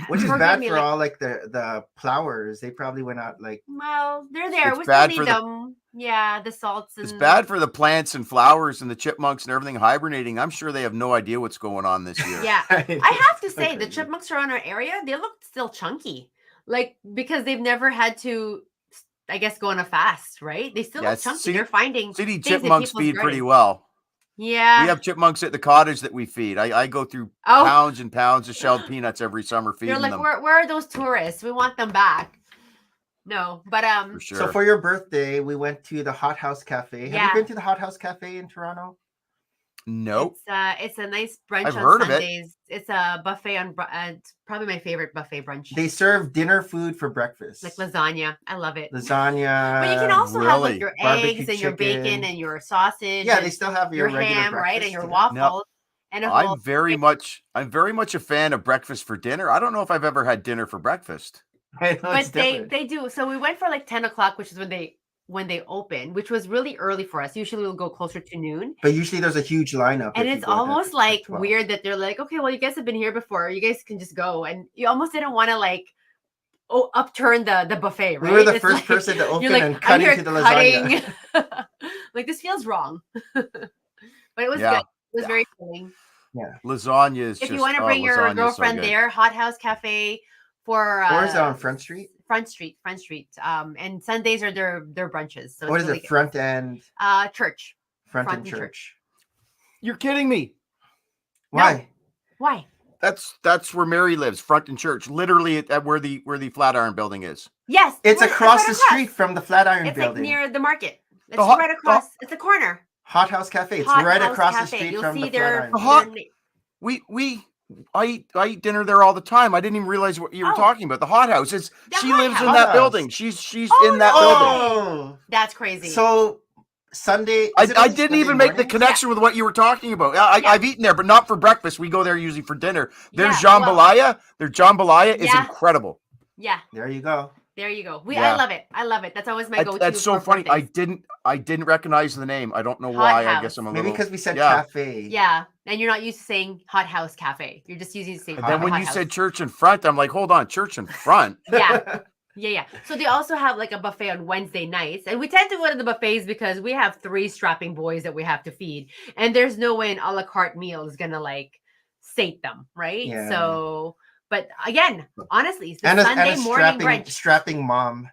which is bad for all like the plowers. They probably went out like. Well, they're there. It's we bad still need for them. Yeah, the salts. It's bad for the plants and flowers and the chipmunks and everything hibernating. I'm sure they have no idea what's going on this year. Yeah, I have to say the chipmunks around our area, they look still chunky, like because they've never had to, I guess, go on a fast, right? They still look chunky. They're finding city chipmunks feed pretty well. Yeah, we have chipmunks at the cottage that we feed. I go through pounds and pounds of shelled peanuts every summer feeding them. Where are those tourists? We want them back. No, but For sure. So for your birthday, we went to the Hot House Cafe. Have you been to the Hot House Cafe in Toronto? Nope. It's a nice brunch I've on heard of Sundays. It's a buffet on it's probably my favorite buffet brunch. They serve dinner food for breakfast. Like lasagna. I love it. Lasagna. But you can also have like your barbecue eggs and your bacon and your sausage. Yeah, they still have your regular ham, right? And your breakfast, waffles. And I'm very much a fan of breakfast for dinner. I don't know if I've ever had dinner for breakfast. But they do. So we went for like 10 o'clock, which is when they open, which was really early for us. Usually we'll go closer to noon. But usually there's a huge lineup. And it's almost like weird that they're like, okay, well, you guys have been here before. You guys can just go. And you almost didn't want to like upturn the buffet, right? We were the first person to open and cut into the lasagna. Like, this feels wrong. But it was good. It was very filling. Yeah. Lasagna is if you want to bring your girlfriend there, Hot House Cafe for or is it on Front Street? Front Street. And Sundays are their brunches. So what is it? Front End church. Front End Church. You're kidding me. Why? No. Why? That's where Mary lives, Front End Church, literally at where the Flatiron building is. Yes. It's across the street from the Flatiron building. It's like near the market. It's right across. It's a corner. Hot House Cafe. It's right across the street from the Flatiron. I eat dinner there all the time. I didn't even realize what you were talking about. The Hot House. She lives in that building. She's in that building. That's crazy. So Sunday. I didn't even make the connection with what you were talking about. I've eaten there, but not for breakfast. We go there usually for dinner. There's jambalaya. Their jambalaya is incredible. Yeah. There you go. I love it. That's always my go-to. That's so funny. Birthdays. I didn't recognize the name. I don't know why. I guess I'm a little. Maybe because we said cafe. Yeah, and you're not used to saying Hot House Cafe. You're just using the same. And then when you said church in front, I'm like, hold on, church in front. Yeah. So they also have like a buffet on Wednesday nights, and we tend to go to the buffets because we have 3 strapping boys that we have to feed, and there's no way an a la carte meal is gonna like sate them, right? Yeah. So. But again, honestly, it's the and Sunday morning brunch. Strapping mom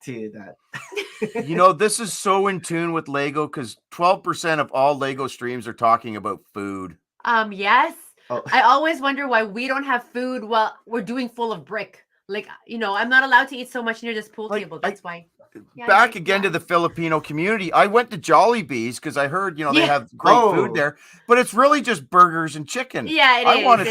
to that. This is so in tune with Lego because 12% of all Lego streams are talking about food. Yes. I always wonder why we don't have food while we're doing full of brick. Like, I'm not allowed to eat so much near this pool table. That's why. Back again to the Filipino community. I went to Jollibee's because I heard, they have great food there, but it's really just burgers and chicken. Yeah, it is. I want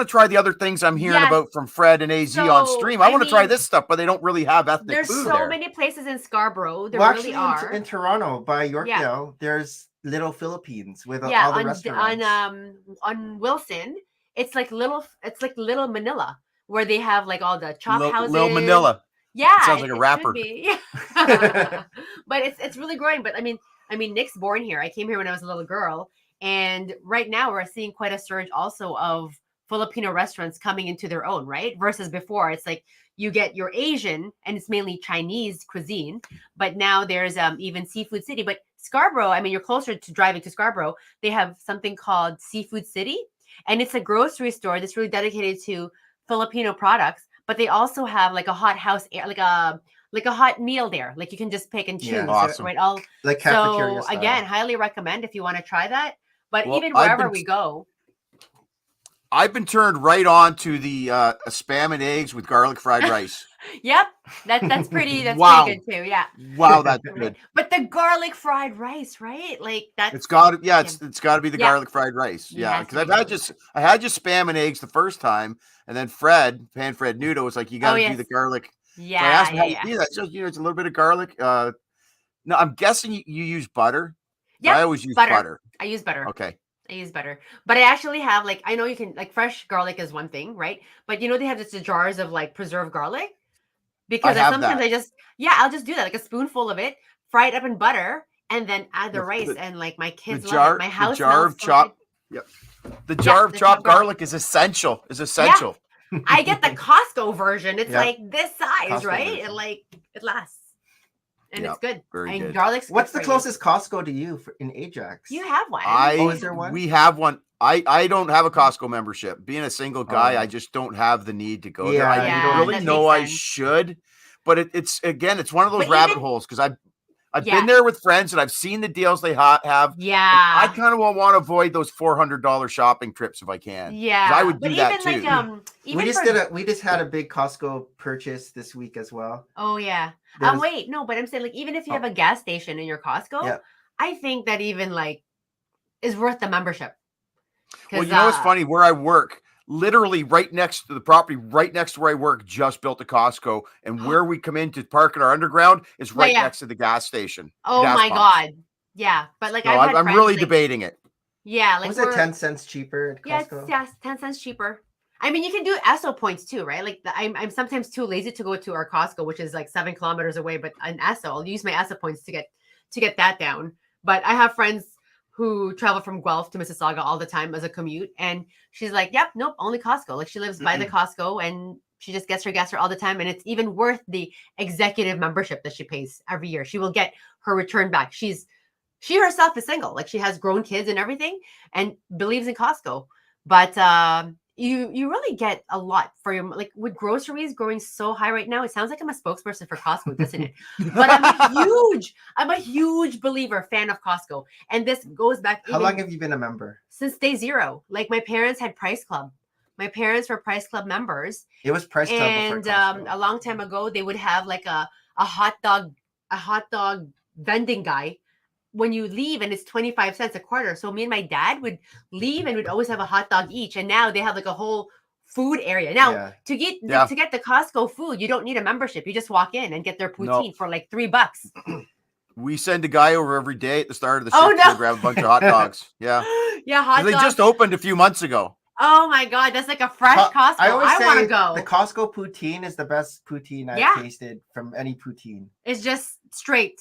to try the other things I'm hearing about from Fred and AZ on stream. I want to try this stuff, but they don't really have ethnic food there. There's so many places in Scarborough. There really are. In Toronto, by Yorkdale, there's Little Philippines with all the restaurants. On Wilson, it's like little Manila, where they have like all the chop houses. Little Manila. Yeah, sounds like a rapper. But it's really growing. But I mean, Nick's born here. I came here when I was a little girl, and right now we're seeing quite a surge also of Filipino restaurants coming into their own, right? Versus before, it's like you get your Asian and it's mainly Chinese cuisine, but now there's even Seafood City. But Scarborough, you're closer to driving to Scarborough. They have something called Seafood City, and it's a grocery store that's really dedicated to Filipino products. But they also have like a hot house, like a hot meal there. Like you can just pick and choose. Yeah, awesome. Right? Like cafeteria style. Again, highly recommend if you want to try that. But even wherever we go. I've been turned right on to the spam and eggs with garlic fried rice. Yep, that's pretty. That's pretty good too. Yeah. Wow, that's good. But the garlic fried rice, right? Like that's. It's got to. Yeah, it's got to be the garlic fried rice. Yeah, because I had just spam and eggs the first time, and then Fred Nudo was like, you got to do the garlic. Yeah. So I asked him how you do that. So it's a little bit of garlic. No, I'm guessing you use butter. Yeah, I always use butter. I use butter. Okay. I use butter, but I actually have I know you can fresh garlic is one thing, right? But they have just the jars of preserved garlic because sometimes I'll just do that, like a spoonful of it, fry it up in butter, and then add the rice and my kids love it. My house the jar of chopped. Yep. The jar of chopped garlic is essential. Yeah. I get the Costco version. It's like this size, Costco right? Version. It lasts. And it's good. Very good. Garlic's What's the closest Costco to you in Ajax? You have one. Is there one? We have one. I don't have a Costco membership. Being a single guy, I just don't have the need to go there. I really know I should, but it's one of those rabbit holes because I've been there with friends and I've seen the deals they have. Yeah. I kind of want to avoid those $400 shopping trips if I can. Yeah. I would do that too. Like, we just had a big Costco purchase this week as well. Oh yeah. Wait, no, but I'm saying like even if you have a gas station in your Costco, I think that even like is worth the membership. Well, you know what's funny? Where I work, literally right next to the property, right next to where I work, just built a Costco, and where we come in to park in our underground is right next to the gas station. Oh my God. Yeah. But like I'm really debating it. Yeah. Like was it 10 cents cheaper at Costco? Yeah, 10 cents cheaper. I mean, you can do ESSO points too, right? Like I'm sometimes too lazy to go to our Costco, which is like 7 kilometers away, but an ESSO, I'll use my ESSO points to get that down. But I have friends who travel from Guelph to Mississauga all the time as a commute. And she's like, yep, nope, only Costco. Like she lives by the Costco and she just gets her gas all the time. And it's even worth the executive membership that she pays every year. She will get her return back. She herself is single. Like she has grown kids and everything and believes in Costco. But you really get a lot for your, like with groceries growing so high right now. It sounds like I'm a spokesperson for Costco, doesn't it? But I'm a huge believer, fan of Costco. And this goes back. How long have you been a member? Since day zero. Like my parents had Price Club. My parents were Price Club members. It was Price Club and before Costco. A long time ago, they would have like a hot dog vending guy when you leave, and it's 25 cents a quarter. So me and my dad would leave and would always have a hot dog each. And now they have like a whole food area. Now to get the Costco food, you don't need a membership. You just walk in and get their poutine for like $3. We send a guy over every day at the start of the shift to grab a bunch of hot dogs. Yeah. Yeah, hot dogs. They just opened a few months ago. Oh my God, that's like a fresh Costco. I want to go. The Costco poutine is the best poutine I've tasted from any poutine. It's just straight,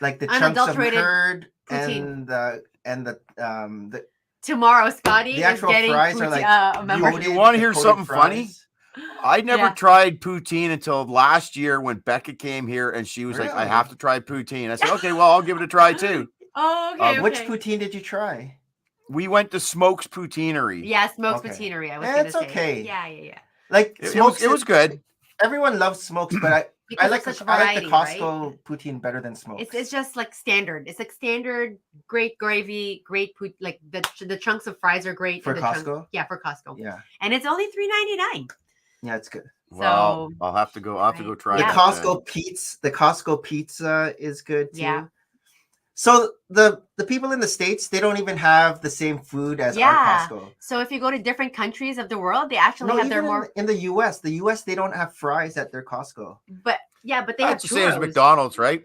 like the chunks of curd poutine. and the tomorrow, Scotty the actual is getting fries are like you want to hear something funny? I never tried poutine until last year when Becca came here and she was like, I have to try poutine. I said, okay, well, I'll give it a try too. Oh, okay. Which poutine did you try? We went to Smokes Poutineery. Yeah, Smokes Poutineery. I was going to say. Okay. Yeah. Like Smokes, it was good. Everyone loves Smokes, but I like the Costco poutine better than Smokes. It's just like standard. It's like standard, great gravy, great like the chunks of fries are great for Costco. For Costco. Yeah, and it's only $3.99. Yeah, it's good. Well, I'll have to go. I'll have to go try the Costco pizza is good too. Yeah. So the people in the States, they don't even have the same food as our Costco. So if you go to different countries of the world, they actually have their more in the US. The US, they don't have fries at their Costco. But they have the same as McDonald's, right?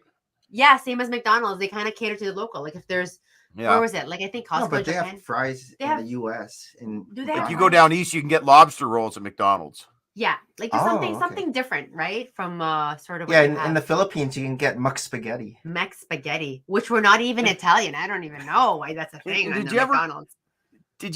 Yeah, same as McDonald's. They kind of cater to the local. Like if there's where was it? Like I think Costco. No, but they have fries in the US. Do they? If you go down east, you can get lobster rolls at McDonald's. Yeah, like something different, right? From sort of in the Philippines, you can get Mex spaghetti, which were not even Italian. I don't even know why that's a thing. Did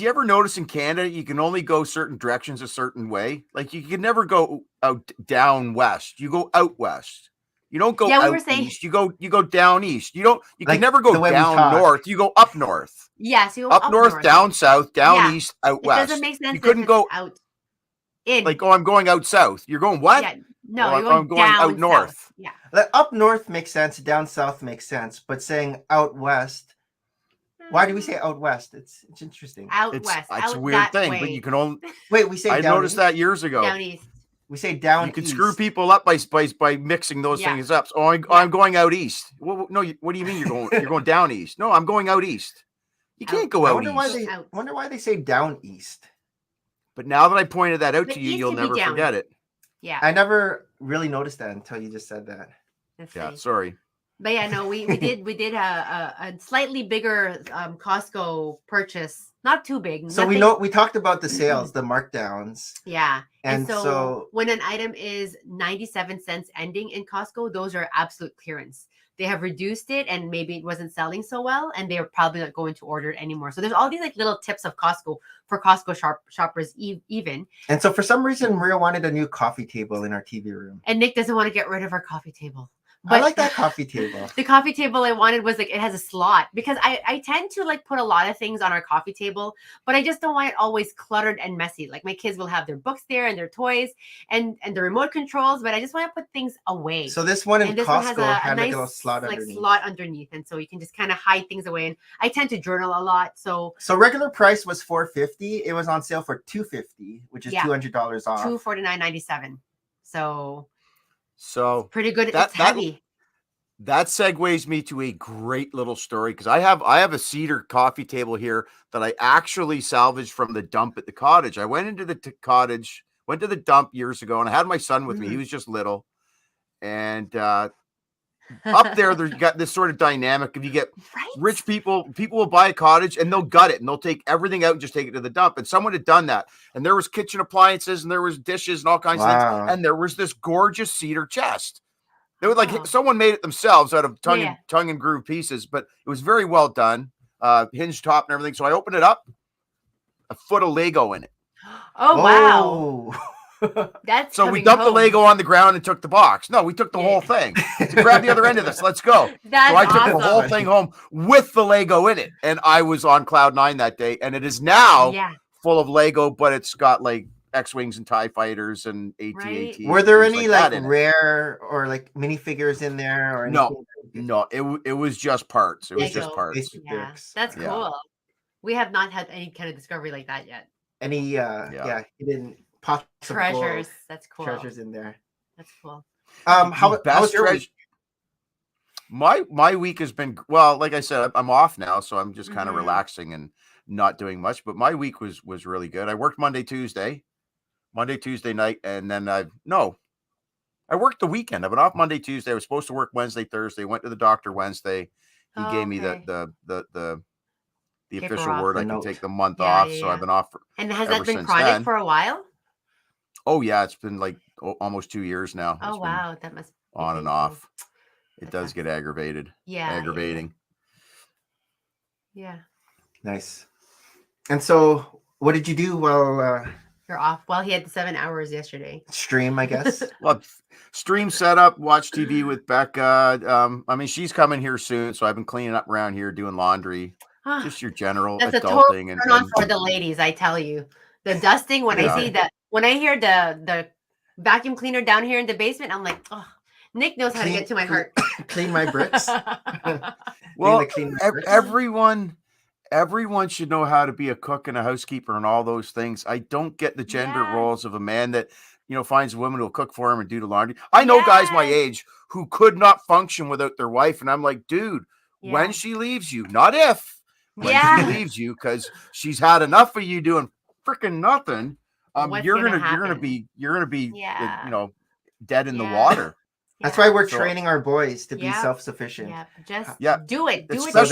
you ever notice in Canada you can only go certain directions a certain way? Like you can never go out down west. You go out west. You don't go out east. You go down east. You can never go down north. You go up north. Yes, you go up north, down south, down east, out west. It doesn't make sense. You couldn't go out. Like, I'm going out south. You're going what? Yeah, no, I'm going out north. South. Yeah. Like, up north makes sense. Down south makes sense. But saying out west, why do we say out west? It's interesting. Out west. It's a weird thing, but you can only wait. We say I noticed that years ago. Down east. We say down. You can screw people up by mixing those things up. So I'm going out east. Well, no, what do you mean you're going down east? No, I'm going out east. You can't go out east. I wonder why they say down east. But now that I pointed that out to you, you'll never forget it. Yeah. I never really noticed that until you just said that. Sorry. But yeah, no, we did a slightly bigger Costco purchase. Not too big. So we talked about the sales, the markdowns. Yeah. And so when an item is 97 cents ending in Costco, those are absolute clearance. They have reduced it and maybe it wasn't selling so well and they're probably not going to order it anymore. So there's all these like little tips of Costco for Costco shoppers even. And so for some reason, Maria wanted a new coffee table in our TV room. And Nick doesn't want to get rid of our coffee table. I like that coffee table. The coffee table I wanted was like, it has a slot because I tend to like put a lot of things on our coffee table, but I just don't want it always cluttered and messy. Like my kids will have their books there and their toys and the remote controls, but I just want to put things away. So this one in Costco had like a little slot underneath. And so you can just kind of hide things away. And I tend to journal a lot. So regular price was $450. It was on sale for $250, which is $200 off. $249.97. So pretty good. It's heavy. That segues me to a great little story because I have a cedar coffee table here that I actually salvaged from the dump at the cottage. I went into the cottage, went to the dump years ago, and I had my son with me. He was just little, and up there, you got this sort of dynamic. If you get rich people will buy a cottage and they'll gut it and they'll take everything out and just take it to the dump. And someone had done that, and there was kitchen appliances and there was dishes and all kinds of things, and there was this gorgeous cedar chest. It was like someone made it themselves out of tongue and groove pieces, but it was very well done, hinge top and everything. So I opened it up, a foot of Lego in it. Oh wow! That's so we dumped the Lego on the ground and took the box. No, we took the whole thing. So grab the other end of this. Let's go. So I took the whole thing home with the Lego in it, and I was on cloud 9 that day. And it is now full of Lego, but it's got like X-Wings and TIE fighters and AT-AT. Were there any like rare or like minifigures in there or anything? No, it was just parts. It was just parts. Yeah, that's cool. We have not had any kind of discovery like that yet. Any hidden possible treasures. That's cool. Treasures in there. That's cool. How was your week? My week has been, well, like I said, I'm off now, so I'm just kind of relaxing and not doing much, but my week was really good. I worked Monday, Tuesday night, and then I worked the weekend. I've been off Monday, Tuesday. I was supposed to work Wednesday, Thursday. Went to the doctor Wednesday. He gave me the official word I can take the month off. So I've been off. And has that been chronic for a while? Oh yeah, it's been like almost 2 years now. Oh wow, that must be on and off. It does get aggravated. Yeah, aggravating. Yeah. Nice. And so, what did you do while you're off? Well, he had the 7 hours yesterday. Stream, I guess. Well, stream setup, watch TV with Becca. I mean, she's coming here soon, so I've been cleaning up around here, doing laundry, just your general That's adulting. That's a total turn on for the ladies, I tell you. The dusting, when I see that, when I hear the vacuum cleaner down here in the basement, I'm like, oh, Nick knows how to get to my heart. Clean my bricks. Well, everyone should know how to be a cook and a housekeeper and all those things. I don't get the gender roles of a man that, finds a woman who will cook for him and do the laundry. I know guys my age who could not function without their wife. And I'm like, dude, when she leaves you, not if, when she leaves you, because she's had enough of you doing freaking nothing. You're gonna be dead in the water. That's why we're training our boys to be self-sufficient. Do it. So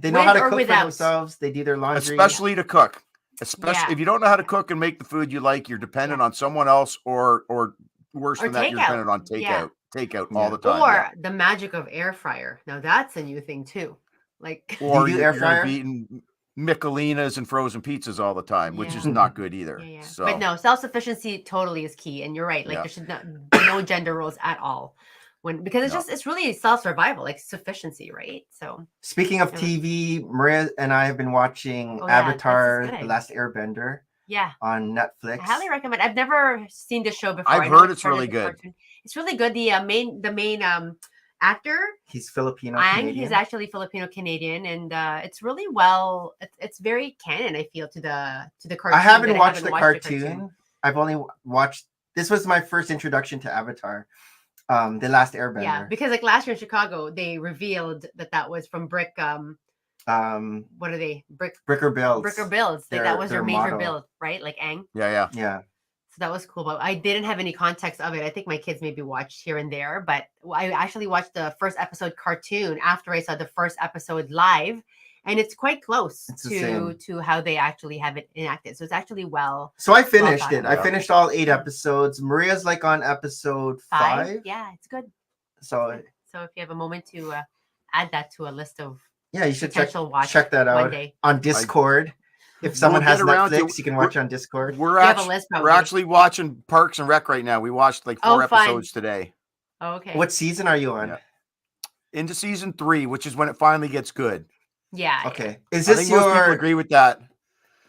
they know how to cook for themselves. They do their laundry. Especially to cook. Especially if you don't know how to cook and make the food you like, you're dependent on someone else or worse than that, you're dependent on takeout all the time. Or the magic of air fryer. Now that's a new thing too. Or you're eating Michelinas and frozen pizzas all the time, which is not good either. So. But no, self-sufficiency totally is key. And you're right. There should not be no gender roles at all. Because it's really self-survival, like sufficiency, right? So speaking of TV, Maria and I have been watching Avatar: The Last Airbender. Yeah. On Netflix. I highly recommend. I've never seen the show before. I've heard it's really good. It's really good. The main actor, he's Filipino Canadian. He's actually Filipino Canadian, and it's really well. It's very canon, I feel, to the cartoon. I haven't watched the cartoon. I've only watched. This was my first introduction to Avatar. The Last Airbender. Yeah, because last year in Chicago, they revealed that was from Brick. What are they? Bricker Builds. Bricker Builds. That was their major build, right? Like Aang. Yeah. So that was cool, but I didn't have any context of it. I think my kids maybe watched here and there, but I actually watched the first episode cartoon after I saw the first episode live. And it's quite close to how they actually have it enacted. So it's actually well. So I finished it. I finished all 8 episodes. Maria's on episode 5. Yeah, it's good. So if you have a moment to add that to a list of you should check that out on Discord. If someone has Netflix, you can watch on Discord. We're actually watching Parks and Rec right now. We watched 4 episodes today. Okay. What season are you on? Yeah. Into season 3, which is when it finally gets good. Yeah. Okay. Is I this think most people agree with that.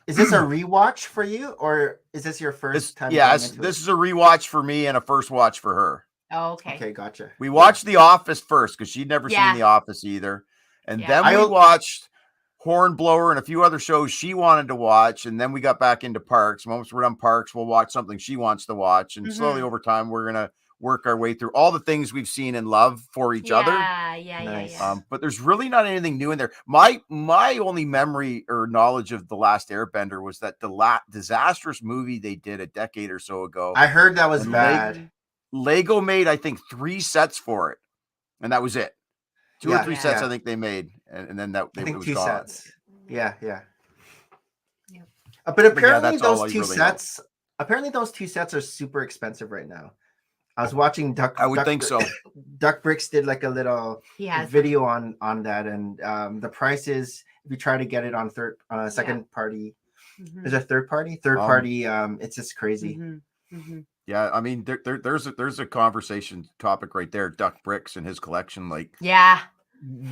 Is this a rewatch for you, or is this your first time? Yes, this is a rewatch for me and a first watch for her. Oh, okay. Okay, gotcha. We watched The Office first because she'd never seen The Office either, and then we watched Hornblower and a few other shows she wanted to watch, and then we got back into Parks. Once we're done Parks, we'll watch something she wants to watch, and slowly over time, we're gonna work our way through all the things we've seen and love for each other. Yeah. But there's really not anything new in there. My only memory or knowledge of The Last Airbender was that disastrous movie they did a decade or so ago. I heard that was bad. Lego made, I think, 3 sets for it, and that was it. 2 or 3 sets, I think they made, and then it was 2 gone. sets. Yeah. But apparently those 2 sets. Apparently those 2 sets are super expensive right now. I was watching I would think so. NoMoreBricks did like a little video on that, and the price is, if you try to get it on second party, is a third party? It's just crazy. Yeah, I mean, there's a conversation topic right there. NoMoreBricks and his collection, like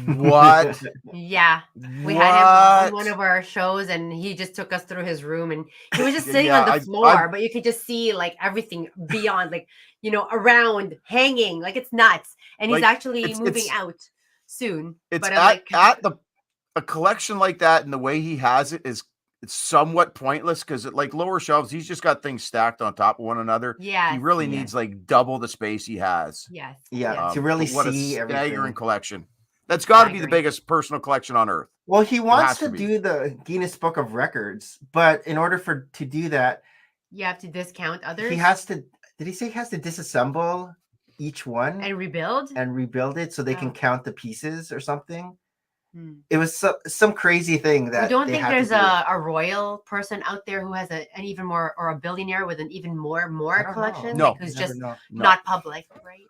what? We had him on one of our shows, and he just took us through his room, and he was just sitting on the floor, but you could just see like everything beyond, like, around, hanging, like it's nuts. And he's actually moving out soon. It's a collection like that, and the way he has it is it's somewhat pointless because like lower shelves, he's just got things stacked on top of one another. Yeah, he really needs like double the space he has. To really see what a staggering collection. That's got to be the biggest personal collection on earth. Well, he wants to do the Guinness Book of Records, but in order to do that, you have to discount others. He has to. Did he say he has to disassemble each one and rebuild it so they can count the pieces or something? It was some crazy thing that. You don't think there's a royal person out there who has an even more, or a billionaire with an even more collection? No, who's just not public, right?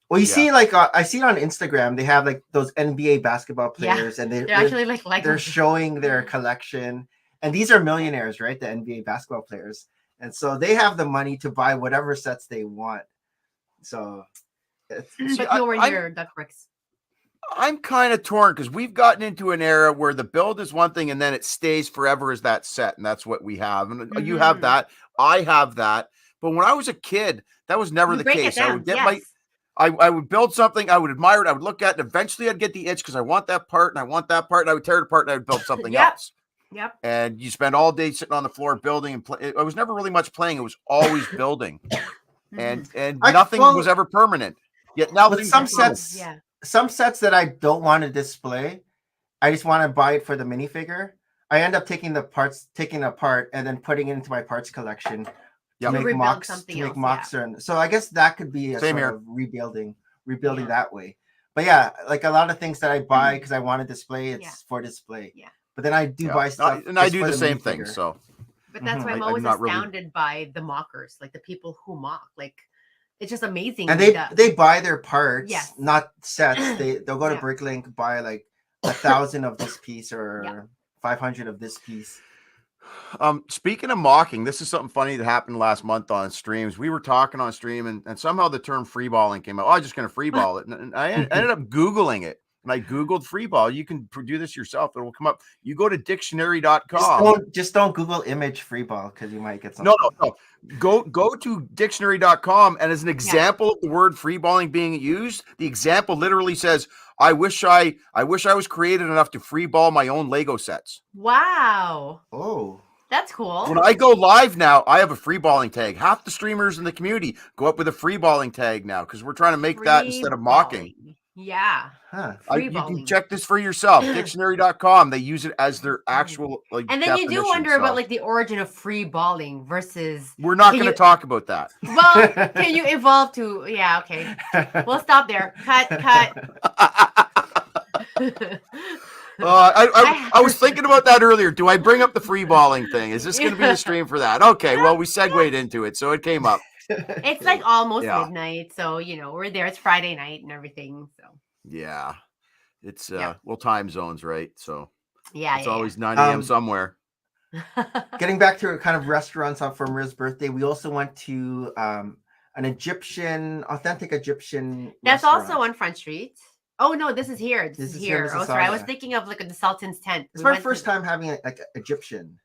Well, you see, like I see it on Instagram. They have like those NBA basketball players, and they're actually like they're showing their collection. And these are millionaires, right? The NBA basketball players, and so they have the money to buy whatever sets they want. So, but nowhere near NoMoreBricks. I'm kind of torn because we've gotten into an era where the build is one thing and then it stays forever as that set, and that's what we have. And you have that, I have that. But when I was a kid, that was never the case. I would get I would build something, I would admire it, I would look at it, and eventually I'd get the itch because I want that part and I want that part, and I would tear it apart and I would build something else. And you spend all day sitting on the floor building and play. I was never really much playing. It was always building. and nothing was ever permanent. Yet now with some sets, some sets that I don't want to display, I just want to buy it for the minifigure. I end up taking it apart and then putting it into my parts collection. To make mocks, so I guess that could be a sort of rebuilding that way. But like a lot of things that I buy because I want to display, it's for display. But then I do buy stuff, and I do the same thing. So, but that's why I'm always astounded by the mockers, like the people who mock. Like, it's just amazing. And they buy their parts, not sets. They'll go to Bricklink, buy like 1,000 of this piece or 500 of this piece. Speaking of mocking, this is something funny that happened last month on streams. We were talking on stream and somehow the term freeballing came out. I'm just going to freeball it. And I ended up Googling it, and I Googled freeball. You can do this yourself. It will come up. You go to dictionary.com. Just don't Google image freeball because you might get something. No. Go to dictionary.com, and as an example of the word freeballing being used, the example literally says, I wish I was creative enough to freeball my own Lego sets. Wow. Oh. That's cool. When I go live now, I have a freeballing tag. Half the streamers in the community go up with a freeballing tag now because we're trying to make that instead of mocking. Yeah. You can check this for yourself. Dictionary.com. They use it as their actual and then you do wonder about like the origin of freeballing versus. We're not going to talk about that. Well, can you evolve to? Yeah. Okay. We'll stop there. Cut. I was thinking about that earlier. Do I bring up the freeballing thing? Is this going to be the stream for that? Okay. Well, we segued into it, so it came up. It's like almost midnight, so we're there. It's Friday night and everything. So it's time zones, right? So it's always 9 a.m. somewhere. Getting back to kind of restaurants for Maria's birthday, we also went to authentic Egyptian. That's restaurant. also on Front Street. Oh no, this is here. This is here. Oh, sorry, I was thinking of like the Sultan's tent. It's my first time having like Egyptian.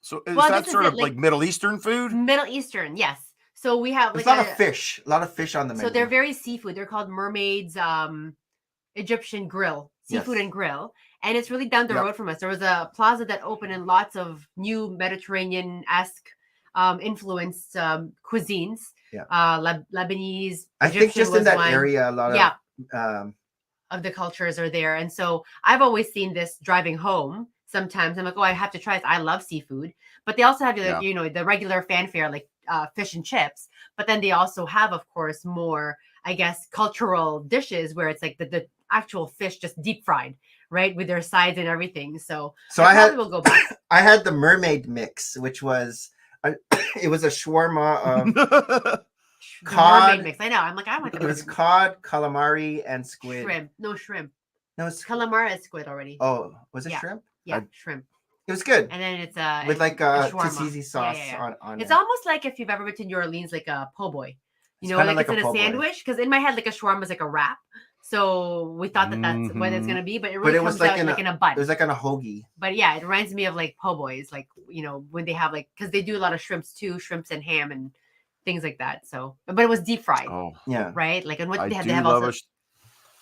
So is that sort of like Middle Eastern food? Middle Eastern, yes. So we have like a lot of fish, a lot of fish on the menu. So they're very seafood. They're called Mermaid's Egyptian Grill, seafood and grill, and it's really down the road from us. There was a plaza that opened and lots of new Mediterranean-esque influenced cuisines. Yeah. Lebanese. I think just in that area, a lot of the cultures are there, and so I've always seen this driving home. Sometimes I'm like, oh, I have to try this. I love seafood, but they also have the regular fanfare like fish and chips. But then they also have, of course, more, I guess, cultural dishes where it's like the actual fish just deep fried, right, with their sides and everything. So I will go back. I had the mermaid mix, which was it was a shawarma of cod mermaid mix. I know. I'm like, I want to. It was cod, calamari, and squid. Shrimp. No shrimp. No, it's calamari is squid already. Oh, was it shrimp? Yeah, shrimp. It was good. And then it's with like a tzatziki sauce on it's almost like if you've ever been to New Orleans, like a po' boy. You know, like it's in a sandwich. Because in my head, like a shawarma is like a wrap. So we thought that that's what it's gonna be, but it really comes out like in a bun. It was like on a hoagie. But yeah, it reminds me of like po' boys, like when they have like because they do a lot of shrimps too, shrimps and ham and things like that. So, but it was deep fried. Oh yeah, right. Like and what they have also.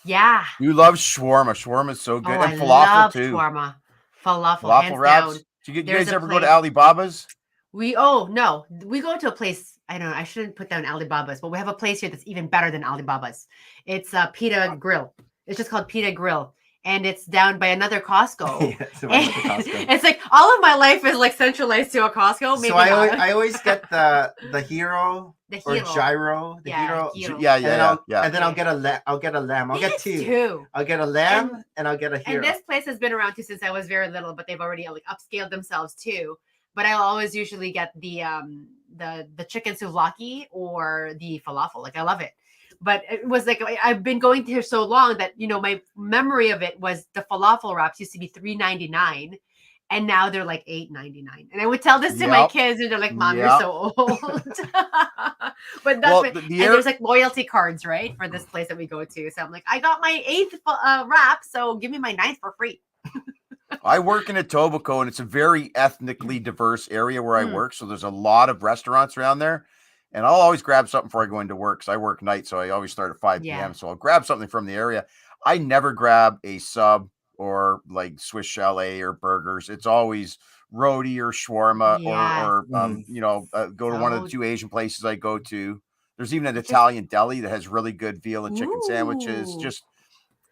Yeah, you love shawarma. Shawarma is so good, and I falafel love too. Shawarma, falafel wraps. Down. Do you guys ever go to Alibaba's? We go to a place. I don't know. I shouldn't put down Alibaba's, but we have a place here that's even better than Alibaba's. It's Pita Grill. It's just called Pita Grill, and it's down by another Costco. It's like all of my life is like centralized to a Costco. Maybe so I always get the hero. Or gyro, hero. And then I'll get a lamb. I'll get two. I'll get a lamb and I'll get a hero. And this place has been around too since I was very little, but they've already like upscaled themselves too. But I'll always usually get the chicken souvlaki or the falafel. Like I love it. But it was like I've been going here so long that my memory of it was the falafel wraps used to be $3.99. And now they're like $8.99. And I would tell this to my kids, and they're like, "Mom, you're so old." But that's and there's like loyalty cards, right, for this place that we go to. So I'm like, I got my 8th wrap, so give me my 9th for free. I work in Etobicoke, and it's a very ethnically diverse area where I work. So there's a lot of restaurants around there. And I'll always grab something before I go into work because I work night. So I always start at 5 p.m. So I'll grab something from the area. I never grab a sub or like Swiss chalet or burgers. It's always roti or shawarma or go to one of the 2 Asian places I go to. There's even an Italian deli that has really good veal and chicken sandwiches. Just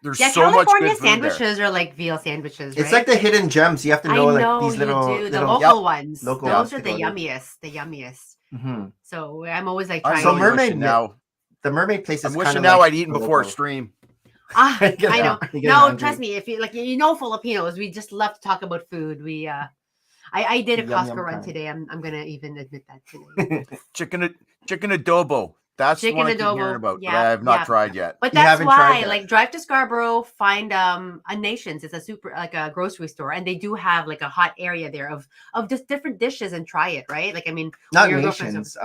there's so much good food sandwiches there. Are like veal sandwiches. Right? It's like the hidden gems. You have to know like these little the local ones. Local Those are the yummiest. The yummiest. Mm-hmm. So I'm always like trying. So mermaid now. The mermaid place is. I'm wishing now I'd eaten before stream. I know. No, trust me. If you Filipinos, we just love to talk about food. We I did a Costco run today. I'm gonna even admit that today. chicken adobo. That's the one I keep hearing about. Yeah, but I have not tried yet. But that's why, like, drive to Scarborough, find a Nations. It's a super like a grocery store, and they do have like a hot area there of just different dishes and try it, right? Like, I mean, not Nations.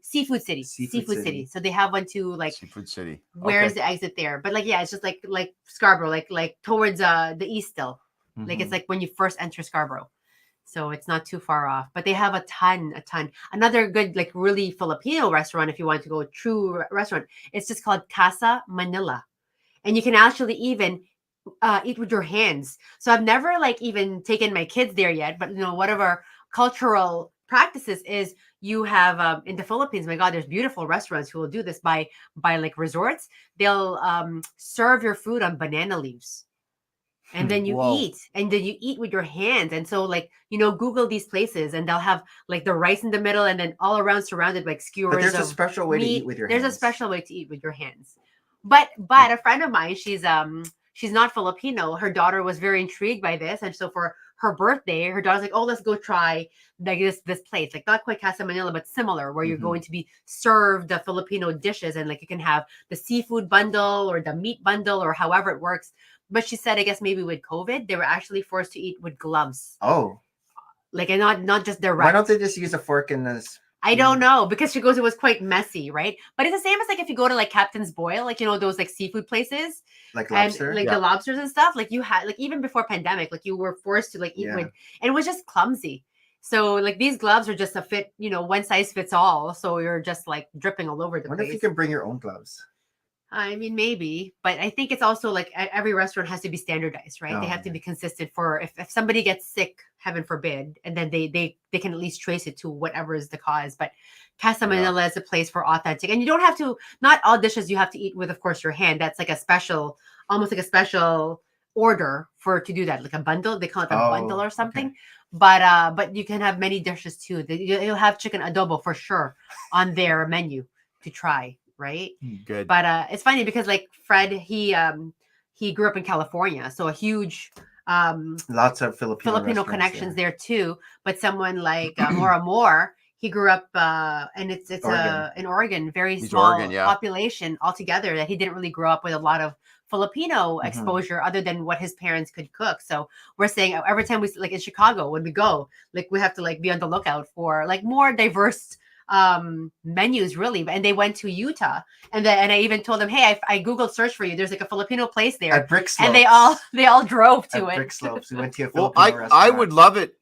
Seafood City. Seafood City. So they have one too, like Seafood City. Where's the exit there? But like, yeah, it's just like Scarborough, like towards the east still. Mm-hmm. Like it's like when you first enter Scarborough. So it's not too far off, but they have a ton. Another good, like really Filipino restaurant, if you want to go true restaurant, it's just called Casa Manila. And you can actually even eat with your hands. So I've never like even taken my kids there yet, but one of our cultural practices is you have in the Philippines, my God, there's beautiful restaurants who will do this by like resorts. They'll serve your food on banana leaves. And then you eat with your hands. And so like, Google these places and they'll have like the rice in the middle and then all around surrounded like skewers. But there's a special way to eat with your hands. There's a special way to eat with your hands. But a friend of mine, she's not Filipino. Her daughter was very intrigued by this. And so for her birthday, her daughter's like, oh, let's go try like this place. Like not quite Casa Manila, but similar, where you're going to be served the Filipino dishes. And like you can have the seafood bundle or the meat bundle or however it works. But she said, I guess maybe with COVID, they were actually forced to eat with gloves. Oh. Like, and not just direct. Why don't they just use a fork and this? I don't know, because she goes, it was quite messy, right? But it's the same as like if you go to like Captain's Boil, like, you know, those like seafood places, like lobster, and like the lobsters and stuff. Like you had, like even before pandemic, like you were forced to like eat with, and it was just clumsy. So like these gloves are just a fit, you know, one size fits all. So you're just like dripping all over the place. What if you can bring your own gloves? I mean, maybe, but I think it's also like every restaurant has to be standardized, right? They have to be consistent for if somebody gets sick, heaven forbid, and then they can at least trace it to whatever is the cause. But Casa Manila is a place for authentic, and you don't have to. Not all dishes you have to eat with, of course, your hand. That's like a special, almost like a special order to do that, like a bundle. They call it a bundle or something. Okay. But you can have many dishes too. You'll have chicken adobo for sure on their menu to try. Right. Good. But it's funny because like Fred, he grew up in California, so a huge lots of Filipino connections there too. But someone like Moore, he grew up and it's Oregon. In Oregon, very small population altogether, that he didn't really grow up with a lot of Filipino exposure other than what his parents could cook. So we're saying every time we like in Chicago, when we go, like we have to like be on the lookout for like more diverse menus, really. And they went to Utah, and I even told them, hey, I googled search for you, there's like a Filipino place there at Brick Slopes. And they all drove to it. Brick Slopes. We went to a Filipino restaurant. I would love it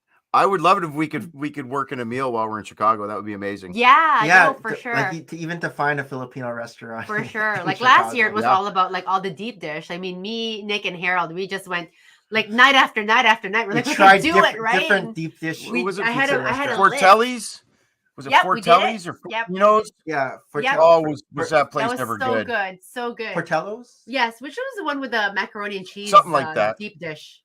if we could work in a meal while we're in Chicago. That would be amazing. Yeah, for sure. Like even to find a Filipino restaurant for sure. Like last year it was all about like all the deep dish. I mean, me, Nick, and Harold, we just went like night after night after night. We're like, we can do it, right? Different deep dish. I had a Fortelli's. Was it Fortelli's or Filipinos? Yeah. Oh, was that place never good? So good. Portello's? Yes. Which one was the one with the macaroni and cheese? Something like that. Deep dish.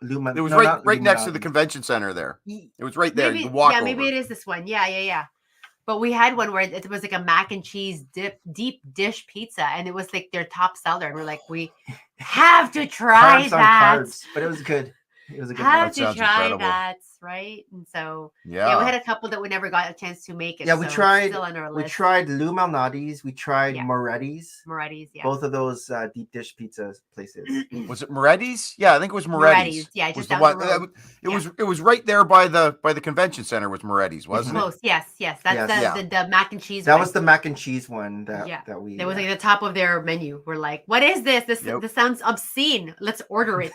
Luma. It was right next to the convention center there. It was right there. Maybe, you could walk over. Maybe it is this one. Yeah. But we had one where it was like a mac and cheese deep dish pizza, and it was like their top seller. And we're like, we have to try that. Carbs, but it was good. It was a good have to try that, right? And so we had a couple that we never got a chance to make it. Yeah, we tried. We tried Lou Malnati's. We tried Moretti's. Yeah. Both of those deep dish pizza places. Was it Moretti's? Yeah, I think it was Moretti's. Yeah, just down the road. It was right there by the convention center with Moretti's, wasn't it? Close. Yes. That's the mac and cheese. That was the mac and cheese one that we. It was like the top of their menu. We're like, what is this? This sounds obscene. Let's order it.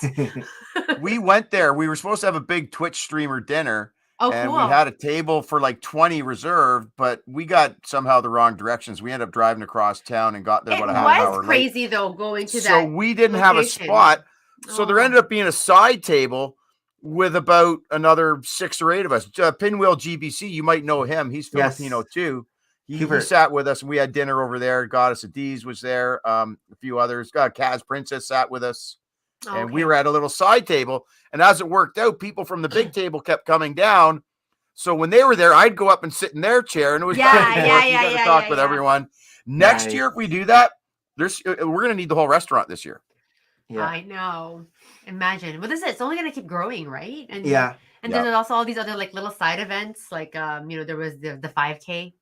We went there. We were supposed to have a big Twitch streamer dinner. And cool. We had a table for like 20 reserved, but we got somehow the wrong directions. We ended up driving across town and got there about a half hour late. It was crazy though, going to that. So we didn't have a spot. So there ended up being a side table with about another 6 or 8 of us. Pinwheel GBC, you might know him. He's Filipino too. He sat with us and we had dinner over there. Goddess of D's was there. A few others. Kaz Princess sat with us. And we were at a little side table. And as it worked out, people from the big table kept coming down. So when they were there, I'd go up and sit in their chair. And it was talk with everyone. Next year, if we do that, we're going to need the whole restaurant this year. Yeah. I know. Imagine. But it's only going to keep growing, right? And And there's also all these other like little side events. Like, there was the 5K.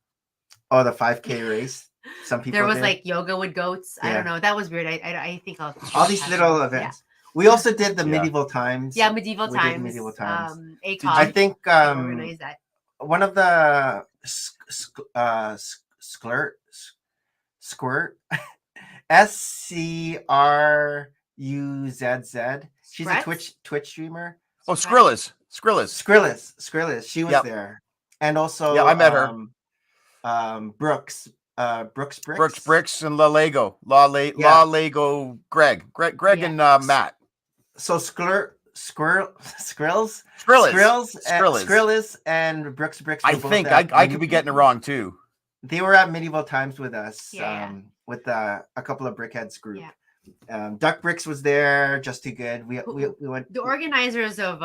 Oh, the 5K race. Some people there was like yoga with goats. I don't know. That was weird. I think all these little events. We also did the medieval times. Yeah, medieval times. Medieval times. I think one of the squirt ScrUZZ. She's a Twitch streamer. Oh, Skrillis. She was there, and also I met her. Brooks Bricks and La Lego Greg and Matt. So Skrillis and Bricks. I think I could be getting it wrong too. They were at medieval times with us, with a couple of Brickheads group. Duck Bricks was there, just too good. We went. The organizers of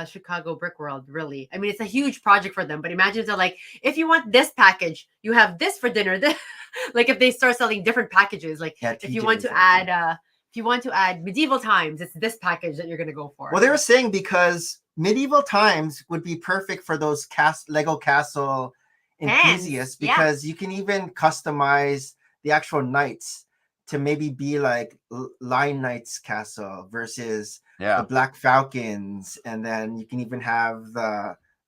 Chicago Brick World, really. I mean, it's a huge project for them. But imagine they're like, if you want this package, you have this for dinner. Like if they start selling different packages, like if you want to add. If you want to add medieval times, it's this package that you're going to go for. Well, they were saying because medieval times would be perfect for those Lego castle enthusiasts because you can even customize the actual knights to maybe be like Lion Knight's castle versus the Black Falcons, and then you can even have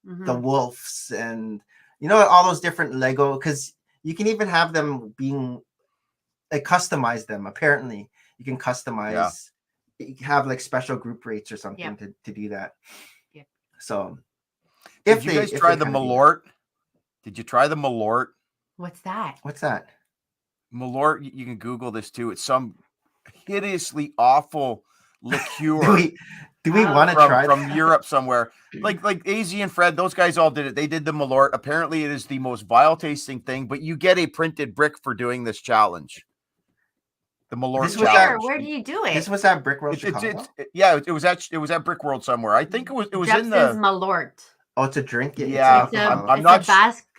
the wolves and all those different Lego, because you can even have them being customize them. Apparently, you can customize. You have like special group rates or something to do that. Yep. So, did you guys try the Malort? Did you try the Malort? What's that? What's that? Malort, you can Google this too. It's some hideously awful liqueur. Do we want to try from Europe somewhere? Like AZ and Fred, those guys all did it. They did the Malort. Apparently, it is the most vile tasting thing, but you get a printed brick for doing this challenge. The Malort challenge. Where do you do it? This was at Brick World Chicago. It was at Brick World somewhere. I think it was in the Malort. Oh, it's a drink. Yeah,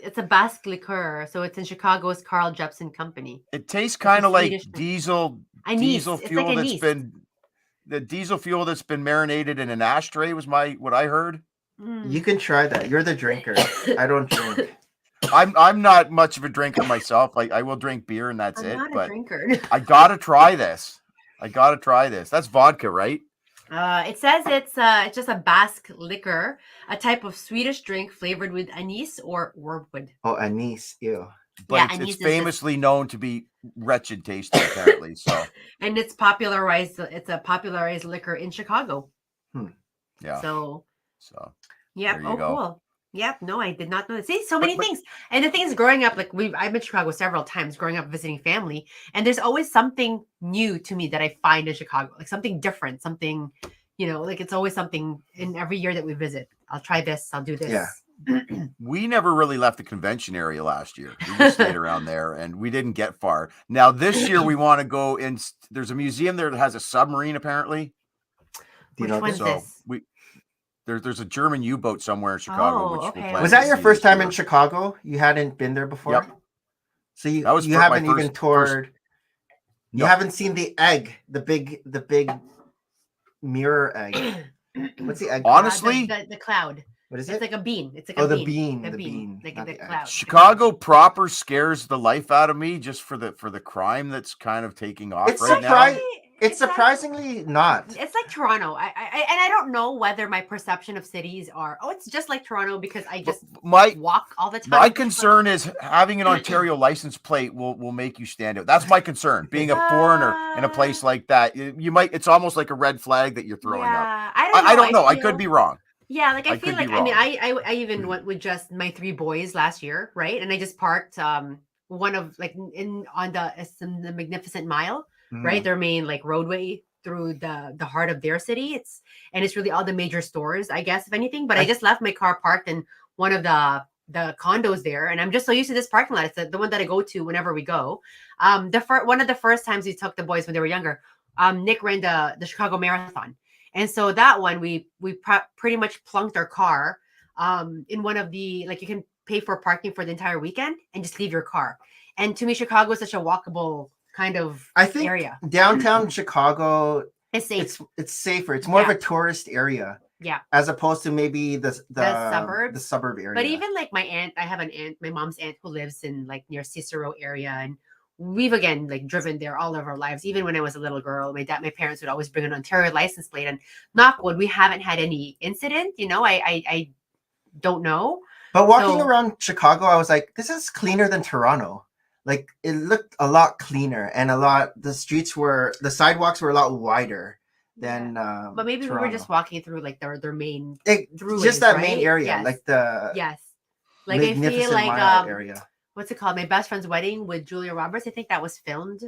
it's a Basque liqueur, so it's in Chicago's Carl Jepsen company. It tastes kind of like diesel fuel like diesel fuel that's been marinated in an ashtray was what I heard. You can try that. You're the drinker. I don't drink. I'm not much of a drinker myself. I will drink beer and that's I'm not but a drinker. I gotta try this. That's vodka, right? It says it's just a Basque liquor, a type of Swedish drink flavored with anise or wormwood. Oh, anise, ew. But it's famously known to be wretched tasting, apparently. So, and it's a popularized liquor in Chicago. Yeah. So. Yeah. Oh, go. Cool. Yep. No, I did not know that. See, so many things. And the thing is, growing up, I've been to Chicago several times, growing up visiting family, and there's always something new to me that I find in Chicago, like something different, something, like it's always something in every year that we visit. I'll try this. I'll do this. Yeah. We never really left the convention area last year. We just stayed around there and we didn't get far. Now this year we want to go in. There's a museum there that has a submarine apparently. Which one's this? There's a German U-boat somewhere in Chicago. Was that your first time in Chicago? You hadn't been there before? Yep. So you haven't even toured. You haven't seen the egg, the big mirror egg. What's the egg? Honestly, the cloud. What is it? It's like a bean. It's like a bean. The bean. Like the cloud. Chicago proper scares the life out of me just for the crime that's kind of taking off now. It's surprisingly not. It's like Toronto. I don't know whether my perception of cities are, it's just like Toronto because I just walk all the time. My concern is having an Ontario license plate will make you stand out. That's my concern. Being a foreigner in a place like that, it's almost like a red flag that you're throwing up. I don't know. I could be wrong. Yeah, like I feel like I even went with just my 3 boys last year, right? And I just parked one of on the Magnificent Mile. Right, their main roadway through the heart of their city. It's really all the major stores, I guess, if anything. But I just left my car parked in one of the condos there, and I'm just so used to this parking lot. It's the one that I go to whenever we go. One of the first times we took the boys when they were younger, Nick ran the Chicago Marathon, and so that one we pretty much plunked our car in one of the you can pay for parking for the entire weekend and just leave your car. And to me, Chicago is such a walkable kind of area. Downtown Chicago is safe. It's safer. It's more of a tourist area. Yeah. As opposed to maybe the suburbs. The suburb area. But even my aunt, I have an aunt, my mom's aunt who lives in near Cicero area, and we've again driven there all of our lives. Even when I was a little girl, my parents would always bring an Ontario license plate, and knock wood, we haven't had any incident. I don't know. But walking around Chicago, I was like, this is cleaner than Toronto. It looked a lot cleaner, and the sidewalks were a lot wider than. But maybe Toronto. we were just walking through their main throughways, just that right? main area, yes. I feel area. What's it called? My best friend's wedding with Julia Roberts. I think that was filmed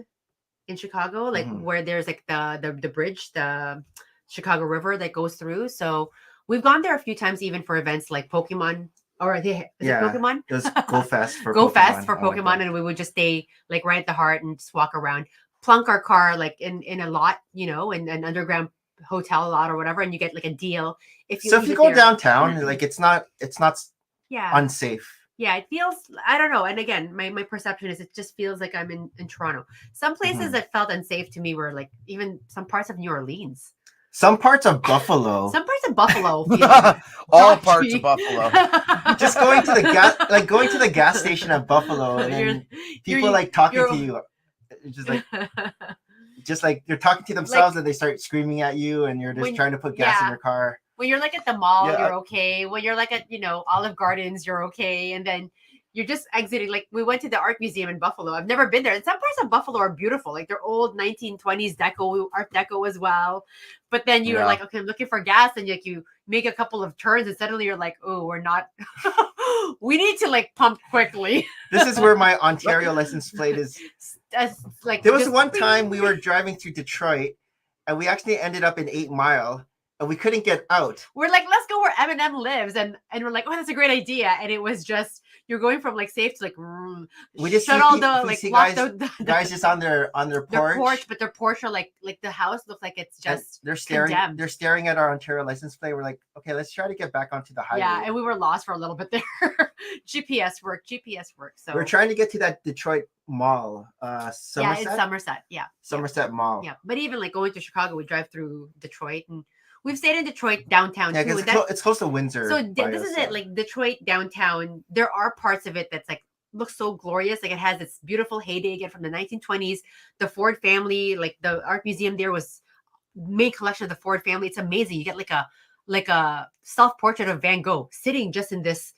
in Chicago, where there's the bridge, the Chicago River that goes through. So we've gone there a few times, even for events like Pokemon. Or is it Pokemon? It was Go Fest for Go Pokemon. Fest for Pokemon, and we would just stay right at the heart and just walk around, plunk our car in a lot, in an underground hotel lot or whatever, and you get a deal. If you go downtown, it's not unsafe. Yeah, it feels, I don't know. And again, my perception is it just feels like I'm in Toronto. Some places that felt unsafe to me were even some parts of New Orleans. Some parts of Buffalo. All parts of Buffalo. Just going to the gas station at Buffalo, and then people talking to you, just they're talking to themselves, and they start screaming at you, and you're just trying to put gas in your car. when you're like at the mall, Yeah. you're okay. When you're like at, Olive Gardens, you're okay. And then you're just exiting. Like we went to the art museum in Buffalo. I've never been there. And some parts of Buffalo are beautiful. Like they're old 1920s art deco as well. But then you're like, okay, I'm looking for gas. And you make a couple of turns and suddenly you're like, oh, we're not, we need to like pump quickly. This is where my Ontario license plate is. Like there was one time we were driving through Detroit and we actually ended up in 8 Mile and we couldn't get out. We're like, let's go where Eminem lives. And we're like, oh, that's a great idea. And it was just, you're going from like safe to like, we just shut see, all the like guys just on their porch. But their porch are like the house looks like it's just they're staring condemned. They're staring at our Ontario license plate. We're like, okay, let's try to get back onto the highway. Yeah, and we were lost for a little bit there. GPS work. So we're trying to get to that Detroit mall, Somerset. Yeah, it's Somerset. Yeah, Somerset Mall. Yeah, but even like going to Chicago, we drive through Detroit, and we've stayed in Detroit downtown too. It's close to Windsor. So this is it, like Detroit downtown. There are parts of it that's like looks so glorious. Like it has this beautiful heyday again from the 1920s. The Ford family, like the art museum there was main collection of the Ford family. It's amazing. You get like a self-portrait of Van Gogh sitting just in this,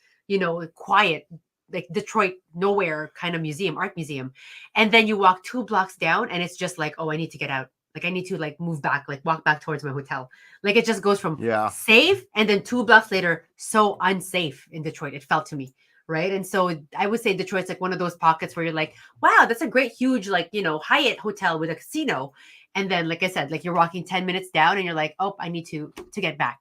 quiet, like Detroit nowhere kind of art museum. And then you walk 2 blocks down and it's just like, oh, I need to get out. Like I need to like move back, like walk back towards my hotel. Like it just goes from safe and then 2 blocks later, so unsafe in Detroit. It felt to me. Right. And so I would say Detroit's like one of those pockets where you're like, wow, that's a great, huge, like, Hyatt hotel with a casino. And then, like I said, like you're walking 10 minutes down and you're like, oh, I need to get back.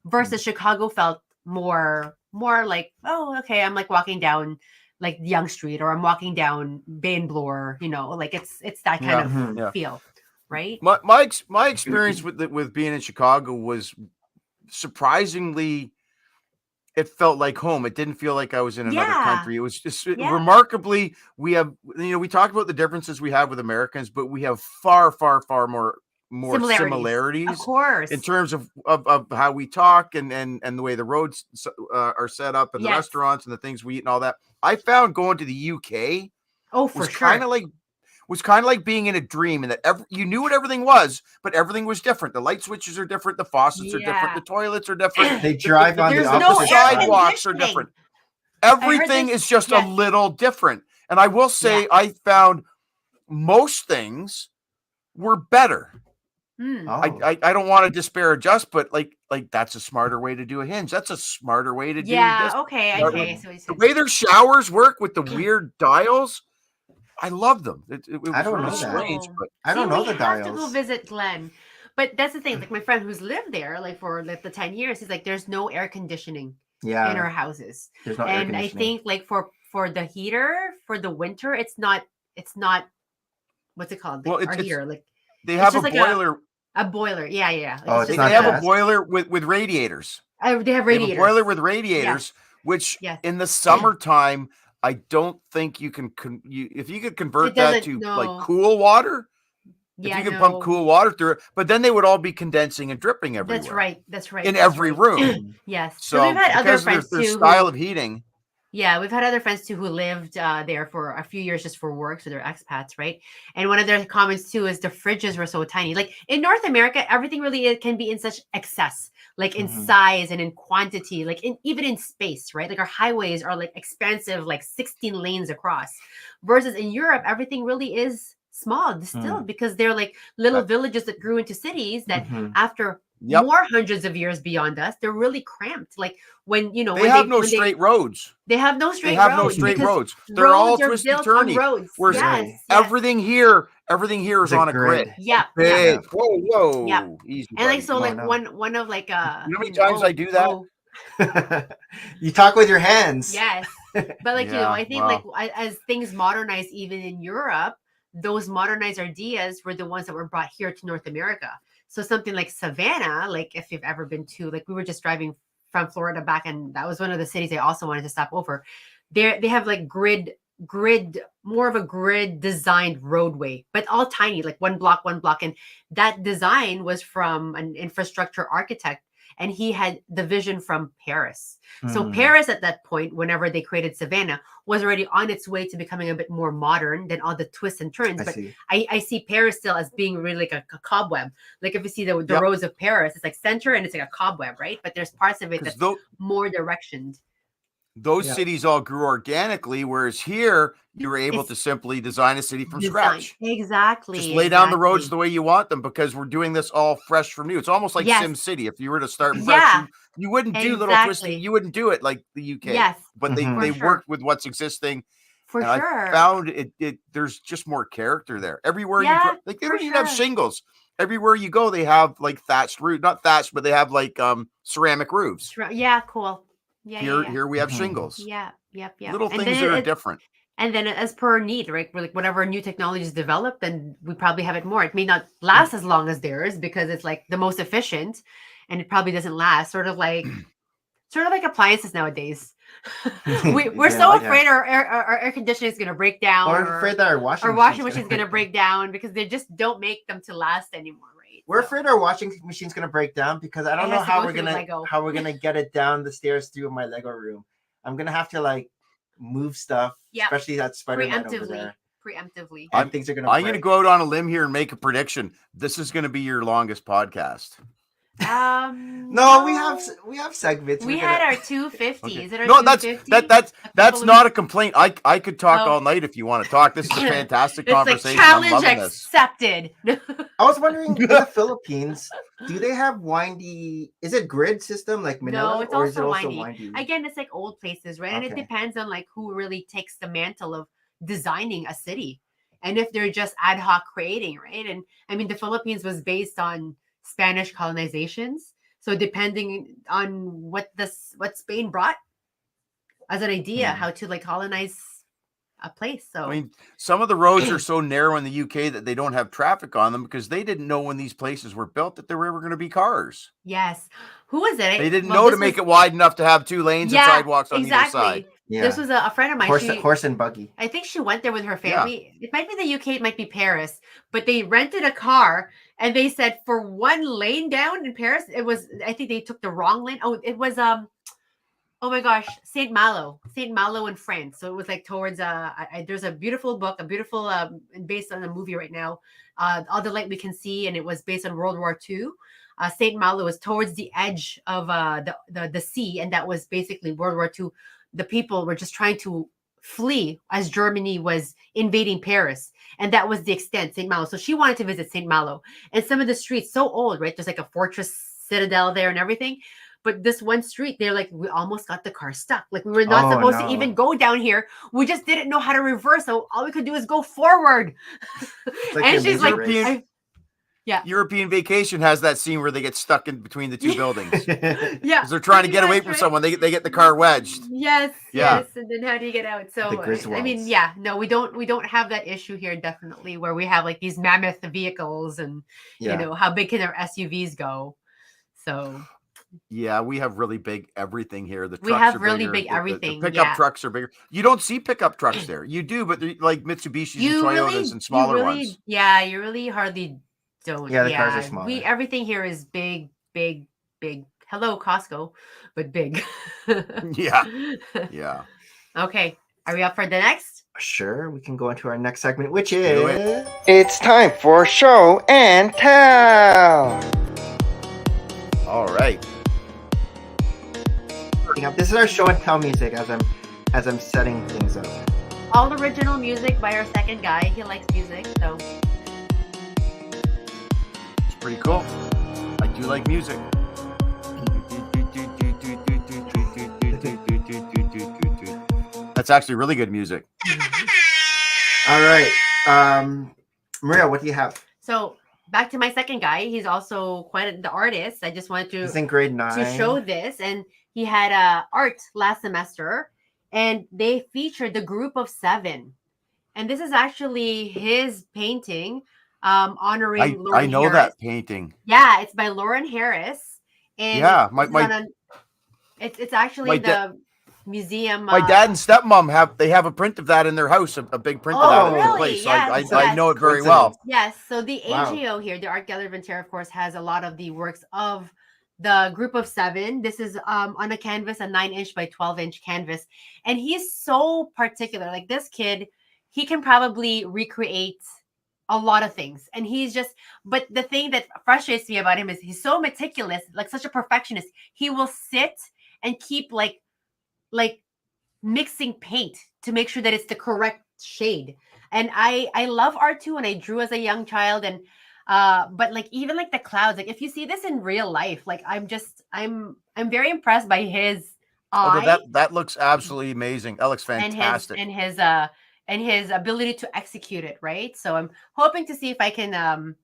Versus Chicago felt more like, oh, okay, I'm like walking down like Yonge Street or I'm walking down Bay and Bloor, like it's that kind of feel. Right. My experience with being in Chicago was surprisingly, it felt like home. It didn't feel like I was in another country. It was just remarkably, we have, we talk about the differences we have with Americans, but we have far, far, far more similarities, of course, in terms of how we talk and the way the roads are set up and the restaurants and the things we eat and all that. I found going to the UK was kind of like being in a dream, and that you knew what everything was, but everything was different. The light switches are different, the faucets are different, the toilets are different. They drive on the opposite sidewalks are different. Everything is just a little different. And I will say, I found most things were better. I don't want to disparage us, but like that's a smarter way to do a hinge. That's a smarter way to do this. Okay. So the way their showers work with the weird dials, I love them. It was I don't know strange, that. but I don't know the dials. I have to go visit Glenn. But that's the thing. Like my friend who's lived there, like for like the 10 years, he's like, there's no air conditioning in our houses. There's no and I think like for the heater for the winter, it's not what's it called? Like, our heater. Like they have a boiler. A boiler. Yeah. Oh, they have a boiler with radiators. They have radiators. They have a boiler with radiators, which in the summertime, I don't think you can. If you could convert that to like cool water, if you could pump cool water through it, but then they would all be condensing and dripping everywhere. That's right. In every room. Yes. So we've had other friends their style of heating. Yeah, we've had other friends too who lived there for a few years just for work, so they're expats, right? And one of their comments too is the fridges were so tiny. Like in North America, everything really can be in such excess, like in size and in quantity, like even in space, right? Like our highways are like expansive, like 16 lanes across. Versus in Europe, everything really is small still because they're like little villages that grew into cities that after more hundreds of years beyond us, they're really cramped. Like when they have no straight roads. They have no straight roads. They have no straight roads. They're all twisty turny. Whereas everything here is on a grid. Yeah. Whoa. Yeah. Easy, and like so, like one of like you know how many times I do that? You talk with your hands. Yes, but like I think like as things modernize, even in Europe, those modernized ideas were the ones that were brought here to North America. So something like Savannah, like if you've ever been to, like we were just driving from Florida back, and that was one of the cities I also wanted to stop over. They have like grid, more of a grid designed roadway, but all tiny, like one block. And that design was from an infrastructure architect. and he had the vision from Paris. So Paris at that point, whenever they created Savannah, was already on its way to becoming a bit more modern than all the twists and turns. I see Paris still as being really like a cobweb. Like if you see the roads of Paris, it's like center and it's like a cobweb, right? But there's parts of it that's more directioned. Those cities all grew organically, whereas here you were able to simply design a city from scratch. Exactly. Just lay down the roads the way you want them, because we're doing this all fresh from new. It's almost like Sim City. If you were to start fresh, you wouldn't do little twisting. You wouldn't do it like the UK. Yes. But they worked with what's existing. For sure. I found it there's just more character there. Everywhere you go, like they don't even have shingles. Everywhere you go, they have like thatched roof, not thatched, but they have like ceramic roofs. Yeah, cool. Yeah, here we have shingles. Yeah. Little things that are different. And then as per need, right? Like whatever new technology is developed, then we probably have it more. It may not last as long as theirs because it's like the most efficient, and it probably doesn't last. Sort of like appliances nowadays. we're so afraid our air conditioning is going to break down, or afraid that our washing machine is going to break down because they just don't make them to last anymore. We're afraid our washing machine's gonna break down because I don't know how we're gonna get it down the stairs through my Lego room. I'm gonna have to like move stuff, especially that Spider-Man over there. Preemptively. I'm gonna go out on a limb here and make a prediction. This is gonna be your longest podcast. No, we have segments. We had our 250s. Okay. No, that's not a complaint. I could talk all night if you want to talk. This is a fantastic conversation. Like challenge accepted. I was wondering, in the Philippines, do they have windy? Is it grid system like Manila? No, it's or also is it also windy. Again, it's like old places, right? And it depends on like who really takes the mantle of designing a city, and if they're just ad hoc creating, right? And I mean, the Philippines was based on Spanish colonizations, so depending on what Spain brought as an idea how to like colonize a place. So I mean, some of the roads are so narrow in the UK that they don't have traffic on them because they didn't know when these places were built that there were ever going to be cars. Yes. Who was it? They didn't know to make it wide enough to have 2 lanes and sidewalks on either side. Yeah. This was a friend of mine. Horse and buggy. I think she went there with her family. Yeah. It might be the UK, it might be Paris, but they rented a car and they said for 1 lane down in Paris, it was, I think they took the wrong lane. Oh, it was, oh my gosh, Saint Malo in France. So it was like towards, there's a beautiful book, based on a movie right now, All the Light We Can See. And it was based on World War II. Saint Malo was towards the edge of the sea. And that was basically World War II. The people were just trying to flee as Germany was invading Paris. And that was the extent, St. Malo. So she wanted to visit St. Malo. And some of the streets, so old, right? There's like a fortress citadel there and everything. But this one street, they're like, we almost got the car stuck. Like we were not supposed to even go down here. We just didn't know how to reverse. So all we could do is go forward. Like and she's like, European Vacation has that scene where they get stuck in between the 2 buildings. Yeah. Because they're trying to get away from someone. They get the car wedged. Yes. And then how do you get out? So I mean, we don't have that issue here, definitely, where we have like these mammoth vehicles and you know, how big can our SUVs go? So yeah, we have really big everything here. The trucks we have are really bigger. Big everything. The pickup trucks are bigger. You don't see pickup trucks there. You do, but they're like Mitsubishis and Toyotas and smaller ones. Yeah, you really hardly don't. Yeah, the cars are small. Everything here is big. Hello, Costco, but big. Yeah. Okay, are we up for the next? Sure, we can go into our next segment, which is it's time for show and tell. All right. This is our show and tell music as I'm setting things up. All original music by our second guy. He likes music, so it's pretty cool. I do like music. That's actually really good music. All right. Maria, what do you have? So back to my second guy. He's also quite the artist. I just wanted to. He's in grade 9. To show this, and he had art last semester, and they featured the Group of 7, and this is actually his painting, honoring Lauren I know Harris. That painting. Yeah, it's by Lauren Harris, and it's actually the museum. My dad and stepmom have a print of that in their house, a big print of that in their place. Yes, so I know it very well. Yes, so the AGO here, the Art Gallery of Ventura, of course, has a lot of the works of the group of 7. This is on a canvas, a 9-inch by 12-inch canvas. And he's so particular. Like this kid, he can probably recreate a lot of things. And he's just, but the thing that frustrates me about him is he's so meticulous, like such a perfectionist. He will sit and keep like mixing paint to make sure that it's the correct shade. And I love art too, and I drew as a young child. And but like even like the clouds, like if you see this in real life, like I'm very impressed by his eye. That looks absolutely amazing. That looks fantastic. And his ability to execute it, right? So I'm hoping to see if I can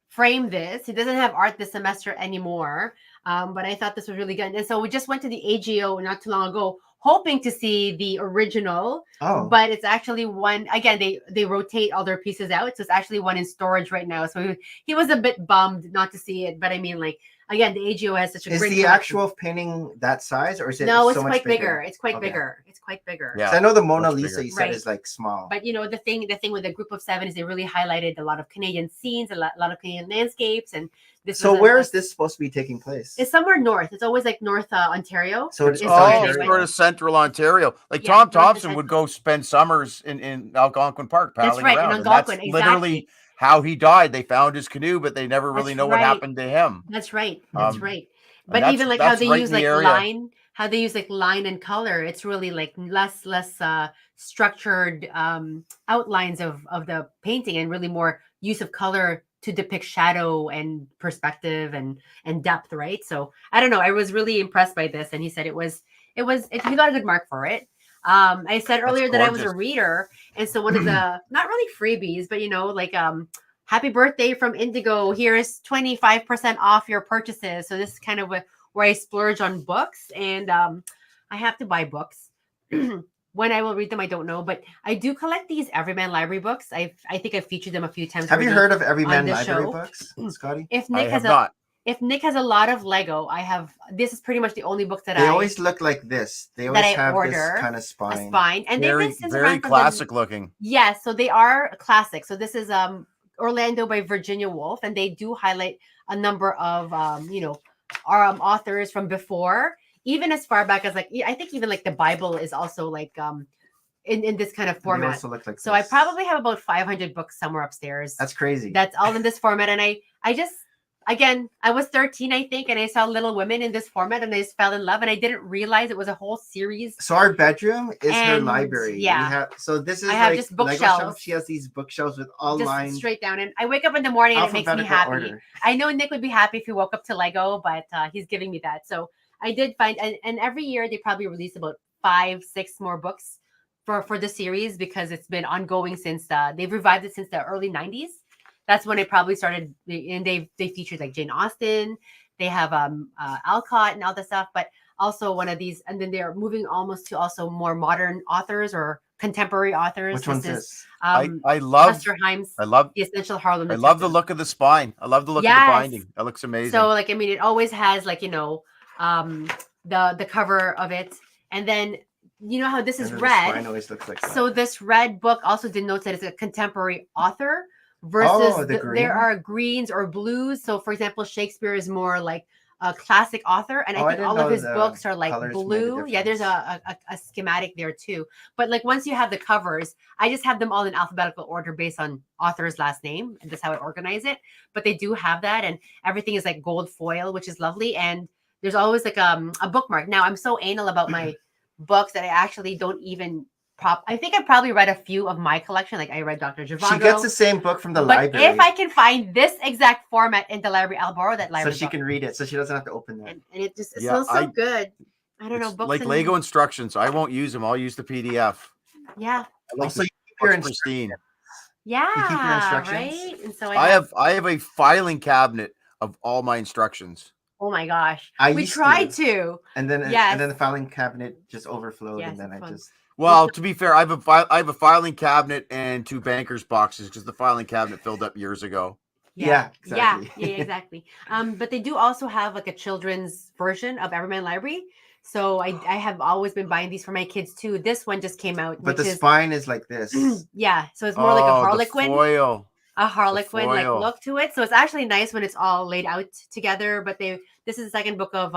frame this. He doesn't have art this semester anymore, but I thought this was really good. And so we just went to the AGO not too long ago, hoping to see the original. Oh. But it's actually one, again, they rotate all their pieces out. So it's actually one in storage right now. So he was a bit bummed not to see it. But I mean, like, again, the AGO has such a great collection. Is the actual painting that size, or is it No, it's so much quite bigger. It's quite bigger. It's quite bigger. Yeah. I know the Mona Lisa you said is like small. But you know, the thing with the group of 7 is they really highlighted a lot of Canadian scenes, a lot of Canadian landscapes. And this so where is this supposed to be taking place? It's somewhere north. It's always like North Ontario. So it's sort of central Ontario. Like Tom Thompson would go spend summers in Algonquin Park paddling around. In Algonquin, that's literally how he died. They found his canoe, but they never really know what happened to him. That's right. That's right. But even like how they use like line, how they use like line and color, it's really like less structured outlines of the painting, and really more use of color to depict shadow and perspective and depth, right? So I don't know. I was really impressed by this, and he said he got a good mark for it. I said earlier that I was a reader, and so one of the not really freebies, but you know, like happy birthday from Indigo. Here's 25% off your purchases. So this is kind of where I splurge on books, and I have to buy books. When I will read them, I don't know, but I do collect these Everyman Library books. I think I've featured them a few times. Have you heard of Everyman Library books, Scotty? If Nick has a lot of Lego, this is pretty much the only book that they always look like this. They always have this kind of spine. And very classic looking. Yes, so they are classic. So this is Orlando by Virginia Woolf, and they do highlight a number of authors from before, even as far back as like I think even like the Bible is also like in this kind of format. They also look like so this. I probably have about 500 books somewhere upstairs. That's crazy. That's all in this format, and I just again, I was 13, I think, and I saw Little Women in this format, and I just fell in love, and I didn't realize it was a whole series. So our bedroom is her library. Yeah. So this is I have just bookshelves. She has these bookshelves with all just lines straight down, and I wake up in the morning and it makes me happy. Order. I know Nick would be happy if he woke up to Lego, but he's giving me that. So I did find, and every year they probably release about 5-6 more books for the series, because it's been ongoing since they've revived it since the early 90s. That's when it probably started, and they featured like Jane Austen. They have Alcott and all that stuff, but also one of these, and then they're moving almost to also more modern authors or contemporary authors. Which one's this? I love Buster Himes. I love The Essential Harlem Detective. I love the look of the spine. I love the look of the binding. That looks amazing. So like, I mean, it always has like, the cover of it, and then you know how this is red. Spine always looks like that. So this red book also denotes that it's a contemporary author. Versus there are greens or blues. So for example, Shakespeare is more like a classic author, and I think all of his books are like blue. Yeah, there's a schematic there too. But like once you have the covers, I just have them all in alphabetical order based on author's last name, and that's how I organize it. But they do have that, and everything is like gold foil, which is lovely. And there's always like a bookmark. Now I'm so anal about my books that I actually don't even I think I probably read a few of my collection. Like I read Dr. Zhivago. She gets the same book from the library. If I can find this exact format in the library, I'll borrow that library. So she can read it, so she doesn't have to open that. And it just smells so good. I don't know. Books like Lego instructions. I won't use them. I'll use the PDF. Yeah. Also, you keep your pristine. Yeah. You keep your instructions. Right. And so I have a filing cabinet of all my instructions. Oh my gosh. We tried to. And then the filing cabinet just overflowed, and then I just. Well, to be fair, I have a filing cabinet and 2 banker's boxes because the filing cabinet filled up years ago. Yeah, exactly. Yeah, exactly. But they do also have like a children's version of Everyman Library. So I have always been buying these for my kids too. This one just came out. But the spine is like this. Yeah, so it's more like a Harlequin. The foil. a Harlequin like look to it. So it's actually nice when it's all laid out together. But this is the second book of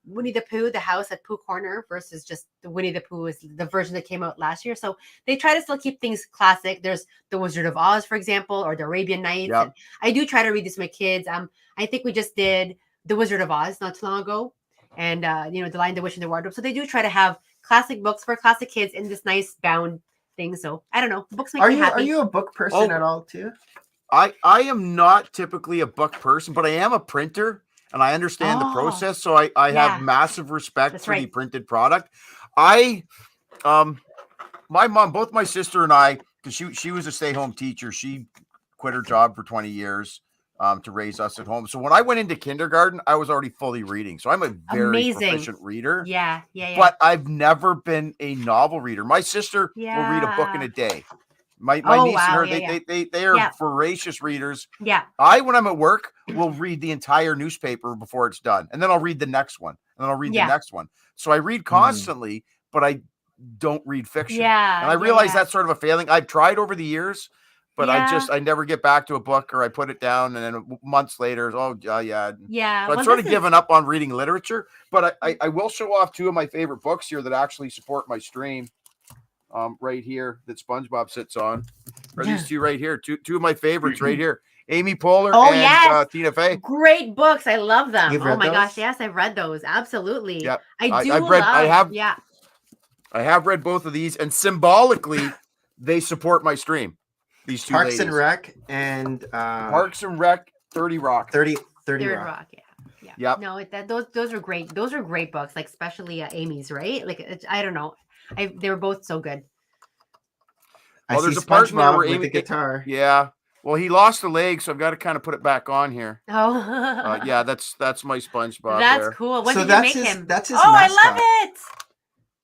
Winnie the Pooh, the house at Pooh Corner versus just the Winnie the Pooh is the version that came out last year. So they try to still keep things classic. There's the Wizard of Oz, for example, or the Arabian Nights. Yep. And I do try to read this with my kids. I think we just did the Wizard of Oz not too long ago, and The Lion, the Witch, and the Wardrobe. So they do try to have classic books for classic kids in this nice bound thing. So I don't know. Books make me happy. Are you a book person at all too? I am not typically a book person, but I am a printer. And I understand the process, so I have massive respect for the printed product. My mom, both my sister and I, because she was a stay-home teacher, she quit her job for 20 years to raise us at home. So when I went into kindergarten, I was already fully reading. So I'm a very proficient reader. Yeah. But I've never been a novel reader. My sister will read a book in a day. My niece and her, they are voracious readers. Yeah. When I'm at work, will read the entire newspaper before it's done. And then I'll read the next one. And then I'll read the next one. So I read constantly, but I don't read fiction. Yeah. And I realize that's sort of a failing. I've tried over the years, but I never get back to a book, or I put it down and then months later, Yeah. So I've sort of given up on reading literature, but I will show off two of my favorite books here that actually support my stream. Right here that SpongeBob sits on. Are these two right here? Two of my favorites right here. Amy Poehler and Tina Fey. Great books. I love them. Oh my gosh, yes, I've read those. Absolutely. Yep. I have read both of these, and symbolically they support my stream. These two Parks ladies. and Rec and Parks and Rec, 30 Rock. 30 Rock. Yeah. Yep. No, those are great. Those are great books, like especially Amy's, right? Like I don't know. They were both so good. There's a part where with the guitar. Yeah. Well, he lost a leg, so I've got to kind of put it back on here. Oh. Yeah, that's my SpongeBob. That's cool. When did you make him? That's his mascot. I love it.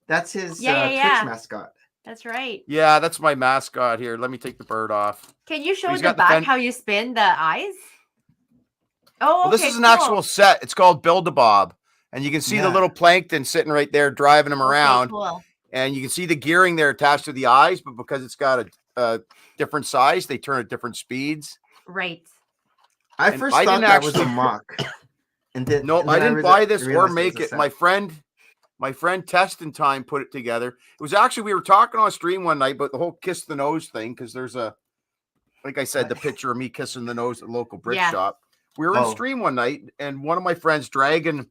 That's his Twitch mascot. That's right. Yeah, that's my mascot here. Let me take the bird off. Can you show the back how you spin the eyes? Oh, this is an actual set. It's called Build-A-Bob. And you can see the little plankton sitting right there driving him around. Cool. And you can see the gearing there attached to the eyes, but because it's got a different size, they turn at different speeds. Right. I thought that was a mock. I didn't buy this or make it. My friend Test in Time put it together. It was actually, we were talking on stream one night about the whole kiss the nose thing, because there's like I said, the picture of me kissing the nose at the local brick shop. We were in stream one night, and one of my friends, Dragon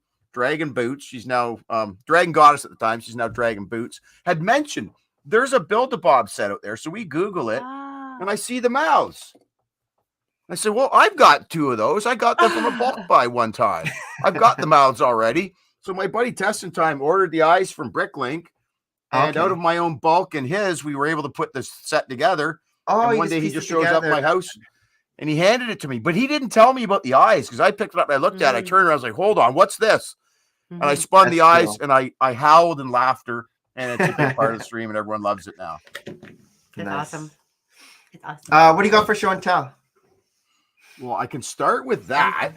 Boots, she's now Dragon Goddess at the time, she's now Dragon Boots, had mentioned there's a Build-A-Bob set out there. So we Google it, and I see the mouths. I said, well, I've got two of those. I got them from a bulk buy one time. I've got the mouths already. So my buddy Test in Time ordered the eyes from Bricklink, and out of my own bulk and his, we were able to put this set together. And one day he just shows up at my house and he handed it to me, but he didn't tell me about the eyes, because I picked it up and I looked at it. I turned around, I was like, hold on, what's this? And I spun the eyes, and I howled in laughter, and it's a big part of the stream, and everyone loves it now. It's awesome. It's awesome. What do you got for show and tell? Well, I can start with that.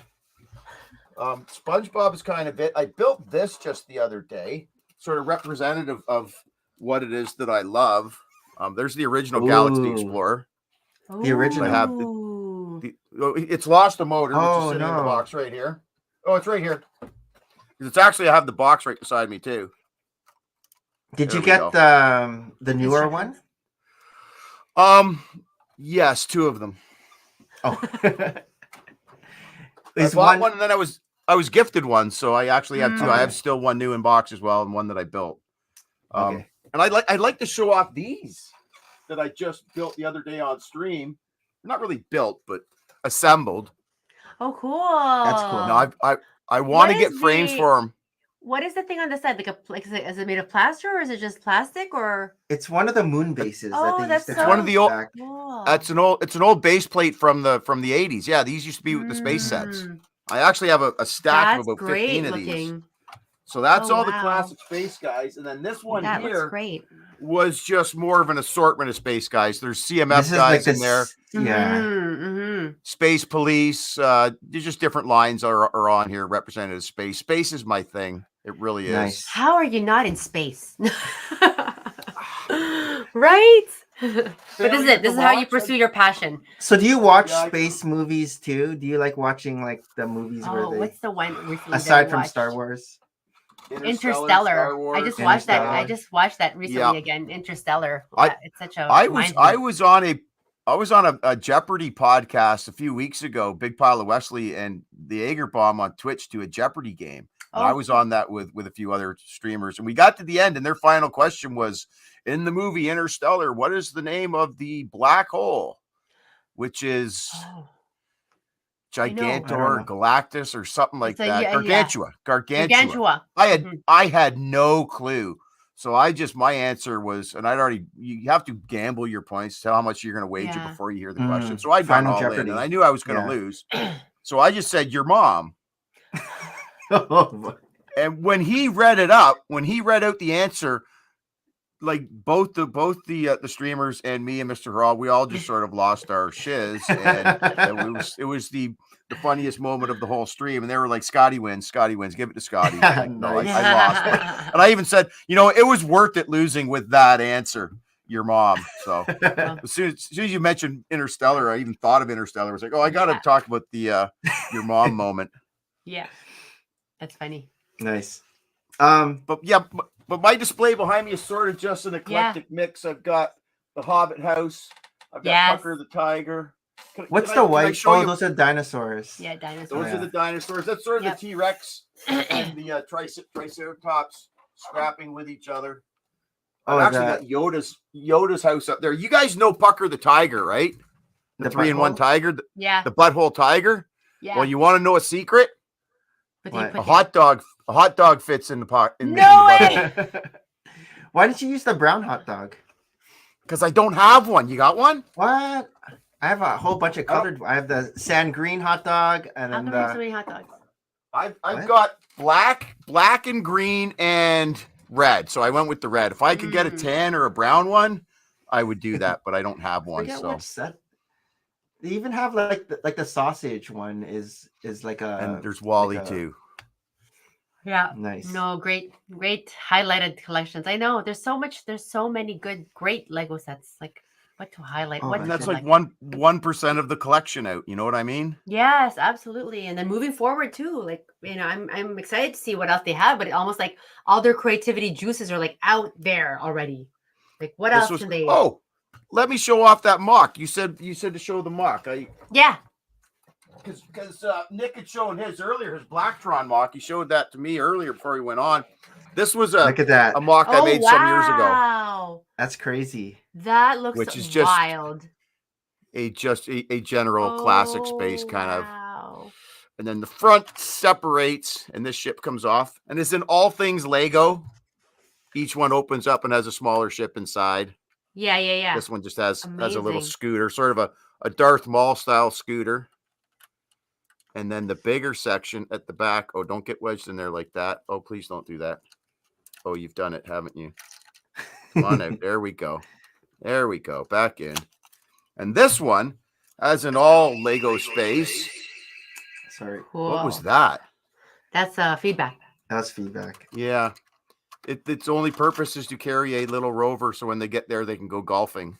SpongeBob is kind of it. I built this just the other day, sort of representative of what it is that I love. There's the original Galaxy Explorer. The original. I have it's lost a motor, which is sitting in the box right here. Oh, it's right here. It's actually, I have the box right beside me too. Did you get the newer one? Yes, two of them. Oh. I bought one, and then I was gifted one, so I actually have two. I have still one new in box as well, and one that I built. And I'd like to show off these that I just built the other day on stream. Not really built, but assembled. Oh, cool. That's cool. No, I want to get frames for them. What is the thing on the side? Is it made of plaster, or is it just plastic, or? It's one of the moon bases. That's it's one of the old. Cool. It's an old base plate from the 80s. Yeah, these used to be with the space sets. I actually have a stack of about 15 of these. So that's all the classic space guys, and then this one here was just more of an assortment of space guys. There's CMF guys in there. Yeah. Space Police. There's just different lines are on here represented as space. Space is my thing. It really is. How are you not in space? Right? But this is it. This is how you pursue your passion. So do you watch space movies too? Do you like watching like the movies where they? What's the one recently? Aside from Star Wars. Interstellar. Star Wars. I just watched that. I just watched that recently again. Interstellar. It's such a. I was on a Jeopardy podcast a few weeks ago. Big Pile of Wesley and the Agerbomb on Twitch do a Jeopardy game. And I was on that with a few other streamers, and we got to the end, and their final question was, in the movie Interstellar, what is the name of the black hole? Which is Gigantor, Galactus, or something like that. Gargantua. Gargantua. I had no clue. So my answer was, and you have to gamble your points, tell how much you're going to wager before you hear the question. So I'd gone all in, and I knew I was going to lose. So I just said, your mom. And when he read out the answer, like both the streamers and me and Mr. Hall, we all just sort of lost our shiz, and it was the funniest moment of the whole stream. And they were like, Scotty wins, give it to Scotty. Like, no, I lost. And I even said, it was worth it losing with that answer, your mom. So as soon as you mentioned Interstellar, I even thought of Interstellar. I was like, I got to talk about the your mom moment. Yeah. That's funny. Nice. But my display behind me is sort of just an eclectic mix. I've got the Hobbit house. I've got Pucker the Tiger. What's the white? Oh, those are dinosaurs. Yeah, dinosaurs. Those are the dinosaurs. That's sort of the T-Rex and the Triceratops scrapping with each other. I've actually got Yoda's house up there. You guys know Pucker the Tiger, right? The 3-in-1 tiger. The butthole tiger. Yeah. Well, you want to know a secret? A hot dog fits in the pot. No way! Why didn't you use the brown hot dog? Because I don't have one. You got one? What? I have a whole bunch of colored. I have the sand green hot dog, and then so many hot dogs. I've got black and green and red. So I went with the red. If I could get a tan or a brown one, I would do that. But I don't have one. They even have like the sausage one is like a. And there's Wally too. Yeah. Nice. No, great highlighted collections. I know there's so many great Lego sets. Like what to highlight? And that's like 1% of the collection out. You know what I mean? Yes, absolutely. And then moving forward too, like I'm excited to see what else they have. But it almost like all their creativity juices are like out there already. Like what else can they? Oh, let me show off that mock. You said to show the mock. Yeah. Because Nick had shown his Blacktron mock. He showed that to me earlier before he went on. This was look at that. a mock I made some years ago. Wow. That's crazy. That looks wild. A general classic space kind of. And then the front separates and this ship comes off. And it's in all things Lego. Each one opens up and has a smaller ship inside. Yeah. This one just has a little scooter, sort of a Darth Maul style scooter. And then the bigger section at the back. Oh, don't get wedged in there like that. Oh, please don't do that. Oh, you've done it, haven't you? Come on out. There we go. Back in. And this one has an all Lego space. Sorry. Cool. What was that? That's feedback. That's feedback. Yeah. Its only purpose is to carry a little rover so when they get there, they can go golfing.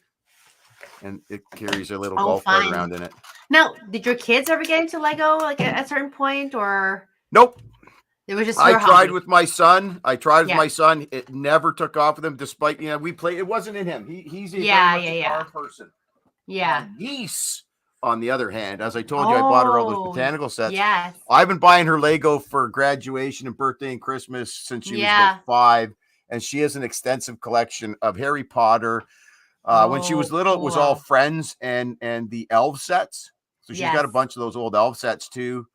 And it carries a little golf cart around in it. Now, did your kids ever get into Lego like at a certain point or? Nope. It was just. I tried with my son. It never took off with him, despite we played. It wasn't in him. He's a car person. Yeah. My niece, on the other hand, as I told you, I bought her all those botanical sets. Yes. I've been buying her Lego for graduation and birthday and Christmas since she was about 5, and she has an extensive collection of Harry Potter. When she was little, it was all Friends and the elf sets. So she's got a bunch of those old elf sets too.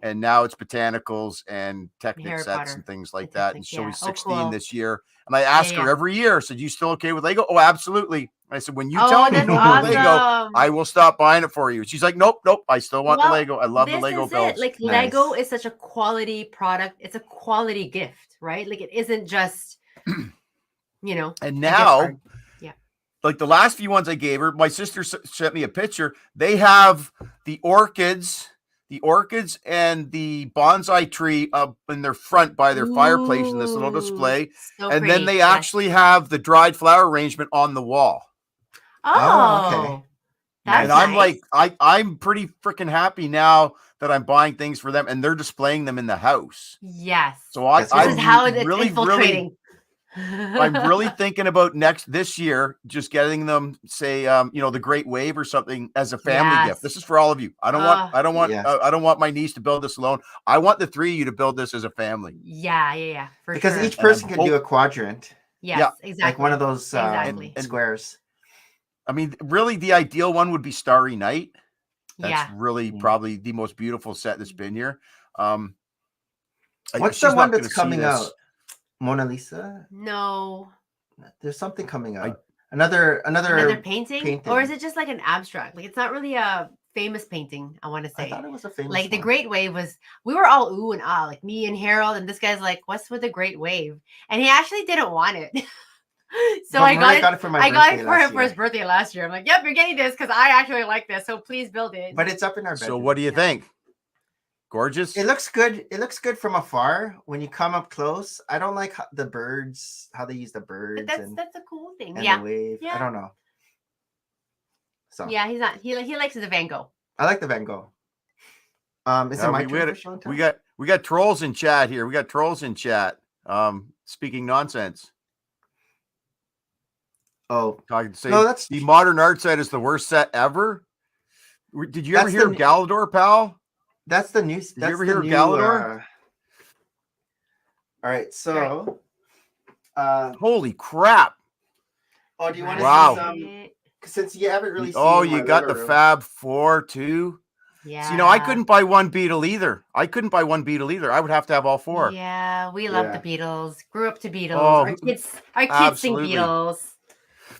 And now it's botanicals and Technic sets and things like that. And she'll be 16 this year. And I ask her every year, said, you still okay with Lego? Oh, absolutely. I said, when you tell me no more Lego, I will stop buying it for you. She's like, nope. I still want the Lego. I love the Lego builds. Like Lego is such a quality product. It's a quality gift, right? Like it isn't just, And now, like the last few ones I gave her, my sister sent me a picture. They have the orchids and the bonsai tree up in their front by their fireplace in this little display. So and then they actually have the dried flower arrangement on the wall. okay. That's and I'm nice. like, I'm pretty freaking happy now that I'm buying things for them and they're displaying them in the house. Yes. So this is how it's infiltrating. I'm really thinking about this year, just getting them, say, the Great Wave or something as a family gift. This is for all of you. I don't want my niece to build this alone. I want the three of you to build this as a family. Yeah, because each person can do a quadrant. Yes, exactly. Like one of those squares. I mean, really, the ideal one would be Starry Night. That's really probably the most beautiful set that's been here. What's the one that's coming out? Mona Lisa? No. There's something coming out. Another painting? Or is it just like an abstract? Like it's not really a famous painting, I want to say. I thought it was a famous Like one. the Great Wave we were all ooh and ah, like me and Harold, and this guy's like, what's with the Great Wave? And he actually didn't want it. So I got it for my birthday. I got it for him for his birthday last year. I'm like, yep, you're getting this because I actually like this. So please build it. But it's up in our bedroom. So what do you think? Gorgeous. It looks good. It looks good from afar. When you come up close, I don't like how they use the birds. But that's a cool thing. And the wave. I don't know. So yeah, he's not. He likes the Van Gogh. I like the Van Gogh. Is it my turn? We got trolls in chat here. We got trolls in chat. Speaking nonsense. Oh, that's the modern art set is the worst set ever. Did you ever hear of Galador, pal? That's the news. Did you ever hear of Galador? All right, so holy crap! Oh, do you want to see some? Since you haven't really seen. Oh, you got the Fab Four too. Yeah. So, I couldn't buy one Beatle either. I would have to have all four. Yeah, we love the Beatles. Grew up to Beatles. Our kids sing Beatles.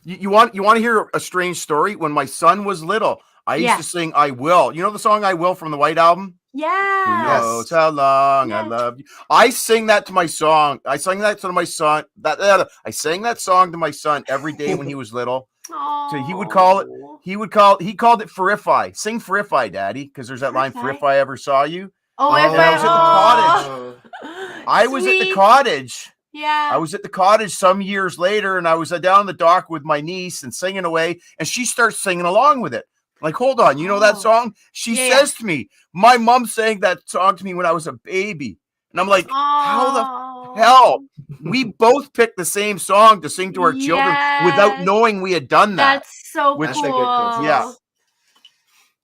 You want to hear a strange story? When my son was little, I used to sing "I Will." You know the song "I Will" from the White Album? Yeah. Who knows how long I love you? I sing that to my song. I sang that to my son. I sang that song to my son every day when he was little. So he called it "Forify." Sing "Forify," Daddy, because there's that line, "For if I ever saw you." Oh, and I was at the cottage. I was at the cottage. Yeah. I was at the cottage some years later, and I was down the dock with my niece and singing away, and she starts singing along with it. Like, hold on, you know that song? She says to me, my mom sang that song to me when I was a baby. And I'm like, how the hell? We both picked the same song to sing to our children without knowing we had done that. That's so cool. Yeah.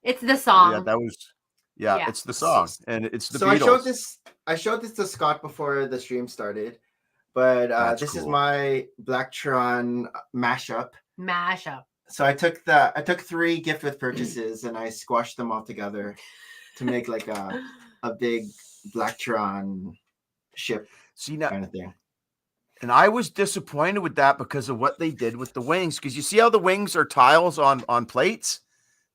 It's the song. Yeah, that was, it's the song. And it's the Beatles. I showed this to Scott before the stream started. But this is my Blacktron mashup. So I took 3 gift with purchases and I squashed them all together to make like a big Blacktron ship kind of thing. And I was disappointed with that because of what they did with the wings. Because you see how the wings are tiles on plates?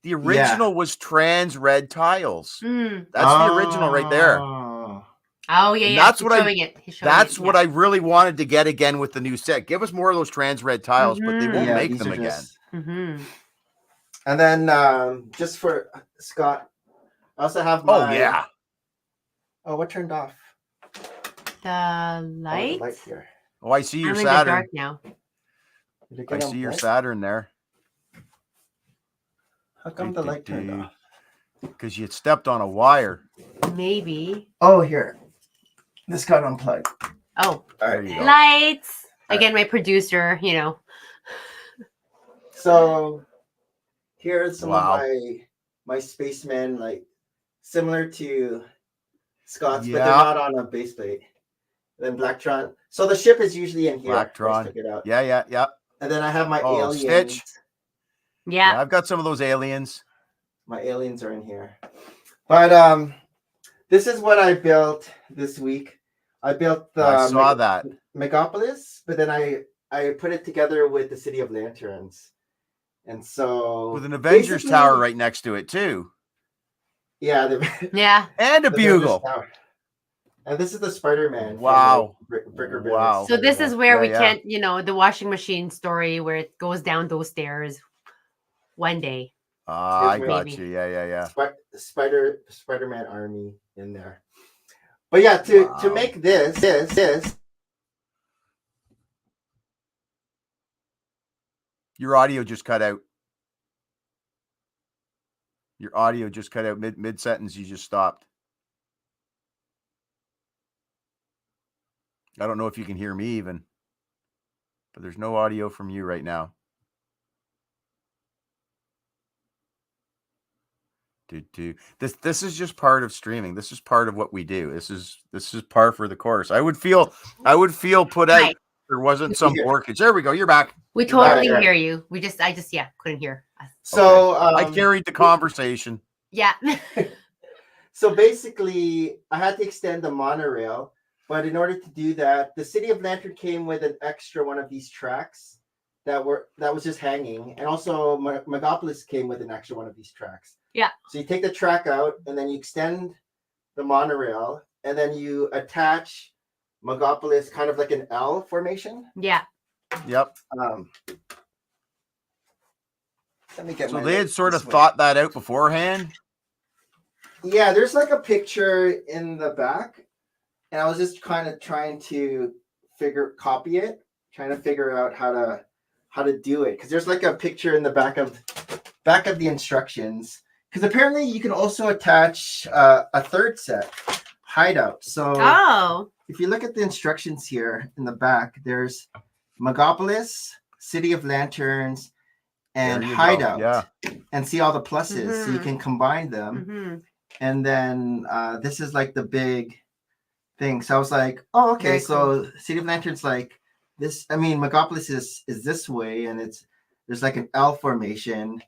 The original was trans red tiles. That's the original right there. Oh yeah, that's what I really wanted to get again with the new set. Give us more of those trans red tiles, but they won't make them again. And then just for Scott, I also have my. Oh, what turned off? The light. The light here. Oh, I see your Saturn. Dark now. I see your Saturn there. How come the light turned off? Because you had stepped on a wire. Maybe. Oh, here. This got unplugged. Oh, there you go. Lights. Again, my producer, So here's some of my spacemen, like similar to Scott's, but they're not on a base plate. Then Blacktron. So the ship is usually in here. Blacktron. Took it out. Yeah. And then I have my aliens. Stitch. Yeah, I've got some of those aliens. My aliens are in here. But this is what I built this week. I built the I saw that Megapolis, but then I put it together with the City of Lanterns. And so with an Avengers Tower right next to it too. Yeah, and a bugle. And this is the Spider-Man. Wow. Wow. So this is where we can't, the washing machine story where it goes down those stairs one day. I got you. Yeah. Spider-Man army in there. But yeah, to make this. Your audio just cut out. Your audio just cut out mid sentence. You just stopped. I don't know if you can hear me even, but there's no audio from you right now. This is just part of streaming. This is part of what we do. This is par for the course. I would feel put out if there wasn't some blockage. There we go. You're back. We totally hear you. I just couldn't hear us. So I carried the conversation. Yeah. So basically, I had to extend the monorail, but in order to do that, the City of Lantern came with an extra one of these tracks that was just hanging, and also Megapolis came with an extra one of these tracks. Yeah. So you take the track out, and then you extend the monorail, and then you attach Megapolis kind of like an L formation. Yeah. Yep. Let me get. So they had sort of thought that out beforehand. Yeah, there's like a picture in the back, and I was just kind of trying to copy it, trying to figure out how to do it, because there's like a picture in the back of the instructions. Because apparently you can also attach a third set, Hideout. So if you look at the instructions here in the back, there's Megapolis, City of Lanterns, and Hideout. Yeah. And see all the pluses, so you can combine them. Mm-hmm. And then this is like the big thing. So I was like, oh, okay. Very so cool. City of Lanterns like this. I mean, Megapolis is this way, and there's like an L formation.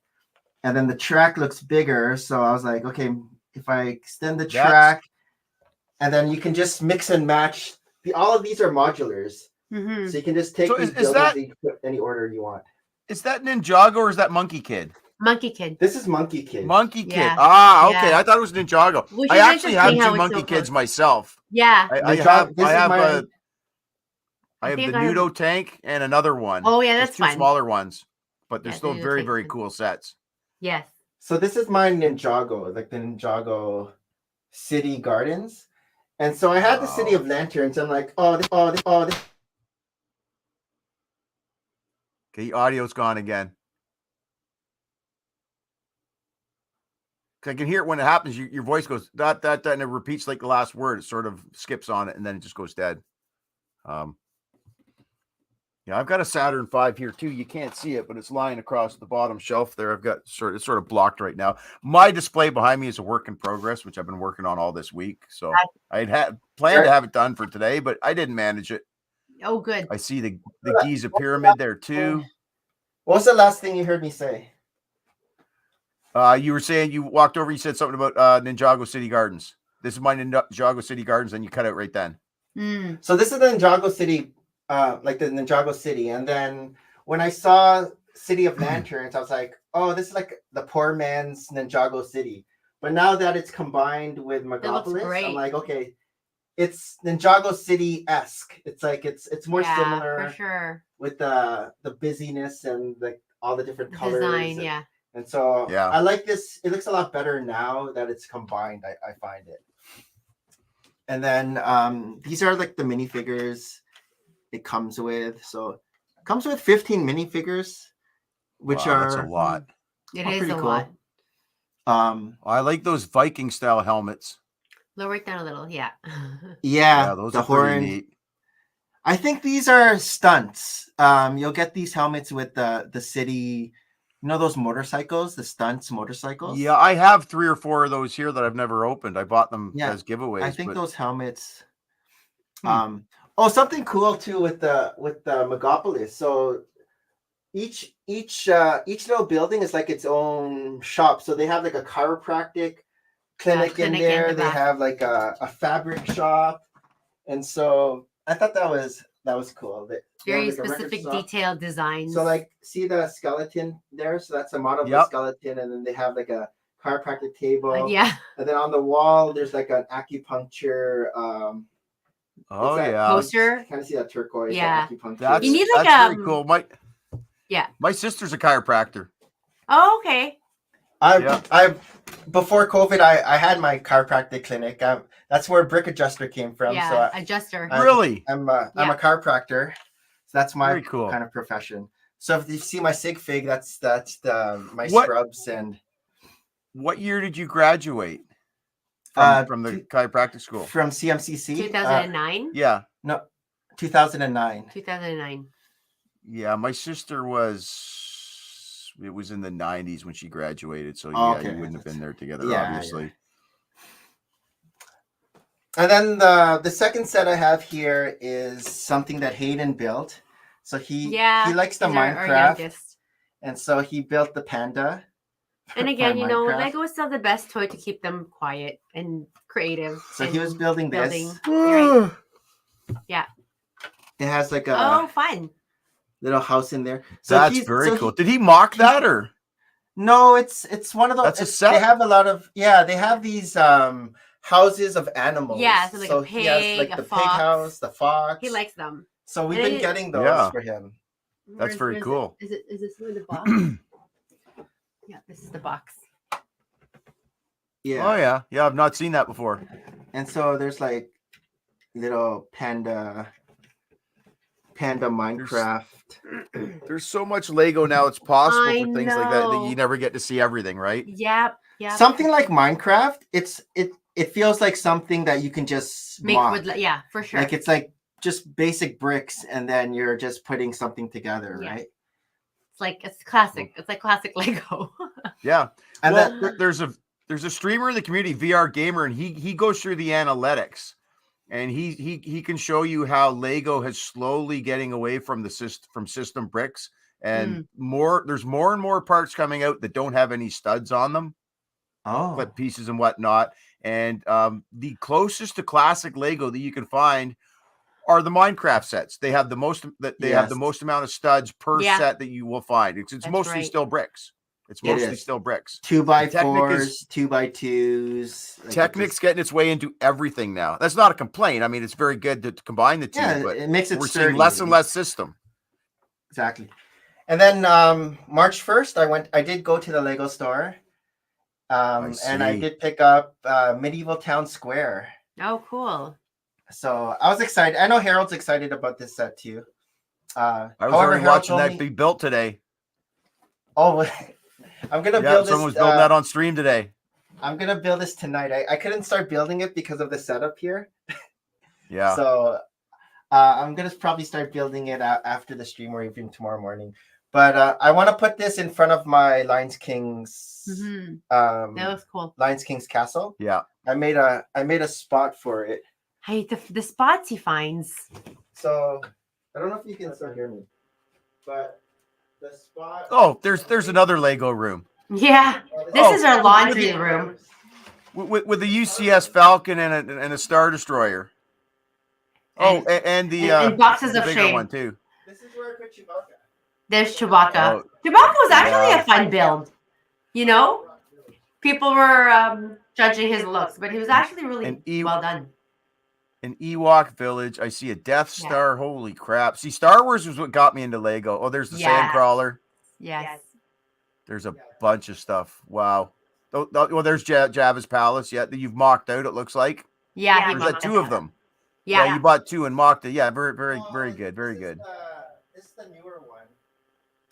And then the track looks bigger. So I was like, okay, if I extend the track, and then you can just mix and match. All of these are modulars. Mm-hmm. So you can just take these buildings and put any order you want. Is that Ninjago or is that Monkey Kid? Monkey Kid. This is Monkey Kid. Monkey Kid. Yeah. Ah, okay. Yeah. I thought it was Ninjago. I actually have two Monkey Kids myself. Yeah. I have the Nudo tank and another one. Oh, yeah, that's two smaller ones. But they're still very, very cool sets. Yes. So this is my Ninjago, like the Ninjago City Gardens. And so I had the City of Lanterns. I'm like, this. Okay, audio's gone again. I can hear it when it happens. Your voice goes that, and it repeats like the last word. It sort of skips on it, and then it just goes dead. Yeah, I've got a Saturn V here too. You can't see it, but it's lying across the bottom shelf there. I've got it's sort of blocked right now. My display behind me is a work in progress, which I've been working on all this week. So I had planned to have it done for today, but I didn't manage it. Oh, good. I see the Giza pyramid there too. What was the last thing you heard me say? You were saying you walked over. You said something about Ninjago City Gardens. This is my Ninjago City Gardens, and you cut out right then. So this is the Ninjago City, like the Ninjago City. And then when I saw City of Lanterns, I was like, oh, this is like the poor man's Ninjago City. But now that it's combined with Megapolis, I'm like, okay, it's Ninjago City-esque. It's like it's more similar for sure with the busyness and all the different colors. Design, And so I like this. It looks a lot better now that it's combined. I find it. And then these are like the minifigures it comes with. So it comes with 15 minifigures, which are that's a lot. It is a lot. I like those Viking style helmets. Lower it down a little, yeah. Yeah, those the are horn. pretty neat. I think these are stunts. You'll get these helmets with the city. You know those motorcycles, the stunts motorcycles? Yeah, I have 3 or 4 of those here that I've never opened. I bought them as giveaways. I think those helmets. Something cool too with the Megapolis. So each little building is like its own shop. So they have like a chiropractic clinic in there. They have like a fabric shop, and so I thought that was cool. Very specific, detailed designs. So, like, see the skeleton there? So that's a model of the skeleton, and then they have like a chiropractic table. And then on the wall, there's like an acupuncture. Poster. Kind of see that turquoise. Yeah. Acupuncture. You need like that's very cool. My sister's a chiropractor. Oh, okay. I before COVID, I had my chiropractic clinic. That's where Brick Adjuster came from. Yeah, so adjuster. Really? I'm a chiropractor. So that's my kind of profession. So if you see my sig fig, that's my scrubs and What year did you graduate from the chiropractic school? From CMCC. 2009? Yeah. No, 2009. 2009. Yeah, my sister it was in the 90s when she graduated. So, okay. You wouldn't have been there together, obviously. Yeah. And then the second set I have here is something that Hayden built. So he likes the Minecraft. And so he built the panda. And again, Lego is still the best toy to keep them quiet and creative. So he was building this. Right. Yeah. It has like a fun little house in there. So that's very cool. Did he mock that or? No, it's one of those. That's a set. They have a lot of they have these houses of animals. Yeah, so like a pig, he has like the fox. Pig house, the fox. He likes them. So we've been getting those for him. That's very cool. Is this in the box? Yeah, this is the box. Yeah. Oh yeah. Yeah, I've not seen that before. And so there's like little panda Minecraft. There's so much Lego now. It's possible for things like that you never get to see everything, right? Yep. Something like Minecraft, it feels like something that you can just make mock. with for sure. Like it's like just basic bricks, and then you're just putting something together, right? It's classic. It's like classic Lego. Yeah. And there's a streamer in the community, VR Gamer, and he goes through the analytics, and he can show you how Lego has slowly getting away from system bricks, and there's more and more parts coming out that don't have any studs on them. Clip pieces and whatnot. And the closest to classic Lego that you can find are the Minecraft sets. They have the most have the most amount of studs per set that you will find. It's mostly still bricks. It's mostly still bricks. 2x4s, 2x2s. Technic's getting its way into everything now. That's not a complaint. I mean, it's very good to combine the two, but it makes it we're sturdy. seeing less and less system. Exactly. And then March 1st, I did go to the Lego store. And I did pick up Medieval Town Square. Oh, cool. So I was excited. I know Harold's excited about this set too. I was already watching that be built today. Oh, I'm going to build this. Someone was building that on stream today. I'm going to build this tonight. I couldn't start building it because of the setup here. Yeah. So I'm going to probably start building it after the stream or even tomorrow morning. But I want to put this in front of my Lions King's that was cool. Lions King's castle. Yeah. I made a spot for it. Hey, the spots he finds. So I don't know if you can still hear me, but the spot. Oh, there's another Lego room. Yeah, this is our laundry room with a UCS Falcon and a Star Destroyer. And boxes the of bigger shame. One too. This is where I put Chewbacca. There's Chewbacca. Chewbacca was actually a fun build. People were judging his looks, but he was actually really well done. An Ewok village. I see a Death Star. Holy crap. See, Star Wars was what got me into Lego. Oh, there's the Sandcrawler. Yes. There's a bunch of stuff. Wow. Well, there's Jabba's Palace. Yeah, that you've mocked out, it looks like. Yeah. There's two of them. Yeah. You bought two and mocked it. Yeah, very, very, very good. Very good. This is the newer one.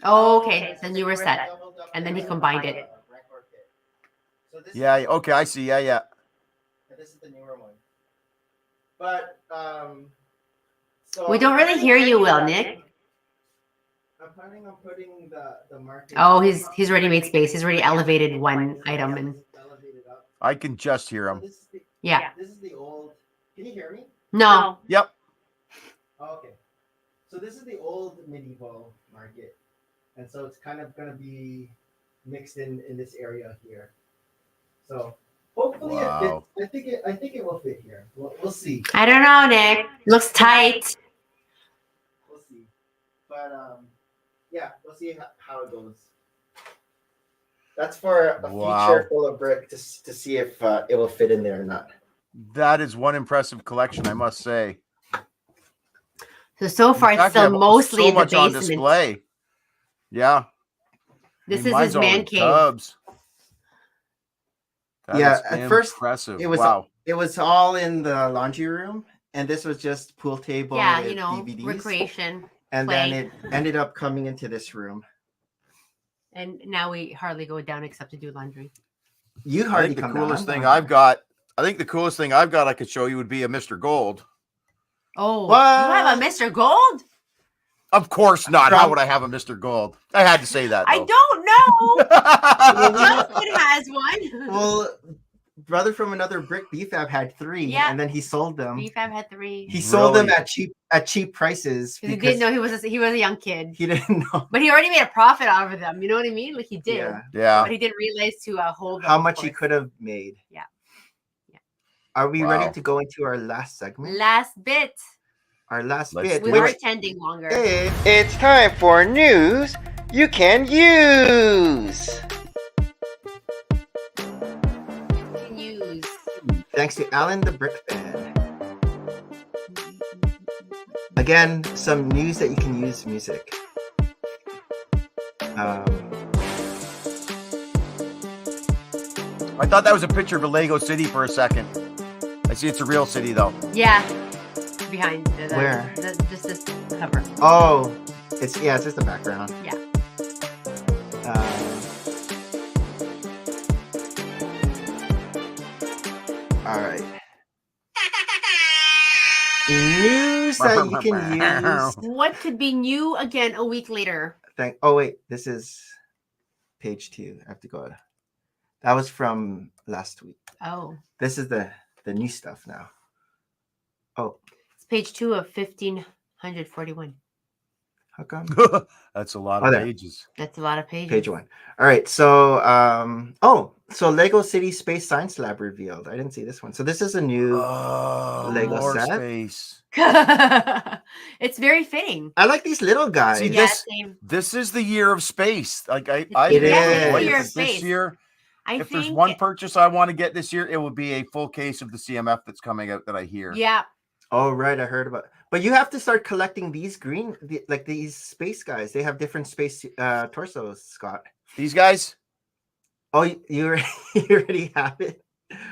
Oh, okay. The newer set. And then he combined it. Yeah, okay, I see. Yeah. This is the newer one. But so we don't really hear you well, Nick. I'm planning on putting the market. Oh, he's already made space. He's already elevated one item and I can just hear him. This is the old. Can you hear me? No. Yep. Okay. So this is the old medieval market. And so it's kind of going to be mixed in this area here. So hopefully it fits. I think it will fit here. We'll see. I don't know, Nick. Looks tight. We'll see. But yeah, we'll see how it goes. That's for a feature full of brick to see if it will fit in there or not. That is one impressive collection, I must say. So far, it's still mostly in the basement. On display. Yeah. This is his man cave. Tubs. At first impressive. It was all in the laundry room, and this was just pool table. Yeah, with DVDs. Recreation. And then it ended up coming into this room. And now we hardly go down except to do laundry. You I hardly think the come coolest down. thing I've got. I think the coolest thing I've got I could show you would be a Mr. Gold. Oh, What? you have a Mr. Gold? Of course not. How would I have a Mr. Gold? I had to say that. Though. I don't know. Justin has one. Well, brother from another brick, BFAB had 3, and then he sold them. BFAB had 3. He sold them at cheap prices. He didn't know he was a young kid. He didn't know, but he already made a profit out of them. You know what I mean? Like he did. Yeah. But he didn't realize to hold them. How much he could have made. Yeah. Are we ready to go into our last segment? Last bit. Our last Let's bit. We are attending longer. It's time for news you can use. Thanks to Alan the Brick Fan. Again, some news that you can use music. I thought that was a picture of a Lego city for a second. I see it's a real city though. Yeah. Behind where? Just this cover. Oh, it's just the background. Yeah. All right. News that you can use. What could be new again a week later? Oh wait, this is page 2. I have to go. That was from last week. Oh. This is the new stuff now. Oh. It's page 2 of 1541. How come? That's a lot of pages. That's a lot of pages. Page 1. All right. So, so Lego City Space Science Lab revealed. I didn't see this one. So this is a new Lego set. Space. It's very fitting. I like these little guys. See, this is the year of space. Like it is the year of this space. year. If there's one purchase I want to get this year, it will be a full case of the CMF that's coming out that I hear. Yeah. Oh, right. I heard about it. But you have to start collecting these like these space guys. They have different space torsos, Scott. These guys? Oh, you already have it?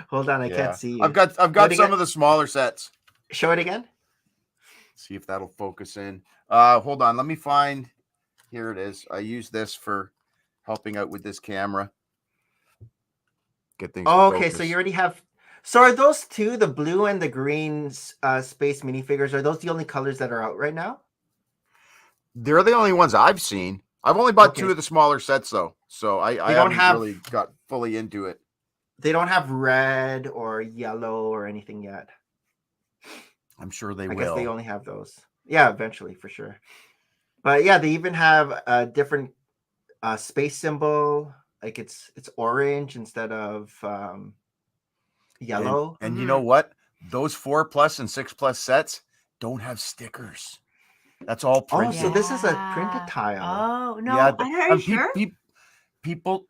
Hold on. I can't see you. I've got some of the smaller sets. Show it again. See if that'll focus in. Hold on. Let me find. Here it is. I use this for helping out with this camera. Get things. Oh, okay. So you already have. So are those two, the blue and the green space minifigures, are those the only colors that are out right now? They're the only ones I've seen. I've only bought 2 of the smaller sets though, so I haven't really got fully into it. They don't have red or yellow or anything yet. I'm sure they will. I guess they only have those. Yeah, eventually for sure. But yeah, they even have a different space symbol. Like it's orange instead of yellow. And you know what? Those 4+ and 6+ sets don't have stickers. That's all printed. Oh, so this is a printed tile. Oh no! Yeah, are you sure? People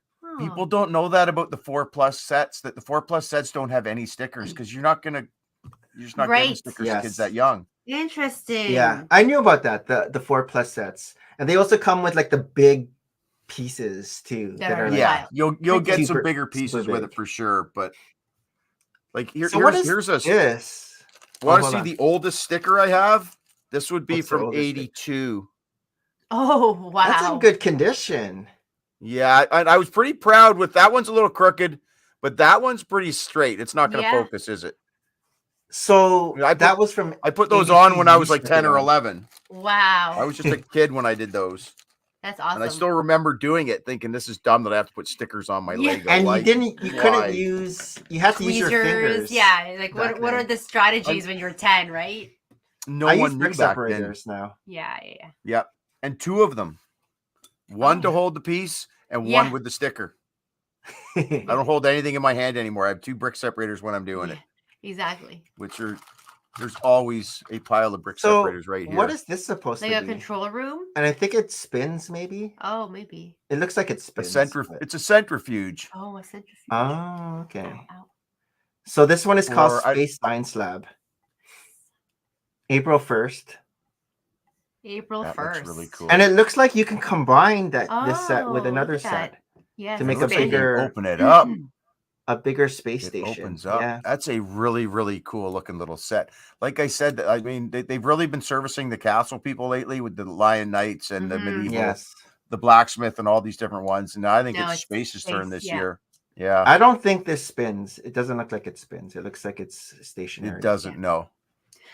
don't know that about the 4+ sets. That the 4+ sets don't have any stickers because you're just not getting stickers to kids that young. Interesting. Yeah, I knew about that. The 4+ sets, and they also come with like the big pieces too. That are like, you'll get some bigger pieces with it for sure. But like here's a. Yes. Want to see the oldest sticker I have? This would be from 82. Oh, wow. That's in good condition. Yeah, I was pretty proud with that. One's a little crooked, but that one's pretty straight. It's not going to focus, is it? So that was from. I put those on when I was like 10 or 11. Wow. I was just a kid when I did those. That's awesome. And I still remember doing it, thinking this is dumb that I have to put stickers on my Lego. And you couldn't use. You had to use your fingers. Yeah, like what are the strategies when you're 10, right? No one knew back then. Now. Yeah. And 2 of them. One to hold the piece and one with the sticker. I don't hold anything in my hand anymore. I have 2 brick separators when I'm doing it. Exactly. There's always a pile of brick separators right here. What is this supposed to be? Like a control room? And I think it spins, maybe. Oh, maybe. It looks like it spins. It's a centrifuge. Oh, a centrifuge. Oh, okay. Ow. So this one is called Space Science Lab. April 1st. April 1st. That's really cool. And it looks like you can combine this set with another set. Yeah. To make a bigger. Open it up. A bigger space station. Opens up. Yeah. That's a really, really cool looking little set. Like I said, I mean, they've really been servicing the castle people lately with the Lion Knights and the medieval, the blacksmith and all these different ones. And I think it's Space's turn this year. Yeah. I don't think this spins. It doesn't look like it spins. It looks like it's stationary. It doesn't. No.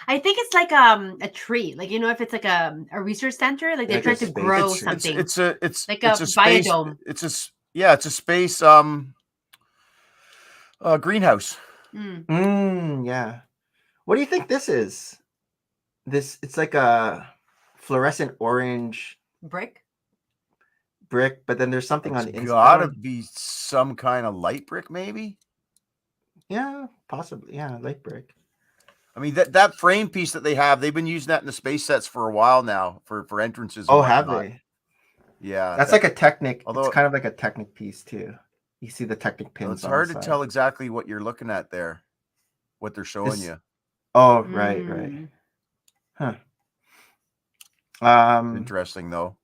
I think it's like a tree, like if it's like a research center, like they're trying to grow something. It's like a space, biodome. it's a space greenhouse. Yeah. What do you think this is? It's like a fluorescent orange brick, but then there's something on the inside. Gotta be some kind of light brick, maybe. Yeah, possibly. Yeah, light brick. I mean, that frame piece that they have, they've been using that in the space sets for a while now for entrances. Oh, have they? Yeah. That's like a Technic. Although, it's kind of like a Technic piece too. You see the Technic pins. It's hard to tell exactly what you're looking at there, what they're showing you. Oh, right. Huh. Interesting though.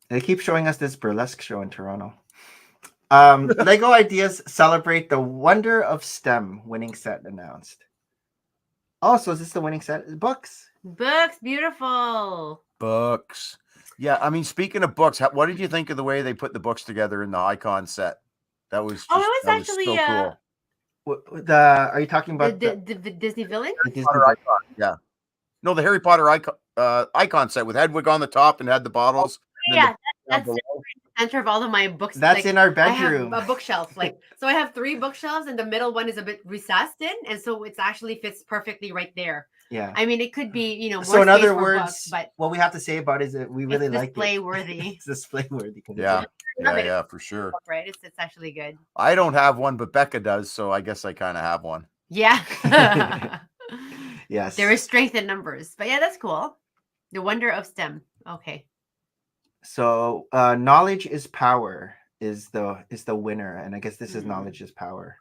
They keep showing us this burlesque show in Toronto. Lego Ideas celebrate the Wonder of STEM winning set announced. Oh, so is this the winning set? Books. Beautiful. Books. Yeah, I mean, speaking of books, what did you think of the way they put the books together in the icon set? That was it was actually so cool. Are you talking about the Disney villain? The Disney icon. Yeah. No, the Harry Potter icon set with Hedwig on the top and had the bottles. Yeah, that's the center of all of my books. That's in our bedroom. I have a bookshelf. So I have 3 bookshelves, and the middle one is a bit recessed in, and so it actually fits perfectly right there. Yeah. I mean, it could be, more so in other words, books, but what we have to say about it is that we really like it. Display worthy. It's display worthy. Yeah. Yeah, for sure. Right. It's actually good. I don't have one, but Becca does, so I guess I kind of have one. Yeah. Yes. There is strength in numbers. But yeah, that's cool. The Wonder of STEM. Okay. So knowledge is power is the winner, and I guess this is knowledge is power.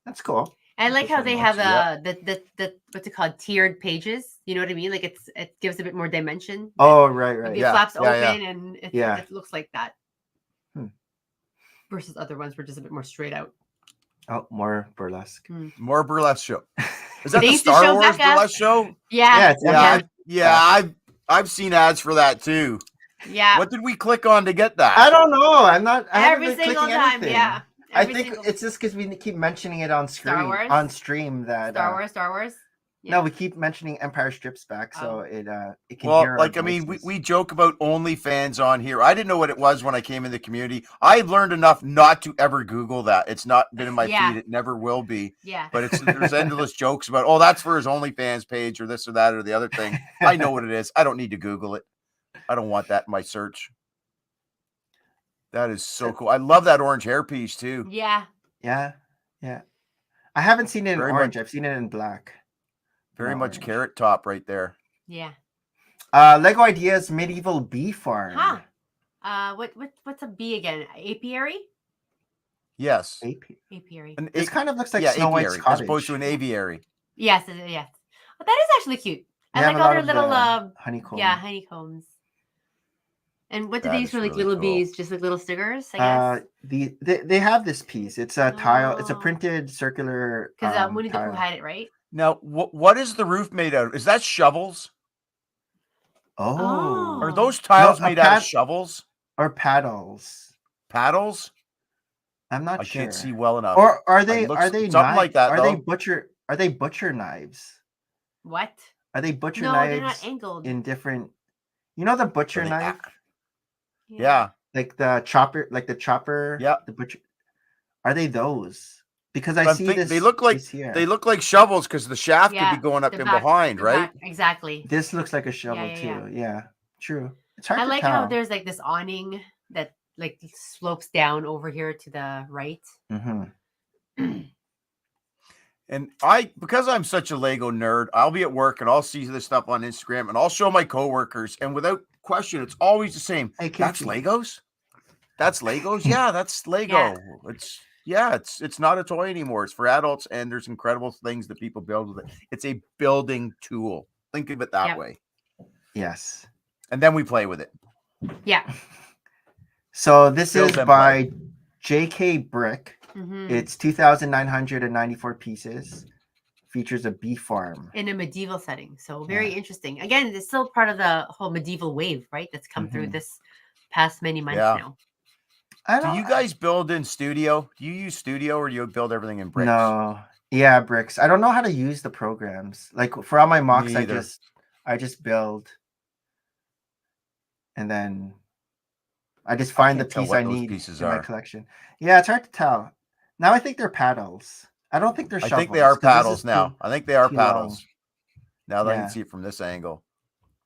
That's cool. I like how they have the what's it called, tiered pages. You know what I mean? Like it gives a bit more dimension. Oh, right. It flaps open and it looks like that. Versus other ones were just a bit more straight out. Oh, more burlesque. More burlesque show. Is that the Star Wars burlesque show? Yeah. I've seen ads for that too. Yeah. What did we click on to get that? I don't know. I haven't every been single clicking time. anything. Yeah. I think it's just because we keep mentioning it on screen. On stream that Star Wars. Yeah. No, we keep mentioning Empire Strips Back, so it can hear our voices. We joke about OnlyFans on here. I didn't know what it was when I came in the community. I've learned enough not to ever Google that. It's not been in my feed. It never will be. Yeah. But there's endless jokes about, that's for his OnlyFans page or this or that or the other thing. I know what it is. I don't need to Google it. I don't want that in my search. That is so cool. I love that orange hairpiece too. Yeah. Yeah. I haven't seen it in orange. I've seen it in black. Very much carrot top right there. Yeah. Lego Ideas medieval bee farm. What's a bee again? Apiary? Yes. Apiary. This kind of looks like Snow White's cottage. As opposed to an aviary. Yes. Well, that is actually cute. I like all their little honeycombs. Yeah, honeycombs. And what do they use for little bees? Just like little stickers, I guess. They have this piece. It's a tile. It's a printed circular. Because Winnie the Pooh had it, right? Now, what is the roof made out of? Is that shovels? Oh. Are those tiles made out of shovels? Or paddles? Paddles? I'm not sure. I can't see well enough. Or are they something knives? Like that? Are they butcher knives? What? Are they butcher knives? No, they're not angled. In different. You know the butcher knife? Yeah. Like the chopper. Yeah. The butcher. Are they those? Because I see this. They look like shovels because the shaft could be going up in behind, right? Exactly. This looks like a shovel too. Yeah. True. It's hard to like tell. how there's like this awning that like slopes down over here to the right. Mm-hmm. And because I'm such a Lego nerd, I'll be at work and I'll see this stuff on Instagram and I'll show my coworkers, and without question, it's always the same. That's Legos. That's Legos. Yeah, that's Lego. Yeah. It's not a toy anymore. It's for adults, and there's incredible things that people build with it. It's a building tool. Think of it that way. Yes. And then we play with it. Yeah. So this is by J.K. Brick. Mm-hmm. It's 2,994 pieces. Features a bee farm in a medieval setting. So very interesting. Again, it's still part of the whole medieval wave, right? That's come through this past many months now. Do you guys build in Studio? Do you use Studio or do you build everything in Bricks? No. Yeah, Bricks. I don't know how to use the programs. Like for all my mocks, I just build, and then I just find the piece I need in my collection. Yeah, it's hard to tell. Now I think they're paddles. I don't think they're shovels. I think they are paddles now. I think they are paddles. Now that I can see it from this angle.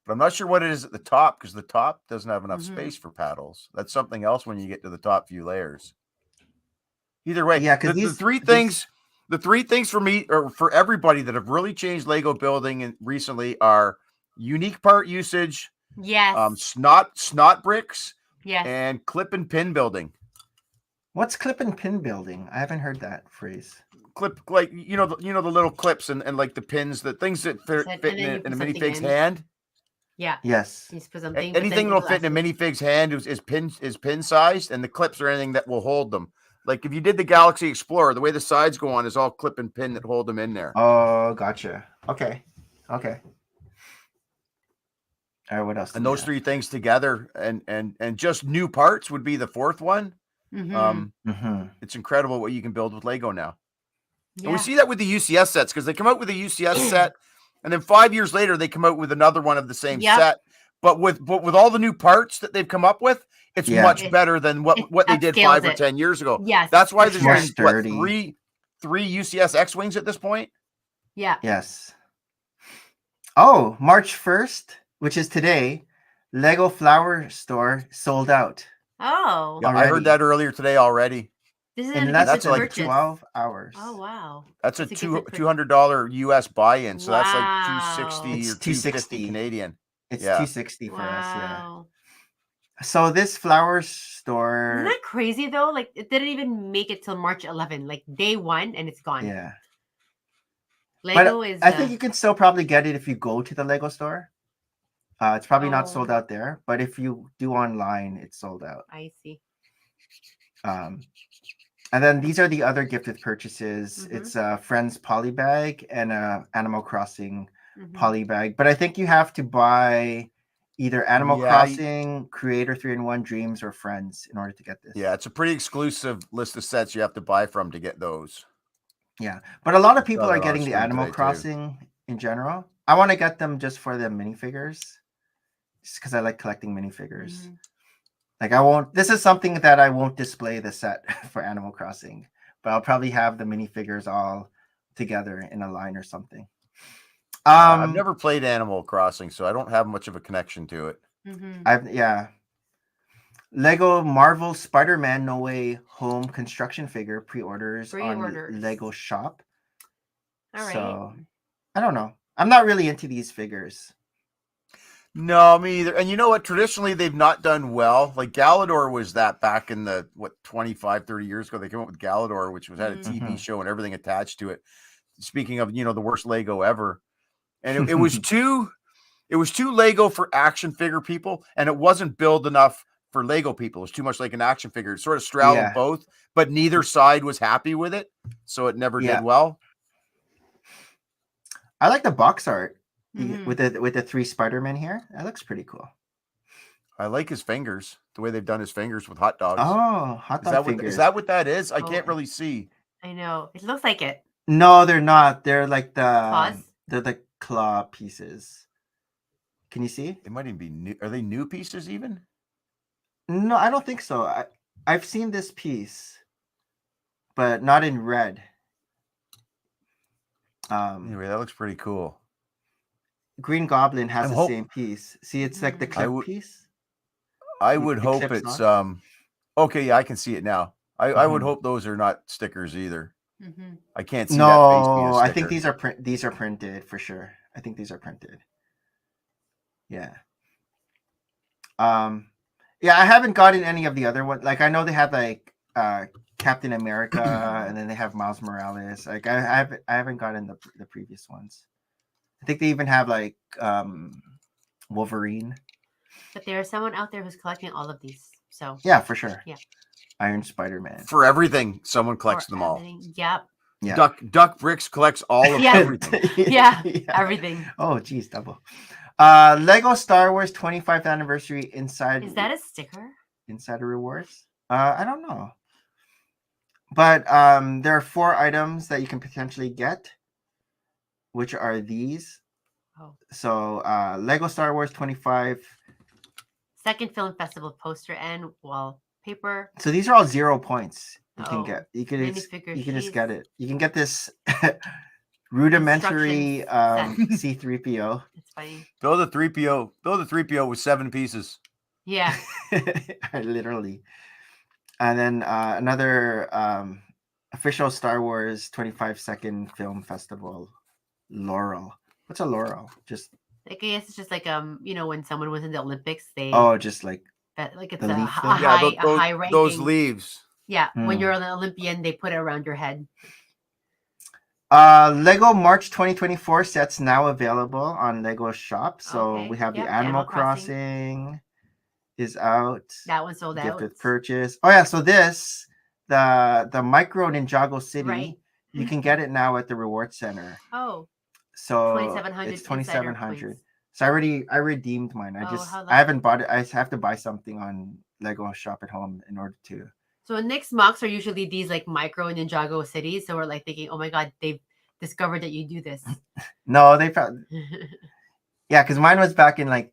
But I'm not sure what it is at the top because the top doesn't have enough space for paddles. That's something else when you get to the top few layers. Either way, the three things for me or for everybody that have really changed Lego building recently are unique part usage, snot bricks, and clip and pin building. What's clip and pin building? I haven't heard that phrase. Clip, like the little clips and like the pins, the things that fit in a minifig's hand. Yeah. Yes. Anything that'll fit in a minifig's hand is pin sized, and the clips are anything that will hold them. Like if you did the Galaxy Explorer, the way the sides go on is all clip and pin that hold them in there. Oh, gotcha. Okay. All right, what else? And those three things together, and just new parts would be the fourth one. It's incredible what you can build with Lego now. Yeah. And we see that with the UCS sets because they come out with a UCS set, and then 5 years later they come out with another one of the same set. But with all the new parts that they've come up with, it's much better than what they did 5 or 10 years ago. Yes, that's why there's three UCS X-Wings at this point. Yeah. Yes. Oh, March 1st, which is today, Lego Flower Store sold out. Oh. Yeah, I heard that earlier today already. This is that's like 12 hours. Oh wow. That's a $200 US buy-in, so that's like $260 or $250 Canadian. It's $260 for us, yeah. So this flower store, isn't that crazy though? Like it didn't even make it till March 11, like day 1, and it's gone. Yeah. Lego I think you can still probably get it if you go to the Lego store. It's probably not sold out there, but if you do online, it's sold out. I see. And then these are the other gifted purchases. It's a Friends poly bag and a Animal Crossing poly bag. But I think you have to buy either Animal Crossing, Creator 3-in-1, Dreams, or Friends in order to get this. Yeah, it's a pretty exclusive list of sets you have to buy from to get those. Yeah, but a lot of people are getting the Animal Crossing in general. I want to get them just for the minifigures, just because I like collecting minifigures. Like this is something that I won't display the set for Animal Crossing, but I'll probably have the minifigures all together in a line or something. I've never played Animal Crossing, so I don't have much of a connection to it. Lego Marvel Spider-Man No Way Home construction figure pre-orders on Lego Shop. All right. So I don't know. I'm not really into these figures. No, me either. And you know what? Traditionally, they've not done well. Like Galador was that back in the 25, 30 years ago. They came up with Galador, which had a TV show and everything attached to it. Speaking of, the worst Lego ever. And it was too Lego for action figure people, and it wasn't built enough for Lego people. It was too much like an action figure. It sort of straddled both, but neither side was happy with it, so it never did well. I like the box art with the 3 Spider-Men here. That looks pretty cool. I like his fingers, the way they've done his fingers with hot dogs. Oh, hot dog fingers. Is that what that is? I can't really see. I know. It looks like it. No, they're not. They're like claws? They're the claw pieces. Can you see? They might even be new. Are they new pieces even? No, I don't think so. I've seen this piece, but not in red. Anyway, that looks pretty cool. Green Goblin has the same piece. See, it's like the clip piece. I would hope it's okay. Yeah, I can see it now. I would hope those are not stickers either. I can't see that face being a sticker. I think these are printed for sure. I think these are printed. Yeah. Yeah, I haven't gotten any of the other ones. Like I know they have like Captain America and then they have Miles Morales. Like I haven't gotten the previous ones. I think they even have like Wolverine. But there's someone out there who's collecting all of these. So yeah, for sure. Yeah. Iron Spider-Man. For everything, someone collects them all. Yep. Yeah. Duck Bricks collects all of everything. Yeah, everything. Oh, geez, double. Lego Star Wars 25th anniversary inside. Is that a sticker? Insider rewards. I don't know. But there are 4 items that you can potentially get, which are these. Oh. So Lego Star Wars 25. Second Film Festival poster and wallpaper. So these are all 0 points. You can get. You can just get it. You can get this rudimentary C3PO. It's funny. Build a 3PO with 7 pieces. Yeah. Literally. And then another official Star Wars 25-second film festival laurel. What's a laurel? Just like, I guess it's just like when someone was in the Olympics, they just like that, like it's the a leaf thing? high ranking. Those leaves. Yeah, when you're an Olympian, they put it around your head. Lego March 2024 sets now available on Lego Shop. So we have the Animal Crossing is out. That one sold out. Gift with purchase. Oh yeah, so this the Micro Ninjago City, right. You can get it now at the Reward Center. Oh. So 2,700. it's 2,700. So I redeemed mine. I haven't bought it. I have to buy something on Lego Shop at Home in order to. So Nick's mocks are usually these like Micro Ninjago cities. So we're like thinking, oh my god, they've discovered that you do this. No, they found. Yeah, because mine was back in like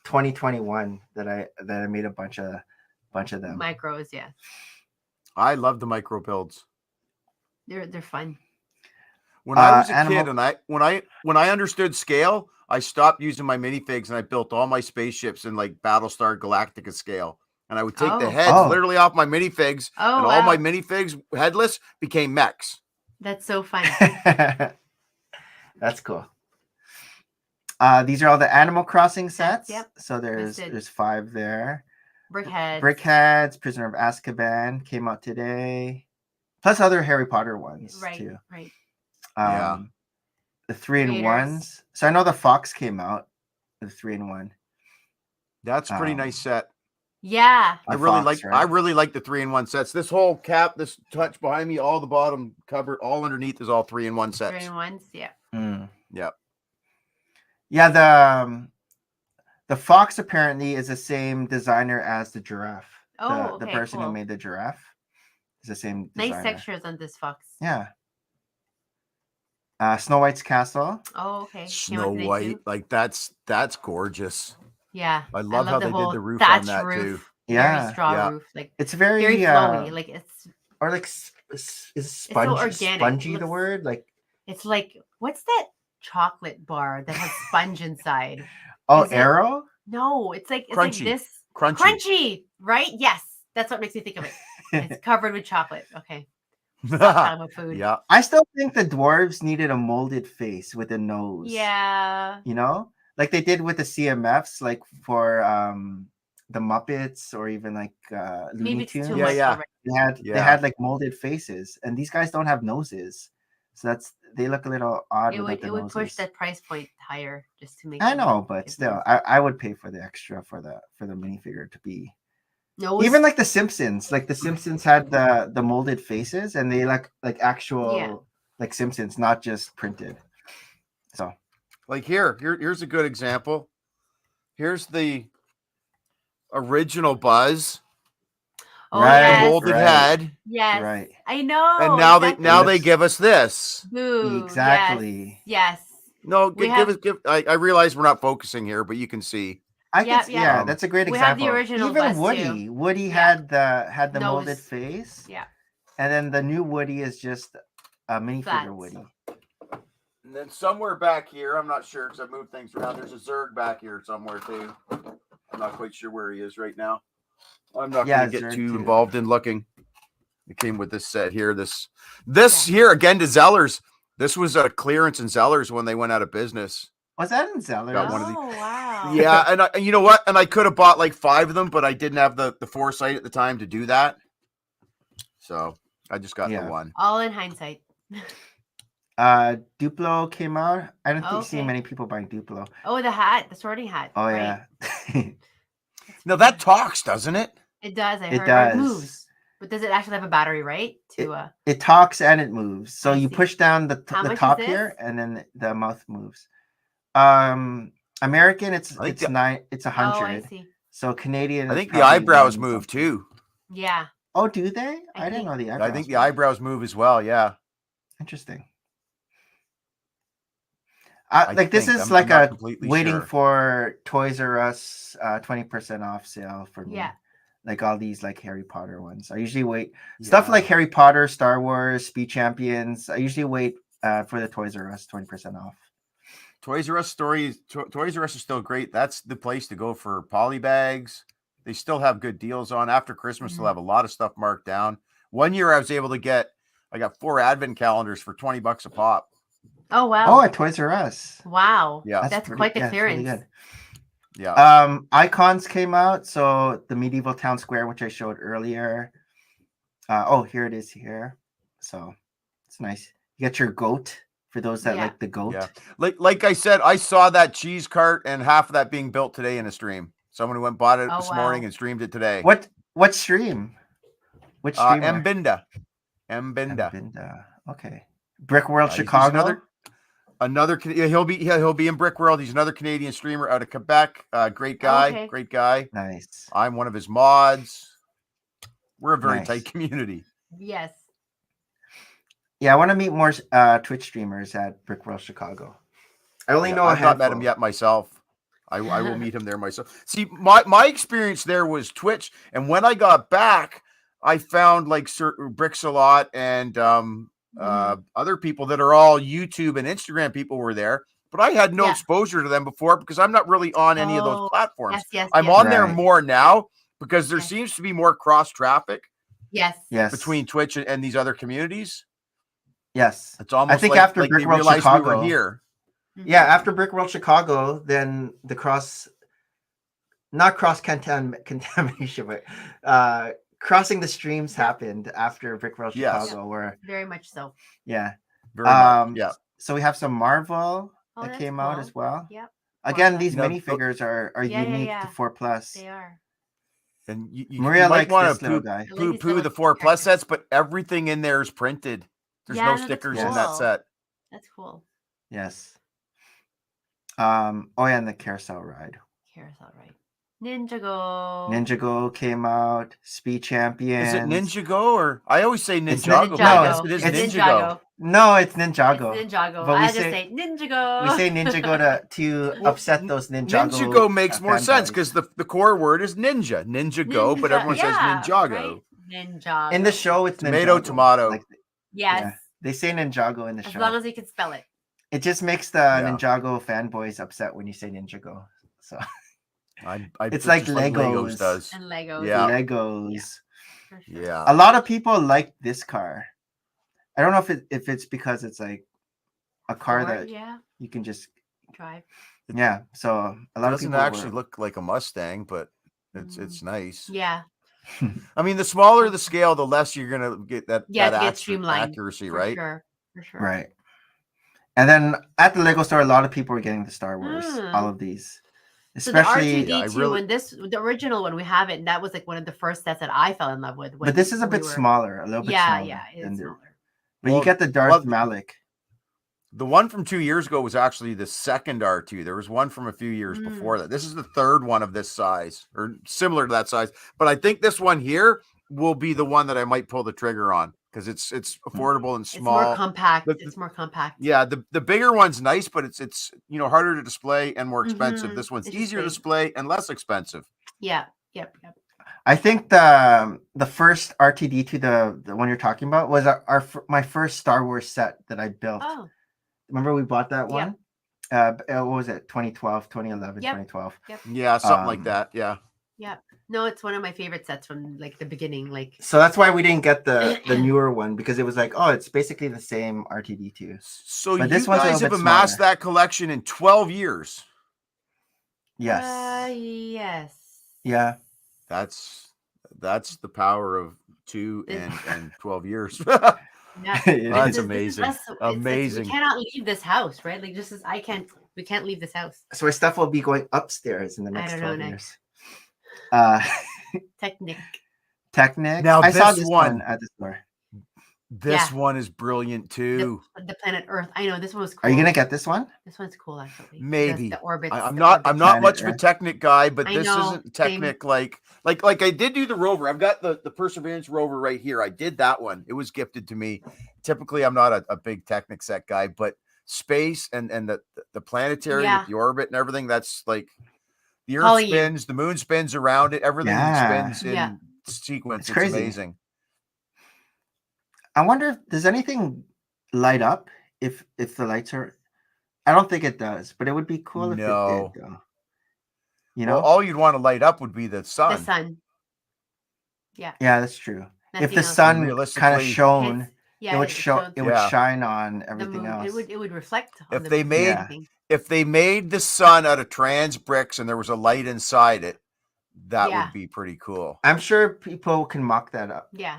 2021 that I made a bunch of them. Micros, yeah. I love the micro builds. They're fun. When I was a kid and when I understood scale, I stopped using my minifigs and I built all my spaceships in like Battlestar Galactica scale. And I would take the heads literally off my minifigs, and all my minifigs headless became mechs. That's so fun. That's cool. These are all the Animal Crossing sets. Yep. So there's 5 there. Brickheads, Prisoner of Azkaban came out today, plus other Harry Potter ones too. Right. The 3-in-1s. So I know the Fox came out, the 3-in-1. That's a pretty nice set. Yeah. I really like the 3-in-1 sets. This whole cap, this touch behind me, all the bottom cover, all underneath is all 3-in-1 sets. 3-in-1s, yeah. Yeah. Yeah, the Fox apparently is the same designer as the giraffe. The person who made the giraffe is the same designer. Nice textures on this Fox. Yeah. Snow White's castle. Oh, okay. Snow White, like that's gorgeous. Yeah. I love how they did the roof on that too. Yeah. Very straw roof. Like it's very flowy. Like it's or like is spongy, so spongy the word? Like it's like what's that chocolate bar that has sponge inside? Oh, Arrow? No, it's like crunchy. Like this. Crunchy, right? Yes. That's what makes me think of it. It's covered with chocolate. Okay. Stop with food. Yeah. I still think the dwarves needed a molded face with a nose. Yeah. You know? Like they did with the CMFs, like for the Muppets or even like Looney Tunes. They had like molded faces, and these guys don't have noses, so they look a little odd. It would push that price point higher just to make. I know, but still, I would pay for the extra for the minifigure to be. No, even like the Simpsons, had the molded faces, and they like actual like Simpsons, not just printed. So. Like here's a good example. Here's the original Buzz. Oh, right. Molded head. Yes. Right. I know. And now they give us this. Ooh, exactly. Yes. No, I realize we're not focusing here, but you can see. Yeah, that's a great example. We have the original Even Buzz Woody. too. Woody had the molded face. Yeah. And then the new Woody is just a minifigure Woody. And then somewhere back here, I'm not sure because I moved things around. There's a Zerg back here somewhere too. I'm not quite sure where he is right now. I'm not going to get too involved in looking. It came with this set here. This here again to Zellers. This was a clearance in Zellers when they went out of business. Was that in Zellers? Wow. Yeah, and you know what? And I could have bought like 5 of them, but I didn't have the foresight at the time to do that. So I just got the one. All in hindsight. Duplo came out. I don't see many people buying Duplo. Oh, the sorting hat. Oh, right? yeah. No, that talks, doesn't it? It does. It does. It moves. But does it actually have a battery, right? It talks and it moves. So you push down the top here, and then the mouth moves. American, it's 100. Oh, I see. So Canadian, I think the eyebrows move too. Yeah. Oh, do they? I didn't know the eyebrows. I think the eyebrows move as well. Yeah. Interesting. Like this is like a waiting for Toys R Us 20% off sale for me. Yeah. Like all these like Harry Potter ones. I usually wait stuff like Harry Potter, Star Wars, Speed Champions. I usually wait for the Toys R Us 20% off. Toys R Us Toys R Us is still great. That's the place to go for poly bags. They still have good deals on. After Christmas, they'll have a lot of stuff marked down. One year I was able to I got 4 advent calendars for $20 a pop. Oh wow! Oh, at Toys R Us. Wow. Yeah, that's quite the clearance. Really good. Yeah. Icons came out. So the medieval town square, which I showed earlier. Here it is here. So it's nice. You got your goat for those that like the goat. Yeah. Like I said, I saw that cheese cart and half of that being built today in a stream. Someone who went and bought it this morning and streamed it today. What stream? Which stream? Mbinda. Okay. Brick World Chicago. He'll be in Brick World. He's another Canadian streamer out of Quebec. Great guy. Great guy. Nice. I'm one of his mods. We're a very tight community. Yes. Yeah, I want to meet more Twitch streamers at Brick World Chicago. I only know I've not met him yet myself. I will meet him there myself. See, my experience there was Twitch, and when I got back, I found like certain Bricks a lot and other people that are all YouTube and Instagram people were there, but I had no exposure to them before because I'm not really on any of those platforms. I'm on there more now because there seems to be more cross traffic. Yes. Between Twitch and these other communities. Yes. It's almost I think after Brick World Chicago, we were here. Yeah, after Brick World Chicago, then the not cross contamination, but crossing the streams happened after Brick World Chicago, where very much so. Yeah. Very much. Yeah. So we have some Marvel that came out as well. Yep. Again, these minifigures are unique to 4+. They are. And you Maria might want to poo the 4+ sets, but everything in there is printed. There's no stickers in that set. That's cool. Yes. And the carousel ride. Ninjago came out. Speed Champions. Is it Ninjago or I always say Ninjago. No, it is Ninjago. No, it's Ninjago. It's Ninjago. But I just say Ninjago. We say Ninjago to upset those Ninjago. Ninjago makes more sense because the core word is Ninjago, but everyone says Ninjago. Right? Ninjago. In the show, it's tomato. Like, yes. They say Ninjago in the show. As long as you can spell it. It just makes the Ninjago fanboys upset when you say Ninjago. So it's like Legos does. And Legos. Yeah. Legos. Yeah. Yeah. A lot of people like this car. I don't know if it's because it's like a car that you can just drive. Yeah. So a lot of people actually look like a Mustang, but it's nice. Yeah. I mean, the smaller the scale, the less you're gonna get that streamlined accuracy, for right? Sure. For sure. Right. And then at the Lego store, a lot of people were getting the Star Wars, all of these. Especially so the R2-D2 when the original one we have it, and that was like one of the first sets that I fell in love with. But this is a bit smaller, a little bit smaller. Yeah, it's smaller. But you get the Darth Malik. The one from 2 years ago was actually the second R2. There was one from a few years before that. This is the third one of this size or similar to that size. But I think this one here will be the one that I might pull the trigger on because it's affordable and small. It's more compact. It's more compact. Yeah, the bigger one's nice, but it's harder to display and more expensive. This one's easier to display and less expensive. Yeah. Yep. I think the first R2-D2, the one you're talking about, was my first Star Wars set that I built. Oh. Remember we bought that one? What was it? 2012, 2011, 2012. Yep. Yeah, something like that. Yeah. Yeah. No, it's one of my favorite sets from like the beginning. Like so that's why we didn't get the newer one because it was like, it's basically the same R2-D2. So but you guys have amassed that collection in 12 years. Yes. Yes. Yeah. That's the power of 2 and 12 years. Yeah. That's amazing. Amazing. We cannot leave this house, right? Like just as we can't leave this house. So my stuff will be going upstairs in the next 12 years. Technic. Technic. Now I saw this one at the store. This one is brilliant too. The planet Earth. I know this one was cool. Are you gonna get this one? This one's cool actually. Maybe. The orbits. I'm not much of a Technic guy, but I this know, isn't Technic like I did do the rover. I've got the Perseverance rover right here. I did that one. It was gifted to me. Typically, I'm not a big Technic set guy, but space and the planetary with the orbit and everything, that's like the Earth spins, the moon spins around it, everything spins in sequence. It's crazy. Amazing. I wonder if does anything light up if the lights are. I don't think it does, but it would be cool if it did, though. You know, well, all you'd want to light up would be the sun. The sun. Yeah. Yeah, that's true. If the sun kind of shone, it would show. It would shine on everything else. It would reflect. If they made the sun out of trans bricks and there was a light inside it, that would be pretty cool. I'm sure people can mock that up. Yeah.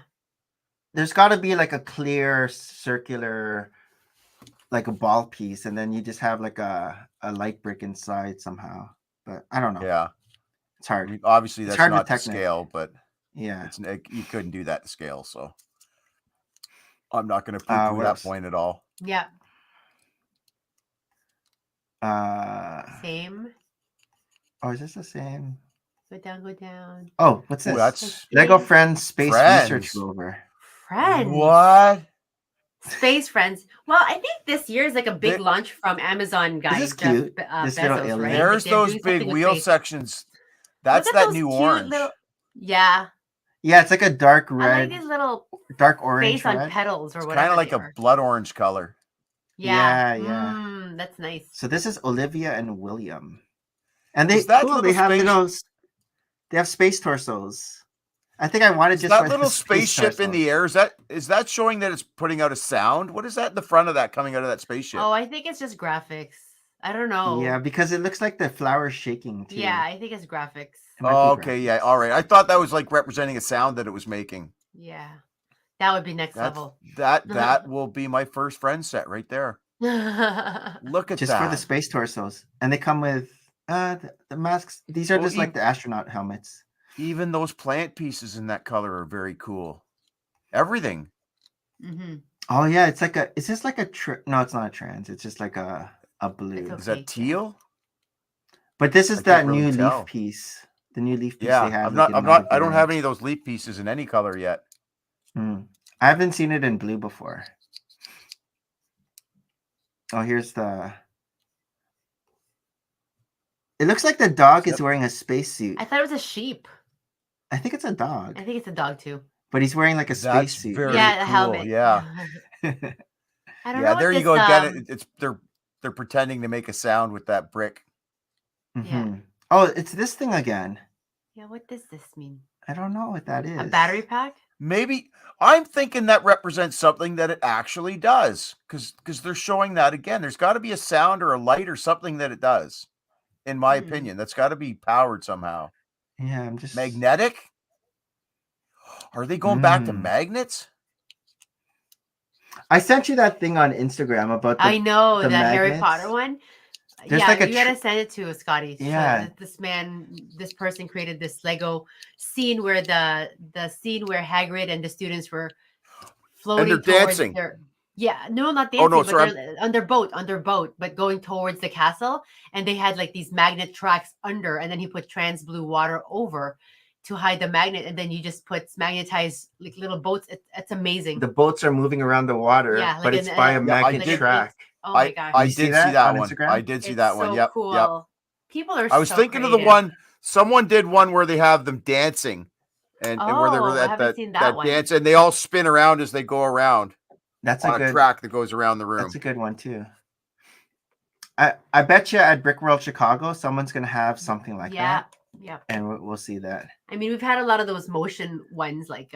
There's got to be like a clear circular, like a ball piece, and then you just have like a light brick inside somehow. But I don't know. Yeah, it's hard. I mean, obviously, that's not to scale, but yeah, you couldn't do that to scale. So I'm not going to poo-poo that point at all. Yeah. Same. Oh, is this the same? Go down, go down. Oh, what's this? That's Lego Friends Space Research Rover. Friends. What? Space Friends. Well, I think this year is like a big launch from Amazon, guys. This is cute. This Bezos, right? There's those big wheel sections. That's that new orange. Yeah. Yeah, it's like a dark red. I like these little dark orange face on pedals or whatever. Kind of like a blood orange color. Yeah. That's nice. So this is Olivia and William. And they have space torsos. I think I wanted just that little spaceship in the air. Is that showing that it's putting out a sound? What is that in the front of that coming out of that spaceship? Oh, I think it's just graphics. I don't know. Yeah, because it looks like the flower's shaking too. Yeah, I think it's graphics. Oh, okay, yeah, all right. I thought that was like representing a sound that it was making. Yeah, that would be next level. That will be my first friend set right there. Look at just that. For the space torsos, and they come with the masks. These are just like the astronaut helmets. Even those plant pieces in that color are very cool. Everything. Mm-hmm. Oh yeah, it's like a. Is this like a? No, it's not a trans. It's just like a blue. Okay. Is that teal? But this is that new leaf piece. The new leaf piece they have. I don't have any of those leaf pieces in any color yet. I haven't seen it in blue before. Oh, here's the. It looks like the dog is wearing a spacesuit. I thought it was a sheep. I think it's a dog. I think it's a dog too. But he's wearing like a spacesuit. Yeah, a helmet. Yeah. I don't know. Yeah, there you go again. It's they're pretending to make a sound with that brick. Yeah. Oh, it's this thing again. Yeah, what does this mean? I don't know what that is. A battery pack? Maybe I'm thinking that represents something that it actually does, because they're showing that again. There's got to be a sound or a light or something that it does. In my opinion, that's got to be powered somehow. Yeah, I'm just magnetic. Are they going back to magnets? I sent you that thing on Instagram about the, I know the that magnets. Harry Potter one. There's like you gotta send it to us, Scotty. Yeah, this person created this Lego scene where the scene where Hagrid and the students were floating and they're towards dancing. Not dancing, but they're on their boat, but going towards the castle, and they had like these magnet tracks under, and then he put trans blue water over to hide the magnet, and then you just put magnetized like little boats. It's amazing. The boats are moving around the water, but it's by a magnet track. Oh my gosh! I did see that one. Instagram? I did see that one. Yep. Cool. Yep. People are. I was thinking of the one. Someone did one where they have them dancing, and where they were at that dance, and they all spin around as they go around. That's on a track that goes around the room. That's a good one too. I bet you at Brick World Chicago, someone's gonna have something like that. Yeah. And we'll see that. I mean, we've had a lot of those motion ones, like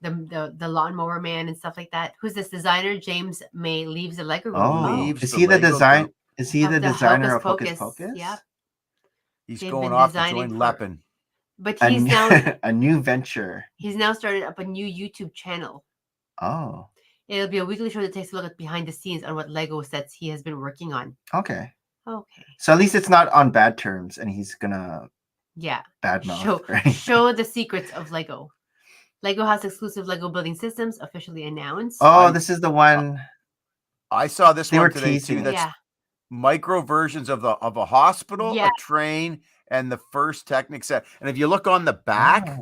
the lawnmower man and stuff like that. Who's this designer? James May leaves the Lego room. Oh, is he the design? Is he the designer of Hocus Pocus? Yeah. He's going off to join Leppin. But he's now a new venture. He's now started up a new YouTube channel. Oh. It'll be a weekly show that takes a look at behind the scenes on what Lego sets he has been working on. Okay. Okay. So at least it's not on bad terms, and he's gonna badmouth. Show show the secrets of Lego. Lego House exclusive Lego building systems officially announced. Oh, this is the one. I saw this They one were today too. teasing. That's micro versions of a hospital, Yeah. a train, and the first Technic set. And if you look on the back,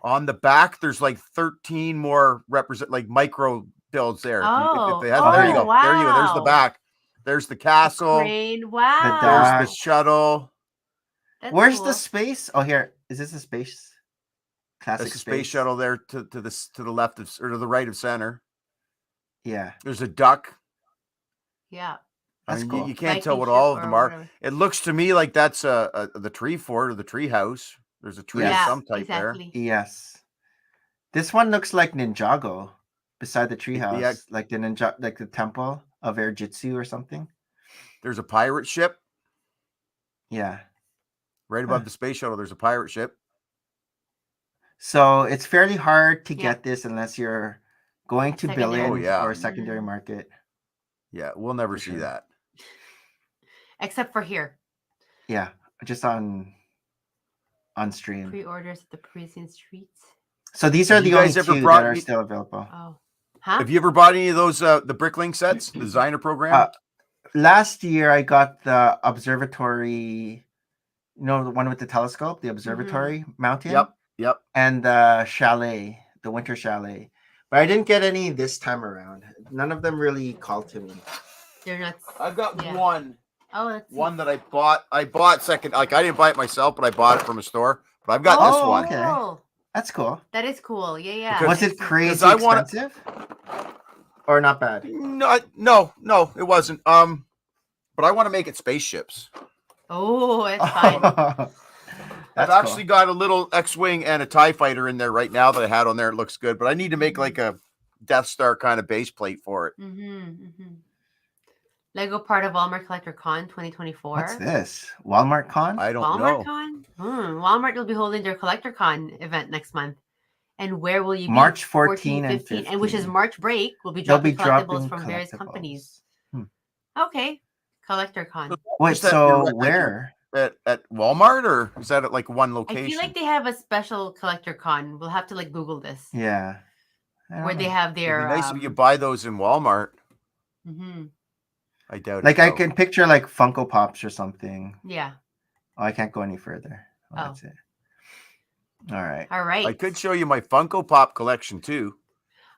on the back, there's like 13 more like micro builds there. Oh, there you go. Wow. There you go. There's the back. There's the castle. The crane. Wow. There's the shuttle. That's Where's cool. the space? Oh, here. Is this a space? Classic That's the space shuttle there to the left of, or to the right of center. Yeah. There's a duck. Yeah. That's cool. You can't Viking tell what ship all of or them are. whatever. It looks to me like that's the tree fort or the tree house. There's a tree of some type there. Yes. This one looks like Ninjago beside the treehouse. Yeah. Like the ninja, like the temple of air jitsu or something. There's a pirate ship. Yeah. Right above the space shuttle, there's a pirate ship. So it's fairly hard to get this unless you're going to Billions or secondary market. Yeah, we'll never see that. Except for here. Yeah, just on stream. Pre-orders at the Parisian streets. So these are the only two that are still available. Oh. Huh? Have you ever bought any of those the Bricklink sets, the designer program? Last year I got the observatory, the one with the telescope, the observatory mountain. Yep. And the chalet, the winter chalet. But I didn't get any this time around. None of them really called to me. They're not. I've got one. Oh, that's one that I bought. I bought second. Like I didn't buy it myself, but I bought it from a store. But I've got this one. Okay. That's cool. That is cool. Yeah. Because, was it crazy expensive? Or not bad? No, it wasn't. But I want to make it spaceships. Oh, that's fine. I've actually got a little X-Wing and a TIE fighter in there right now that I had on there. It looks good, but I need to make like a Death Star kind of base plate for it. Lego part of Walmart Collector Con 2024. What's this? Walmart Con? I don't Walmart know. Con? Walmart will be holding their Collector Con event next month. And where will you be? March 14 and 15. And which is March break. We'll be dropping collectibles from various companies. Okay. Collector Con. Wait, so where? At Walmart, or is that at like one location? I feel like they have a special Collector Con. We'll have to like Google this. Yeah. Where they have their. It'd be nice if you buy those in Walmart. I doubt it. Like I can picture like Funko Pops or something. Yeah. Oh, I can't go any further. Oh, that's it. All right. I could show you my Funko Pop collection too.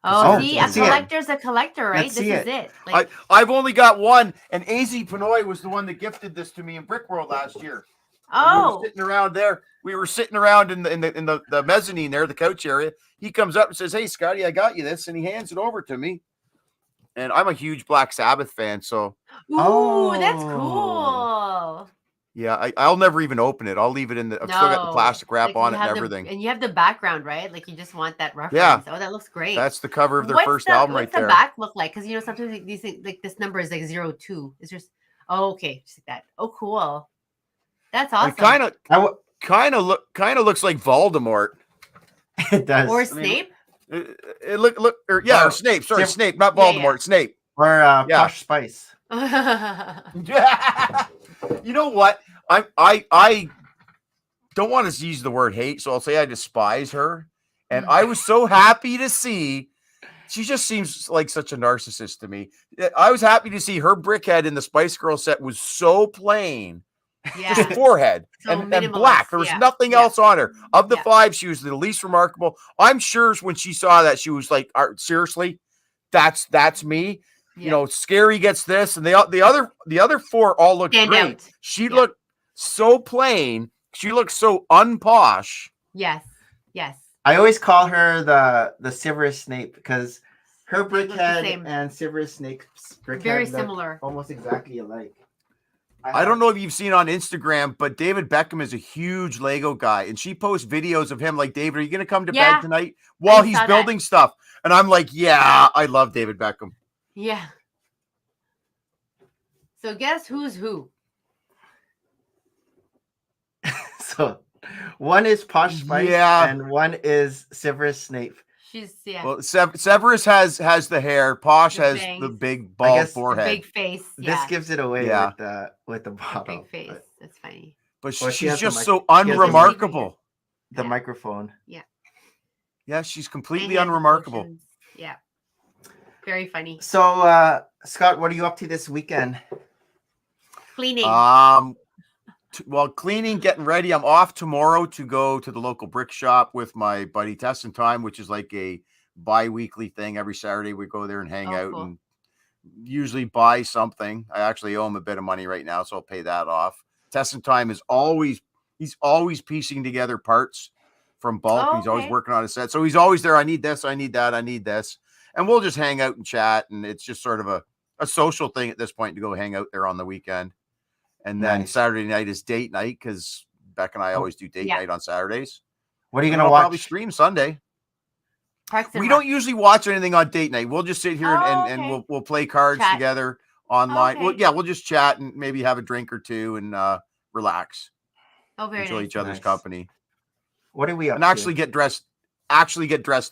Oh, see, a collector's a collector, right? This is it. Like, I've only got one, and AZ Pinoy was the one that gifted this to me in Brick World last year. Oh, we were sitting around there. We were sitting around in the mezzanine there, the couch area. He comes up and says, "Hey, Scotty, I got you this," and he hands it over to me. And I'm a huge Black Sabbath fan, so. Ooh, that's cool. Yeah, I'll never even open it. I'll leave it in the. I've still got the plastic wrap on it and everything. And you have the background, right? Like you just want that reference. Yeah. Oh, that looks great. That's the cover of their first album right there. What's the back look like? Because sometimes like, these things, like this number is like 02. It's just okay, just like that. Oh, cool. That's awesome. It kind of looks like Voldemort. It does. Or Snape. It look or Snape. Sorry, Snape, not Voldemort. Snape. Or Posh Spice. You know what? I don't want to use the word hate, so I'll say I despise her. And I was so happy to see. She just seems like such a narcissist to me. I was happy to see her brickhead in the Spice Girl set was so plain. Yeah. Just forehead and black. There was nothing else on her. Of the five, she was the least remarkable. I'm sure when she saw that, she was like, seriously, that's me. Yeah. You know, Scary gets this, and the other four all look great. She looked so plain. She looked so unposh. Yes. I always call her the Severus Snape because her brickhead and Severus Snape's brickhead very similar, almost exactly alike. I don't know if you've seen on Instagram, but David Beckham is a huge Lego guy, and she posts videos of him like, "David, are you going to come to bed tonight?" While he's building stuff, and I'm like, "Yeah, I love David Beckham." Yeah. So guess who's who? So one is Posh Spice and one is Severus Snape. Well, Severus has the hair. Posh has the big bald forehead, the big face. This gives it away with the bottle. Big face. That's funny. But she's just so unremarkable. The microphone. Yeah. Yeah, she's completely unremarkable. Yeah. Very funny. So, Scott, what are you up to this weekend? Cleaning. Well, cleaning, getting ready. I'm off tomorrow to go to the local brick shop with my buddy Tess and Time, which is like a bi-weekly thing. Every Saturday we go there and hang out and usually buy something. I actually owe him a bit of money right now, so I'll pay that off. Tess and Time is he's always piecing together parts from bulk. He's always working on a set. So he's always there. I need this, I need that, I need this. And we'll just hang out and chat. And it's just sort of a social thing at this point to go hang out there on the weekend. And then Saturday night is date night because Beck and I always do date night on Saturdays. What are you going to watch? Probably stream Sunday. We don't usually watch anything on date night. We'll just sit here and we'll play cards together online. We'll just chat and maybe have a drink or two and relax. Enjoy each other's company. What are we up and actually get dressed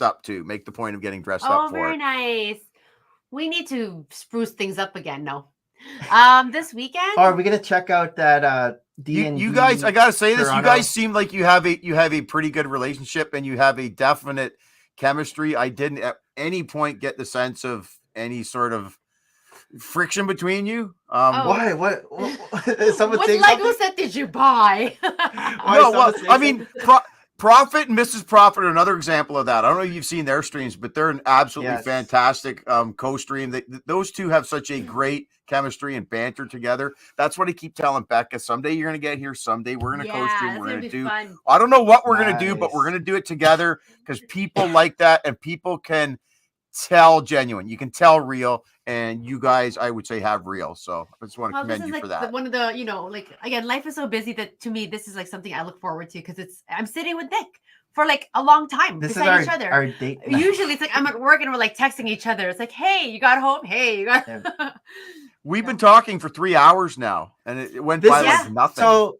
up too. Make the point of getting dressed up for very it. Nice. We need to spruce things up again now. This weekend. Are we gonna check out that D&D? You guys, I gotta say this. You guys seem like you have a pretty good relationship and you have a definite chemistry. I didn't at any point get the sense of any sort of friction between you. Why? What someone what Lego set did you buy? I mean, Prophet and Mrs. Prophet are another example of that. I don't know if you've seen their streams, but they're an absolutely fantastic co-stream. Those two have such a great chemistry and banter together. That's what I keep telling Becca. Someday you're going to get here. Someday we're going to co-stream. We're going to do. Fun. I don't know what we're going to do, but we're going to do it together because people like that and people can tell genuine. You can tell real, and you guys, I would say, have real. So I just want to commend you for that. One of the, again, life is so busy that to me, this is like something I look forward to because I'm sitting with Nick for like a long time beside each other. Our date night. Usually it's like I'm at work and we're like texting each other. It's like, hey, you got home? Hey, you got. We've been talking for 3 hours now, and it went by like nothing.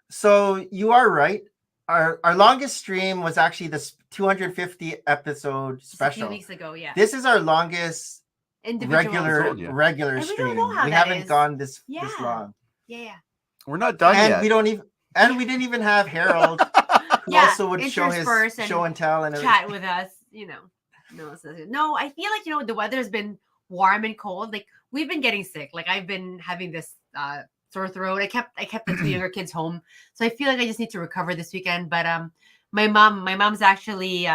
So you are right. Our longest stream was actually this 250 episode special. A few weeks ago, yeah. This is our longest regular stream. We haven't gone this long. Yeah. We're not done yet. We didn't even have Harold, who also would show his show and tell and chat with us. No, I feel like the weather's been warm and cold. Like we've been getting sick. Like I've been having this sore throat. I kept the two younger kids home, so I feel like I just need to recover this weekend. But my mom's actually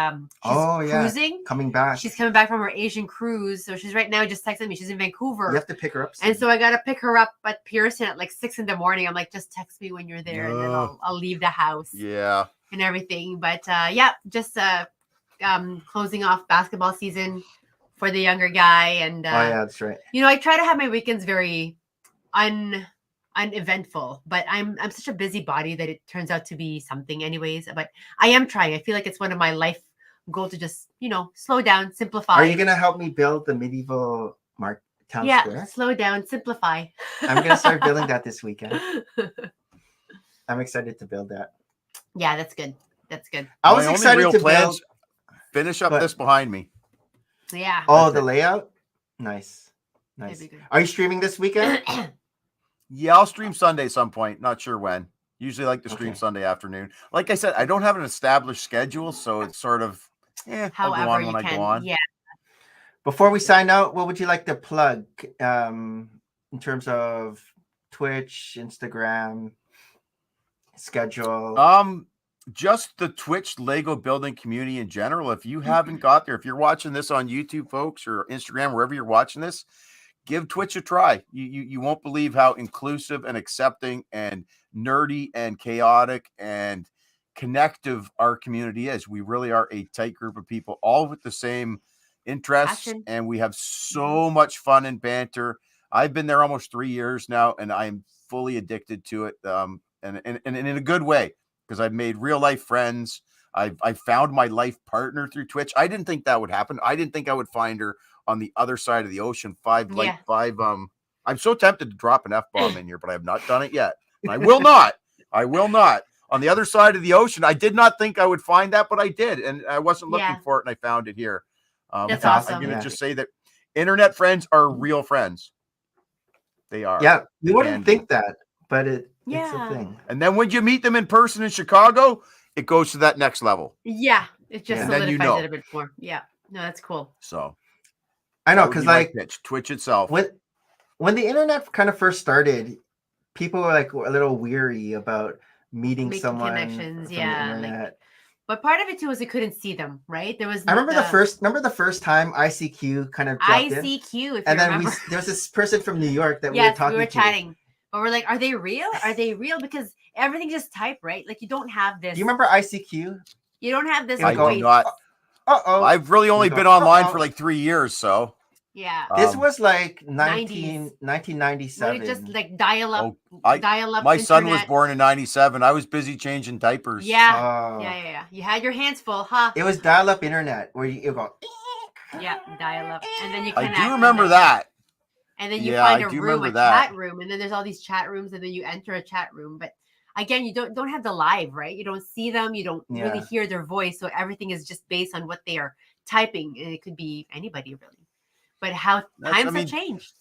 cruising, coming back. She's coming back from her Asian cruise, so she's right now just texting me. She's in Vancouver. You have to pick her up soon. And so I gotta pick her up at Pearson at like 6 a.m. I'm like, just text me when you're there, and then I'll leave the house. Yeah, and everything. But just closing off basketball season for the younger guy, and that's right. I try to have my weekends very uneventful, but I'm such a busybody that it turns out to be something anyways. But I am trying. I feel like it's one of my life goals to just slow down, simplify. Are you gonna help me build the medieval town square? Slow down, simplify. I'm gonna start building that this weekend. I'm excited to build that. Yeah, that's good. I was excited to build. Finish up this behind me. Yeah. Oh, the layout. Nice. Are you streaming this weekend? Yeah, I'll stream Sunday at some point. Not sure when. Usually like to stream Sunday afternoon. Like I said, I don't have an established schedule, so it's sort of I'll go on when I go on. Yeah. Before we sign out, what would you like to plug in terms of Twitch, Instagram, schedule? Just the Twitch Lego building community in general. If you haven't got there, if you're watching this on YouTube, folks, or Instagram, wherever you're watching this, give Twitch a try. You won't believe how inclusive and accepting and nerdy and chaotic and connective our community is. We really are a tight group of people, all with the same interests, and we have so much fun and banter. I've been there almost 3 years now, and I'm fully addicted to it, and in a good way, because I've made real life friends. I've found my life partner through Twitch. I didn't think that would happen. I didn't think I would find her on the other side of the ocean. I'm so tempted to drop an F-bomb in here, but I have not done it yet. I will not. On the other side of the ocean. I did not think I would find that, but I did. And I wasn't looking for it, and I found it here. That's awesome. I'm going to just say that internet friends are real friends. They are. Yeah, you wouldn't think that, but it's a thing. And then when you meet them in person in Chicago, it goes to that next level. Yeah. It just solidifies it a bit more. Yeah. No, that's cool. So I know, because like Twitch itself. When the internet kind of first started, people were like a little weary about making someone connections, from the internet. But part of it too was you couldn't see them, right? There was. I remember the first time ICQ kind of dropped ICQ, and then there was this person from New York that we were chatting. But we're like, are they real? Are they real? Because everything just type, right? Like you don't have this. Do you remember ICQ? You don't have this. I do not. I've really only been online for like 3 years, so. Yeah. This was like 1997. Just like dial up. My son was born in 97. I was busy changing diapers. Yeah. Yeah. You had your hands full, huh? It was dial up internet where you go. Yeah, dial up. And then you I do remember that. And then you find a room, a chat room, and then there's all these chat rooms, and then you enter a chat room. But again, you don't have the live, right? You don't see them, you don't really hear their voice, so everything is just based on what they are typing, and it could be anybody really. But how times have changed.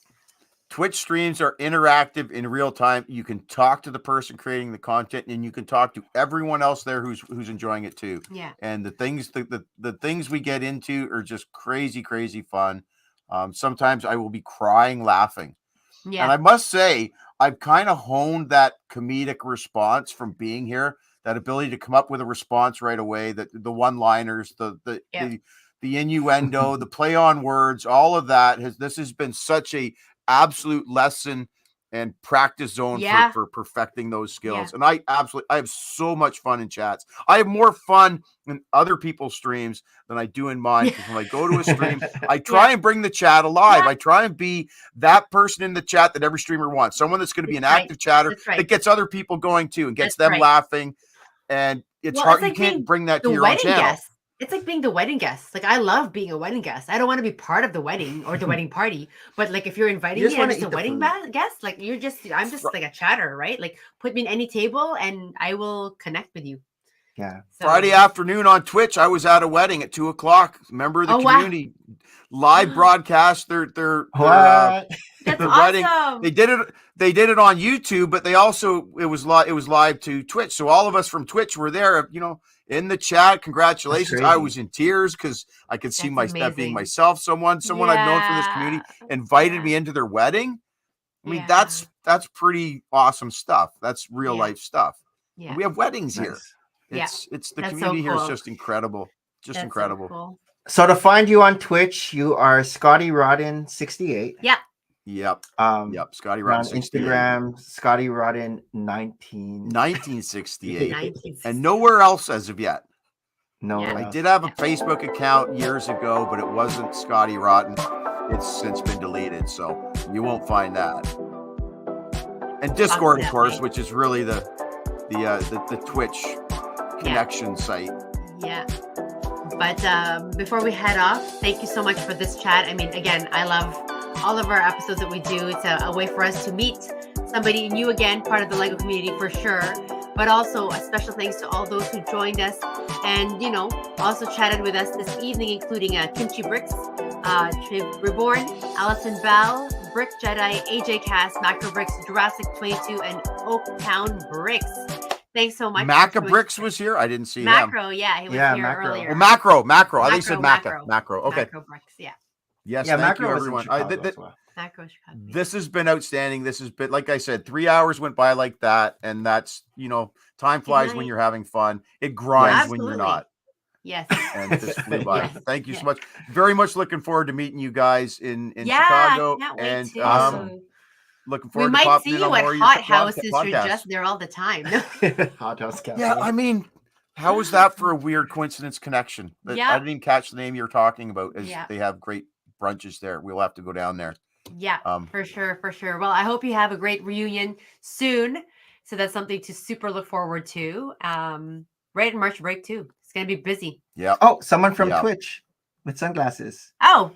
Twitch streams are interactive in real time. You can talk to the person creating the content, and you can talk to everyone else there who's enjoying it too. Yeah. And the things the things we get into are just crazy fun. Sometimes I will be crying laughing. Yeah. And I must say, I've kind of honed that comedic response from being here, that ability to come up with a response right away, the one-liners, the innuendo, the play on words, all of that this has been such a absolute lesson and practice zone for perfecting those skills. And I have so much fun in chats. I have more fun in other people's streams than I do in mine, because when I go to a stream, I try and bring the chat alive. I try and be that person in the chat that every streamer wants, someone that's going to be an active chatter that gets other people going too and gets them laughing. And it's hard. You can't bring that to your own channel. It's like being the wedding guest. Like, I love being a wedding guest. I don't want to be part of the wedding or the wedding party, but like if you're inviting me as a wedding guest, like I'm just like a chatter, right? Like put me in any table and I will connect with you. Yeah. So, Friday afternoon on Twitch, I was at a wedding at 2:00. Member of the community live broadcast their that's wedding. Awesome. They did it on YouTube, but they also it was live to Twitch. So all of us from Twitch were there, in the chat. Congratulations. I was in tears because I could see that being myself. Someone I've known from this community invited me into their wedding. I mean, that's pretty awesome stuff. That's real life stuff. Yeah. We have weddings here. It's the community here is just incredible. Just incredible. So cool. So to find you on Twitch, you are ScottyRotten68. Yeah. Yep. ScottyRotten68. On Instagram, ScottyRotten1968. And nowhere else as of yet. No. I did have a Facebook account years ago, but it wasn't Scotty Rotten. It's since been deleted, so you won't find that. And Discord, of course, which is really the Twitch connection site. Yeah. But before we head off, thank you so much for this chat. I mean, again, I love all of our episodes that we do. It's a way for us to meet somebody new again, part of the LEGO community for sure. But also a special thanks to all those who joined us and, also chatted with us this evening, including Kimchi Bricks, Reborn, Allison Bell, Brick Jedi, AJ Cast, Macro Bricks, Jurassic 22, and Oaktown Bricks. Thanks so much. Maca Bricks was here. I didn't see Macro, him. Yeah, he was here earlier. Well, Macro. I think you said Maca. Macro. Okay. Macro Bricks, yeah. Yes, thank you, everyone. This has been outstanding. This has been, like I said, 3 hours went by like that, and that's time flies when you're having fun. It grinds when you're not. Yes. And it just flew by. Thank you so much. Very much looking forward to meeting you guys in Chicago. And looking forward to popping in on more of your Hot Houses. You're just there all the time. Hot House Cafe. Yeah, I mean, how was that for a weird coincidence connection? I didn't even catch the name you were talking about. They have great brunches there. We'll have to go down there. Yeah, for sure. Well, I hope you have a great reunion soon. So that's something to super look forward to. Right in March break too. It's gonna be busy. Yeah. Oh, someone from Twitch with sunglasses. Oh.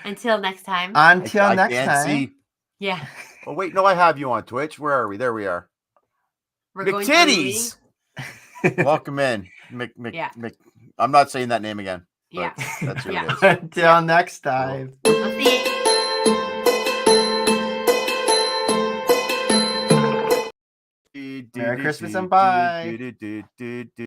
Until next time. Until next time. See. Yeah. Oh wait, no, I have you on Twitch. Where are we? There we are. McTitties. Welcome in. I'm not saying that name again. Yeah. That's who it is. Until next time. We'll see you. Merry Christmas and bye.